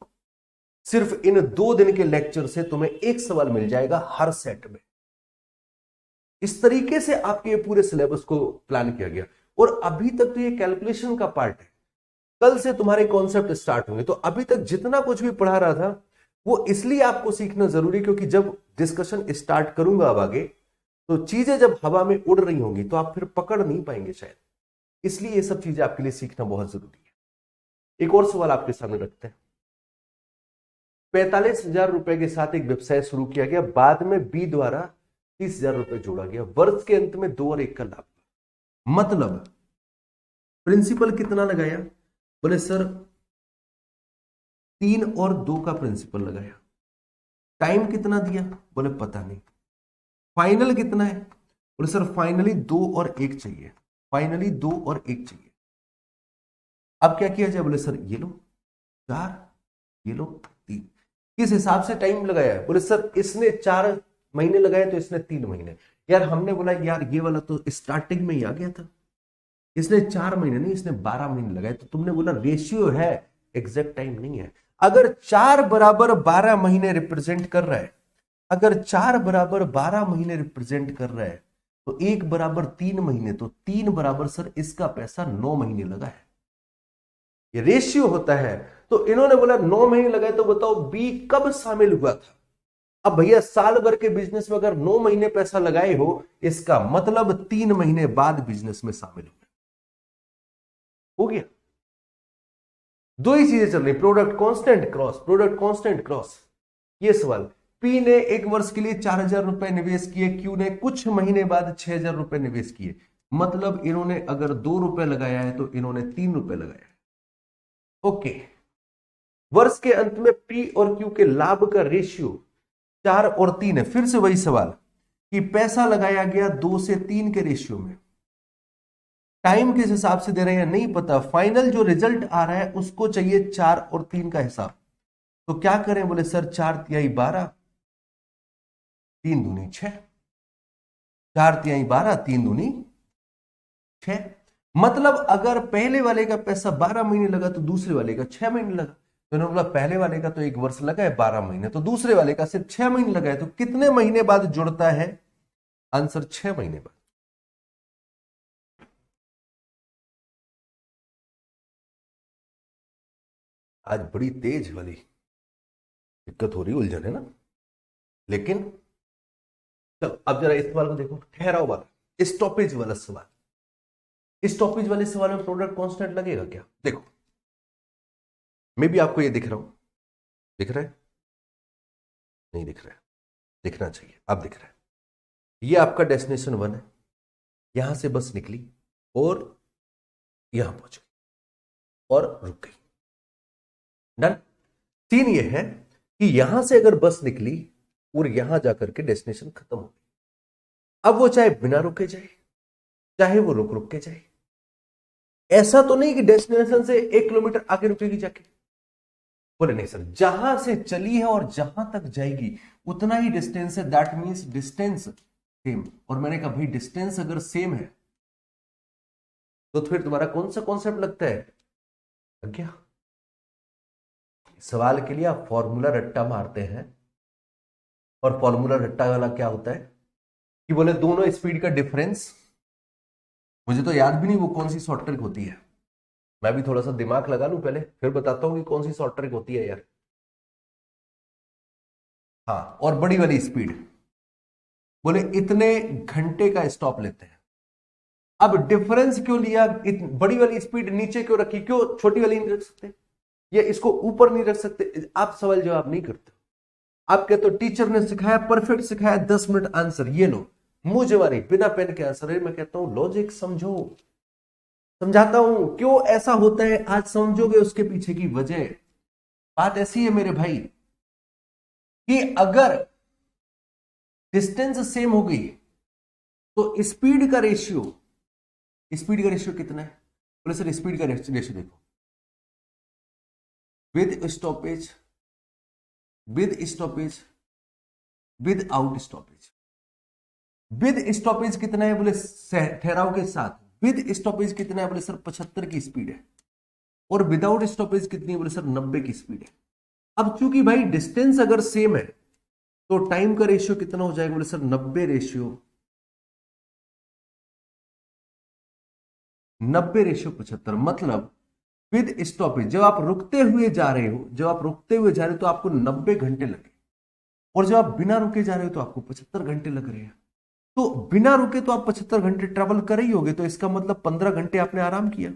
सिर्फ इन 2 दिन के लेक्चर से तुम्हें एक सवाल मिल जाएगा हर सेट में। इस तरीके से आपके ये पूरे सिलेबस को प्लान किया गया। और अभी तक तो ये कैलकुलेशन का पार्ट है, कल से तुम्हारे कॉन्सेप्ट स्टार्ट होंगे। तो अभी तक जितना कुछ भी पढ़ा रहा था वो इसलिए आपको सीखना जरूरी, क्योंकि जब डिस्कशन स्टार्ट करूंगा अब आगे, तो चीजें जब हवा में उड़ रही होंगी तो आप फिर पकड़ नहीं पाएंगे शायद। इसलिए ये सब चीजें आपके लिए सीखना बहुत जरूरी है। एक और सवाल आपके सामने रखते हैं। 45,000 रुपए के साथ एक व्यवसाय शुरू किया गया, बाद में बी द्वारा 30,000 रुपए जोड़ा गया, वर्ष के अंत में 2 और 1 का लाभ। मतलब प्रिंसिपल कितना लगाया? बोले सर 3 और 2 का प्रिंसिपल लगाया। टाइम कितना दिया? बोले पता नहीं। फाइनल कितना है? बोले सर फाइनली 2 और 1 चाहिए। फाइनली 2 और 1 चाहिए। अब क्या किया जाए? बोले सर ये लो 4, ये लो 3। किस हिसाब से टाइम लगाया है? बोले सर इसने 4 महीने लगाए तो इसने 3 महीने। यार हमने बोला यार ये वाला तो स्टार्टिंग में ही आ गया था, इसने 4 महीने नहीं, इसने 12 महीने लगाए। तो तुमने बोला रेशियो है, एग्जैक्ट टाइम नहीं है। अगर 4 बराबर 12 महीने रिप्रेजेंट कर रहा है, अगर 4 बराबर 12 महीने रिप्रेजेंट कर रहा है तो 1 बराबर 3 महीने, तो 3 बराबर सर इसका पैसा 9 महीने लगा है। ये रेशियो होता है। तो इन्होंने बोला 9 महीने लगाए, तो बताओ बी कब शामिल हुआ था? अब भैया साल भर के बिजनेस में अगर 9 महीने पैसा लगाए हो, इसका मतलब 3 महीने बाद बिजनेस में शामिल हो गया। दो ही चीजें चल रही, product constant cross, product constant cross. ये सवाल, पी ने 1 वर्ष के लिए 4000 रुपए निवेश किए, क्यू ने कुछ महीने बाद 6000 रुपए निवेश किए। मतलब इन्होंने अगर 2 रुपए लगाया है तो इन्होंने 3 रुपए लगाया है। ओके, वर्ष के अंत में पी और क्यू के लाभ का रेशियो 4 और 3 है। फिर से वही सवाल कि पैसा लगाया गया 2 से 3 के रेशियो में, टाइम किस हिसाब से दे रहे हैं नहीं पता, फाइनल जो रिजल्ट आ रहा है उसको चाहिए 4 और 3 का हिसाब। तो क्या करें? बोले सर 4 तिहाई 12, 3 दूनी 6, 4 तिहाई 12, 3 दूनी 6। मतलब अगर पहले वाले का पैसा 12 महीने लगा तो दूसरे वाले का 6 महीने लगा। तो इन्होंने बोला पहले वाले का तो 1 वर्ष लगा है 12 महीने, तो दूसरे वाले का सिर्फ 6 महीने लगा है। तो कितने महीने बाद जुड़ता है? आंसर 6 महीने बाद। आज बड़ी तेज वाली दिक्कत हो रही, उलझन है ना। लेकिन चलो अब जरा इस सवाल को देखो, ठहराव वाला, स्टॉपेज वाला सवाल। स्टॉपेज वाले सवाल में प्रोडक्ट कांस्टेंट लगेगा क्या? देखो मैं भी आपको ये दिख रहा हूं, दिख रहा है? नहीं दिख रहा है, दिखना चाहिए। अब दिख रहा है। ये आपका डेस्टिनेशन 1 है, यहां से बस निकली और यहां पहुंच गई और रुक गई। डन। सीन ये है कि यहां से अगर बस निकली और यहां जाकर के डेस्टिनेशन खत्म हो गई, अब वो चाहे बिना रुके जाए चाहे वो रुक रुक के जाए, ऐसा तो नहीं कि डेस्टिनेशन से 1 किलोमीटर आगे रुकेगी जाके। बोले नहीं सर, जहां से चली है और जहां तक जाएगी उतना ही डिस्टेंस है, दैट मींस डिस्टेंस सेम। और मैंने कहा भाई डिस्टेंस अगर सेम है तो फिर तुम्हारा कौन सा कॉन्सेप्ट लगता है? क्या सवाल के लिए आप फॉर्मूला रट्टा मारते हैं, और फॉर्मूला रट्टा वाला क्या होता है कि बोले दोनों स्पीड का डिफरेंस, मुझे तो याद भी नहीं वो कौन सी शॉर्ट ट्रिक होती है, मैं भी थोड़ा सा दिमाग लगा लूं पहले फिर बताता हूं कि कौन सी शॉर्ट ट्रिक होती है यार। हाँ, और बड़ी वाली स्पीड, बोले इतने घंटे का स्टॉप लेते हैं। अब डिफरेंस क्यों लिया? बड़ी वाली स्पीड नीचे क्यों रखी? क्यों छोटी वाली नहीं रख सकते, या इसको ऊपर नहीं रख सकते? आप सवाल जवाब नहीं करते। आप कहते हो टीचर ने सिखाया, परफेक्ट सिखाया, 10 मिनट आंसर, ये लो मुंह जवानी बिना पेन के आंसर है। मैं कहता हूं लॉजिक समझो, समझाता हूं क्यों ऐसा होता है, आज समझोगे उसके पीछे की वजह। बात ऐसी है मेरे भाई कि अगर डिस्टेंस सेम हो गई तो स्पीड का रेशियो कितना है? बोले सर स्पीड का रेशियो देखो, with stoppage, with out stoppage. With stoppage कितना है? बोले ठहराव के साथ विद स्टॉपेज कितना है? बोले सर 75 की स्पीड है। और विदाउट स्टॉपेज कितनी है? बोले सर 90 की स्पीड है। अब चूंकि भाई डिस्टेंस अगर सेम है तो टाइम का रेशियो कितना हो जाएगा? बोले सर 90 रेशियो 75। मतलब विद स्टॉपेज जब आप रुकते हुए जा रहे हो, तो आपको 90 घंटे लगे, और जब आप बिना रुके जा रहे हो तो आपको 75 घंटे लग रहे हैं। तो बिना रुके तो आप 75 घंटे ट्रेवल कर ही होगे, तो इसका मतलब 15 घंटे आपने आराम किया।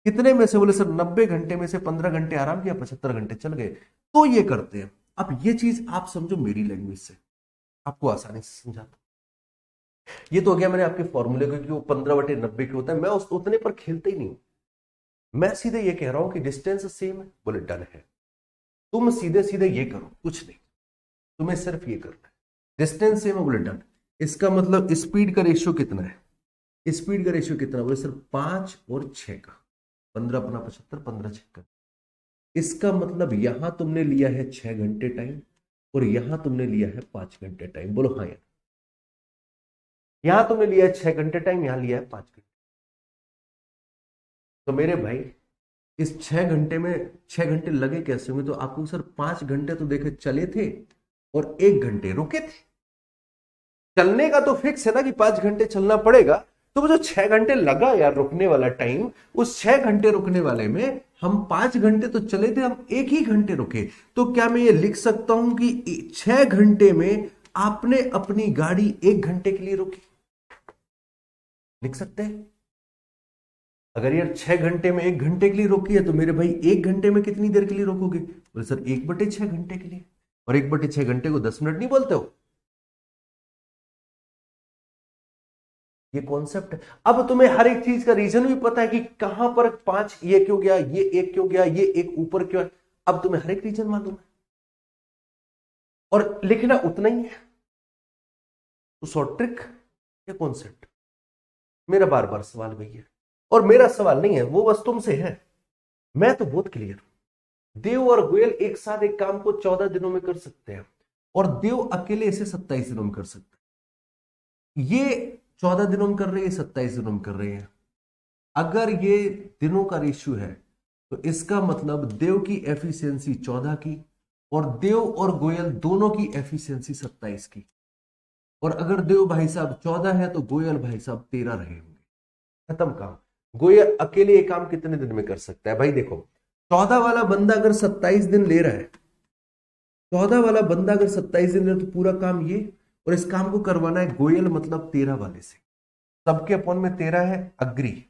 कितने में से? बोले सर 90 घंटे में से 15 घंटे आराम किया, 75 घंटे चल गए। तो ये करते हैं। अब ये चीज आप समझो मेरी लैंग्वेज से, आपको आसानी से समझाता। ये तो हो गया मैंने आपके फॉर्मूले को कि वो 15/90 के होता है, मैं उस उतने पर खेलते ही नहीं हूं। मैं सीधे ये कह रहा हूं कि डिस्टेंस सेम है, बोले डन है। तुम सीधे सीधे ये करो, कुछ नहीं, तुम्हें सिर्फ ये करना है, डिस्टेंस सेम है, बोले डन। इसका मतलब स्पीड का रेशियो कितना है? स्पीड का रेशियो कितना बोले सर 5 और 6 का, 15 अपना 75, 15 6 का। इसका मतलब यहां तुमने लिया है 6 घंटे टाइम और यहां तुमने लिया है 5 घंटे टाइम। बोलो हाँ यार, यहां तुमने लिया है 6 घंटे टाइम, यहां लिया है 5 घंटे। तो मेरे भाई इस 6 घंटे में 6 घंटे लगे कैसे होंगे? तो आपको सर 5 घंटे तो देखे चले थे और 1 घंटे रुके थे। चलने का तो फिक्स है ना कि 5 घंटे चलना पड़ेगा, तो वो जो 6 घंटे लगा यार रुकने वाला टाइम, उस 6 घंटे रुकने वाले में हम 5 घंटे तो चले थे, हम 1 ही घंटे रुके। तो क्या मैं ये लिख सकता हूं कि 6 घंटे में आपने अपनी गाड़ी 1 घंटे के लिए रोकी? लिख सकते हैं। अगर यार 6 घंटे में 1 घंटे के लिए रोकी है तो मेरे भाई 1 घंटे में कितनी देर के लिए रोकोगे? बोले सर 1/6 घंटे के लिए। और 1/6 घंटे को 10 मिनट नहीं बोलते हो? ये कॉन्सेप्ट है। अब तुम्हें हर एक चीज का रीजन भी पता है कि कहां पर 5 ये क्यों गया, ये 1 क्यों गया, ये 1 ऊपर क्यों है। अब तुम्हें हर एक रीजन मालूम है और लिखना उतना ही है। तो शॉर्ट ट्रिक या कॉन्सेप्ट, मेरा बार बार सवाल वही है। और मेरा सवाल नहीं है, वो बस तुमसे है। मैं तो बहुत क्लियर हूं। देव और गोयल एक साथ एक काम को 14 दिनों में कर सकते हैं और देव अकेले इसे 27 दिनों में कर सकते हैं। ये 14 दिनों में कर रहे हैं, 27 दिनों में कर रहे हैं। अगर ये दिनों का रेशियो है तो इसका मतलब देव की एफिशिएंसी 14 की और देव और गोयल दोनों की एफिशिएंसी 27 की। और अगर देव भाई साहब 14 है तो गोयल भाई साहब 13 रहे होंगे। खत्म काम। गोयल अकेले ये काम कितने दिन में कर सकता है? भाई देखो, 14 वाला बंदा अगर 27 दिन ले रहा है, 14 वाला बंदा अगर 27 दिन ले रहा है तो पूरा काम ये, और इस काम को करवाना है गोयल मतलब 13 वाले से। सबके अपॉन में 13 है, अग्री।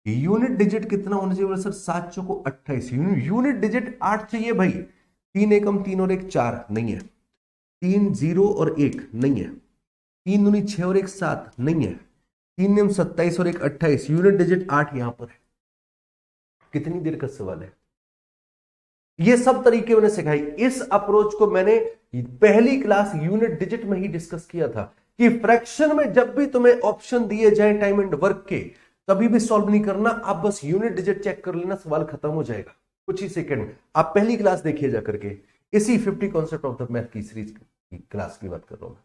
यूनिट डिजिट कितना होना चाहिए सर? 7 चौको 28। यूनिट डिजिट 8 चाहिए भाई। 3 एकम 3 और 1 4 नहीं है। 3 0 और 1 नहीं है। 3 दूनी 6 और 1 7 नहीं है। 3 नियम 27 और 1 28। यूनिट डिजिट 8 यहां पर है। कितनी देर का सवाल है? ये सब तरीके मैंने सिखाई। इस अप्रोच को मैंने पहली क्लास यूनिट डिजिट में ही डिस्कस किया था कि फ्रैक्शन में जब भी तुम्हें ऑप्शन दिए जाए टाइम एंड वर्क के, कभी भी सॉल्व नहीं करना, आप बस यूनिट डिजिट चेक कर लेना, सवाल खत्म हो जाएगा कुछ ही सेकंड में। आप पहली क्लास देखिए जा करके, इसी 50 कॉन्सेप्ट ऑफ द मैथ की सीरीज की क्लास की बात कर रहा हूं,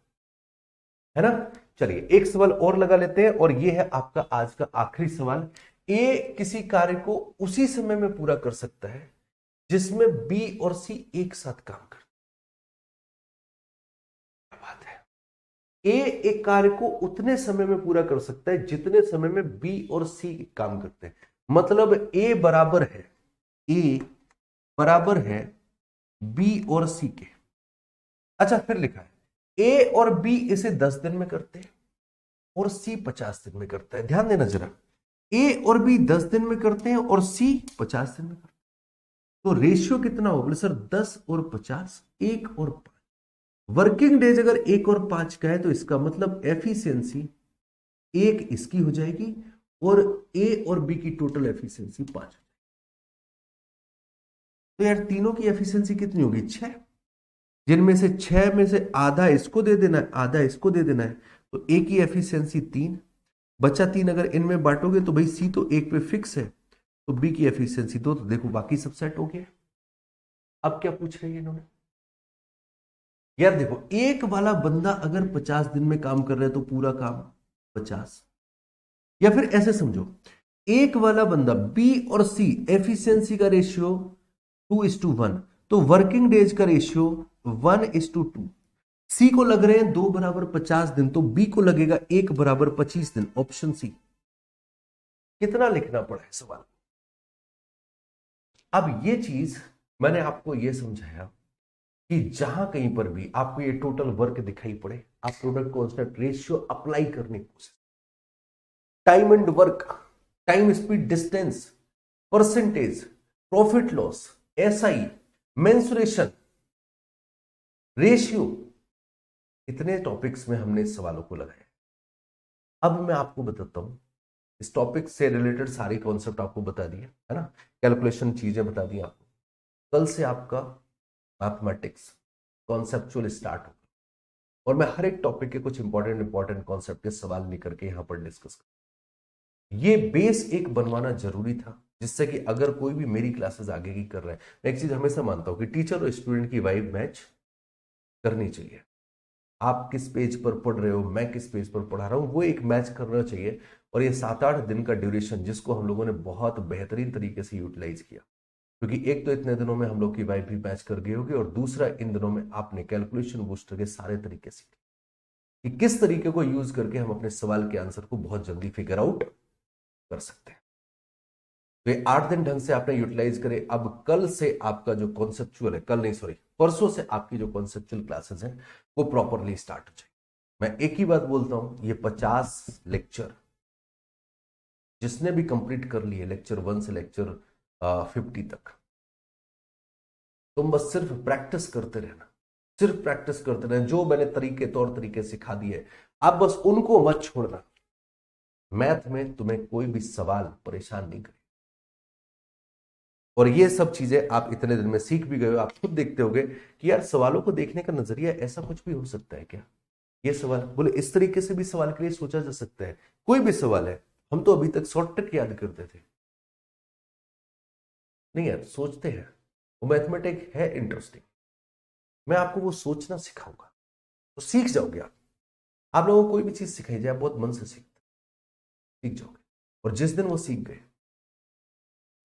है ना। चलिए एक सवाल और लगा लेते हैं और ये है आपका आज का आखिरी सवाल। ए किसी कार्य को उसी समय में पूरा कर सकता है जिसमें बी और सी एक साथ काम करते। क्या बात है। ए एक कार्य को उतने समय में पूरा कर सकता है जितने समय में बी और सी काम करते हैं। मतलब ए बराबर है बी और सी के। अच्छा फिर लिखा है ए और बी इसे 10 दिन में करते हैं और सी 50 दिन में करता है। ध्यान देना जरा, ए और बी 10 दिन में करते हैं और सी 50 दिन में करते हैं। तो रेशियो कितना होगा सर? 10 और 50, 1 और 5। वर्किंग डेज अगर 1 और 5 का है तो इसका मतलब एफिशिएंसी 1 इसकी हो जाएगी और ए और बी की टोटल एफिशिएंसी 5। तो यार तीनों की एफिशिएंसी कितनी होगी? 6, जिनमें से 6 में से आधा इसको दे देना है, आधा इसको दे देना है। तो ए की एफिशिएंसी 3, बचा 3 अगर इनमें बांटोगे तो भाई सी तो 1 पे फिक्स है, तो बी की एफिशिएंसी 2। तो देखो बाकी सब सेट हो गया। अब क्या पूछ रहे हैं इन्होंने? यार देखो, एक वाला बंदा अगर 50 दिन में काम कर रहा है तो पूरा काम 50, या फिर ऐसे समझो, एक वाला बंदा बी और सी एफिशिएंसी का रेशियो 2:1, तो वर्किंग डेज का रेशियो 1:2। सी को लग रहे हैं 2 बराबर 50 दिन, तो बी को लगेगा 1 बराबर 25 दिन। Option C. कितना लिखना पड़ा है सवाल? अब ये चीज मैंने आपको यह समझाया कि जहां कहीं पर भी आपको ये टोटल वर्क दिखाई पड़े, आप प्रोडक्ट कांस्टेंट रेशियो अप्लाई करने की कोशिश। Time and work, time speed distance, percentage, profit loss, SI, mensuration, ratio, इतने टॉपिक्स में हमने इस सवालों को लगाया। अब मैं आपको बताता हूं, इस टॉपिक से रिलेटेड सारे कॉन्सेप्ट आपको बता दिए, है ना, कैलकुलेशन चीजें बता दी आपको। कल से आपका मैथमेटिक्स कॉन्सेप्चुअल स्टार्ट होगा और मैं हर एक टॉपिक के कुछ इंपॉर्टेंट कॉन्सेप्ट के सवाल लेकर के यहां पर डिस्कस करूंगा। ये बेस एक बनवाना जरूरी था, जिससे कि अगर कोई भी मेरी क्लासेस आगे की कर रहा है, मैं एक चीज हमेशा मानता हूं कि टीचर और स्टूडेंट की वाइब मैच करनी चाहिए। आप किस पेज पर पढ़ रहे हो, मैं किस पेज पर पढ़ा रहा हूं, वो एक मैच करना चाहिए। और ये 7-8 दिन का ड्यूरेशन, जिसको हम लोगों ने बहुत बेहतरीन तरीके से यूटिलाइज किया, क्योंकि एक तो इतने दिनों में हम लोग की वाइब भी मैच कर गई होगी, और दूसरा इन दिनों में आपने कैलकुलेशन बूस्टर के सारे तरीके सीखे कि किस तरीके को यूज करके हम अपने सवाल के आंसर को बहुत जल्दी फिगर आउट कर सकते हैं। तो ये 8 दिन ढंग से आपने यूटिलाइज करे। अब कल से आपका जो कॉन्सेप्चुअल है, कल नहीं सॉरी परसों से आपकी जो कॉन्सेप्चुअल क्लासेस हैं वो प्रॉपरली स्टार्ट हो जाए। मैं एक ही बात बोलता हूं, ये 50 लेक्चर जिसने भी कंप्लीट कर लिए लेक्चर 1 से लेक्चर 50 तक, तुम बस सिर्फ प्रैक्टिस करते रहना, सिर्फ प्रैक्टिस करते रहना। जो मैंने तौर तरीके सिखा दिए, आप बस उनको मत छोड़ना। मैथ में तुम्हें कोई भी सवाल परेशान नहीं करे, और ये सब चीजें आप इतने दिन में सीख भी गए हो। आप खुद देखते होगे कि यार सवालों को देखने का नजरिया ऐसा कुछ भी हो सकता है क्या, ये सवाल बोले इस तरीके से भी सवाल के लिए सोचा जा सकता है। कोई भी सवाल है, हम तो अभी तक शॉर्टकट याद करते थे, नहीं यार सोचते हैं। वो मैथमेटिक है इंटरेस्टिंग, मैं आपको वो सोचना सिखाऊंगा तो सीख जाओगे आप लोगों को कोई भी चीज सिखाई जाए आप बहुत मन से सीख जाओगे। और जिस दिन वो सीख गए,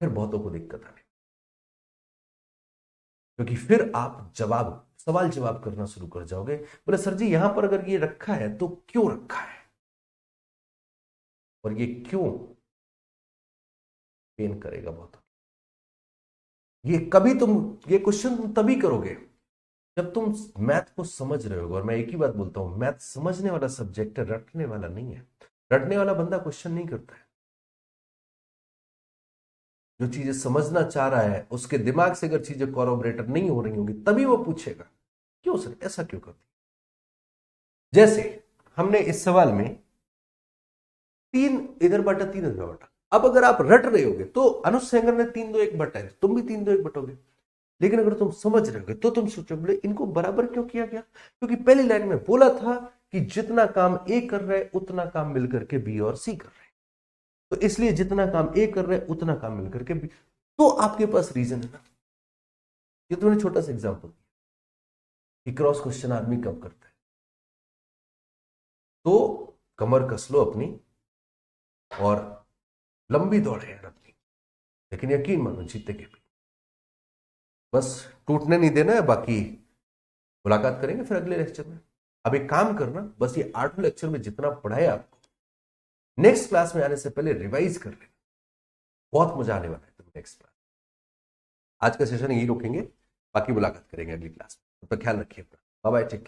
फिर बहुतों को दिक्कत आने, क्योंकि फिर आप सवाल जवाब करना शुरू कर जाओगे। बोले सर जी यहां पर अगर ये रखा है तो क्यों रखा है, और ये क्यों पेन करेगा बहुत। ये क्वेश्चन तुम तभी करोगे जब तुम मैथ को समझ रहे हो। और मैं एक ही बात बोलता हूं, मैथ समझने वाला सब्जेक्ट है, रटने वाला नहीं है। रटने वाला बंदा क्वेश्चन नहीं करता है, जो चीजें समझना चाह रहा है उसके दिमाग से अगर चीजें कॉरोबरेटर नहीं हो रही होंगी तभी वो पूछेगा क्यों सर ऐसा क्यों कर दिया। जैसे हमने इस सवाल में 3 इधर बटा 3 इधर बटा, अब अगर आप रट रहे होगे तो अनुज सेंगर ने 3-2-1 बटा है, तुम भी 3-2-1 बटोगे। लेकिन अगर तुम समझ रहे होगे तो तुम सोचो बोले इनको बराबर क्यों किया गया, क्योंकि पहली लाइन में बोला था कि जितना काम ए कर रहे हैं उतना काम मिलकर के बी और सी कर रहे हैं, तो इसलिए जितना काम ए कर रहे हैं उतना काम मिलकर के बी। तो आपके पास रीजन है ना। ये तुमने छोटा सा एग्जांपल दिया कि क्रॉस क्वेश्चन आदमी कब करता है, तो कमर कस लो अपनी और लंबी दौड़ है यार अपनी, लेकिन यकीन मानो जीतेंगे भी। बस टूटने नहीं देना है, बाकी मुलाकात करेंगे फिर अगले लेक्चर में। अब एक काम करना, बस ये 8 लेक्चर में जितना पढ़ाया आपको, नेक्स्ट क्लास में आने से पहले रिवाइज कर लेना, बहुत मजा आने वाला है तुम्हें नेक्स्ट क्लास। आज का सेशन यही रोकेंगे, बाकी मुलाकात करेंगे अगली क्लास में। तब तक ख्याल रखिए अपना, बाय बाय, टेक केयर।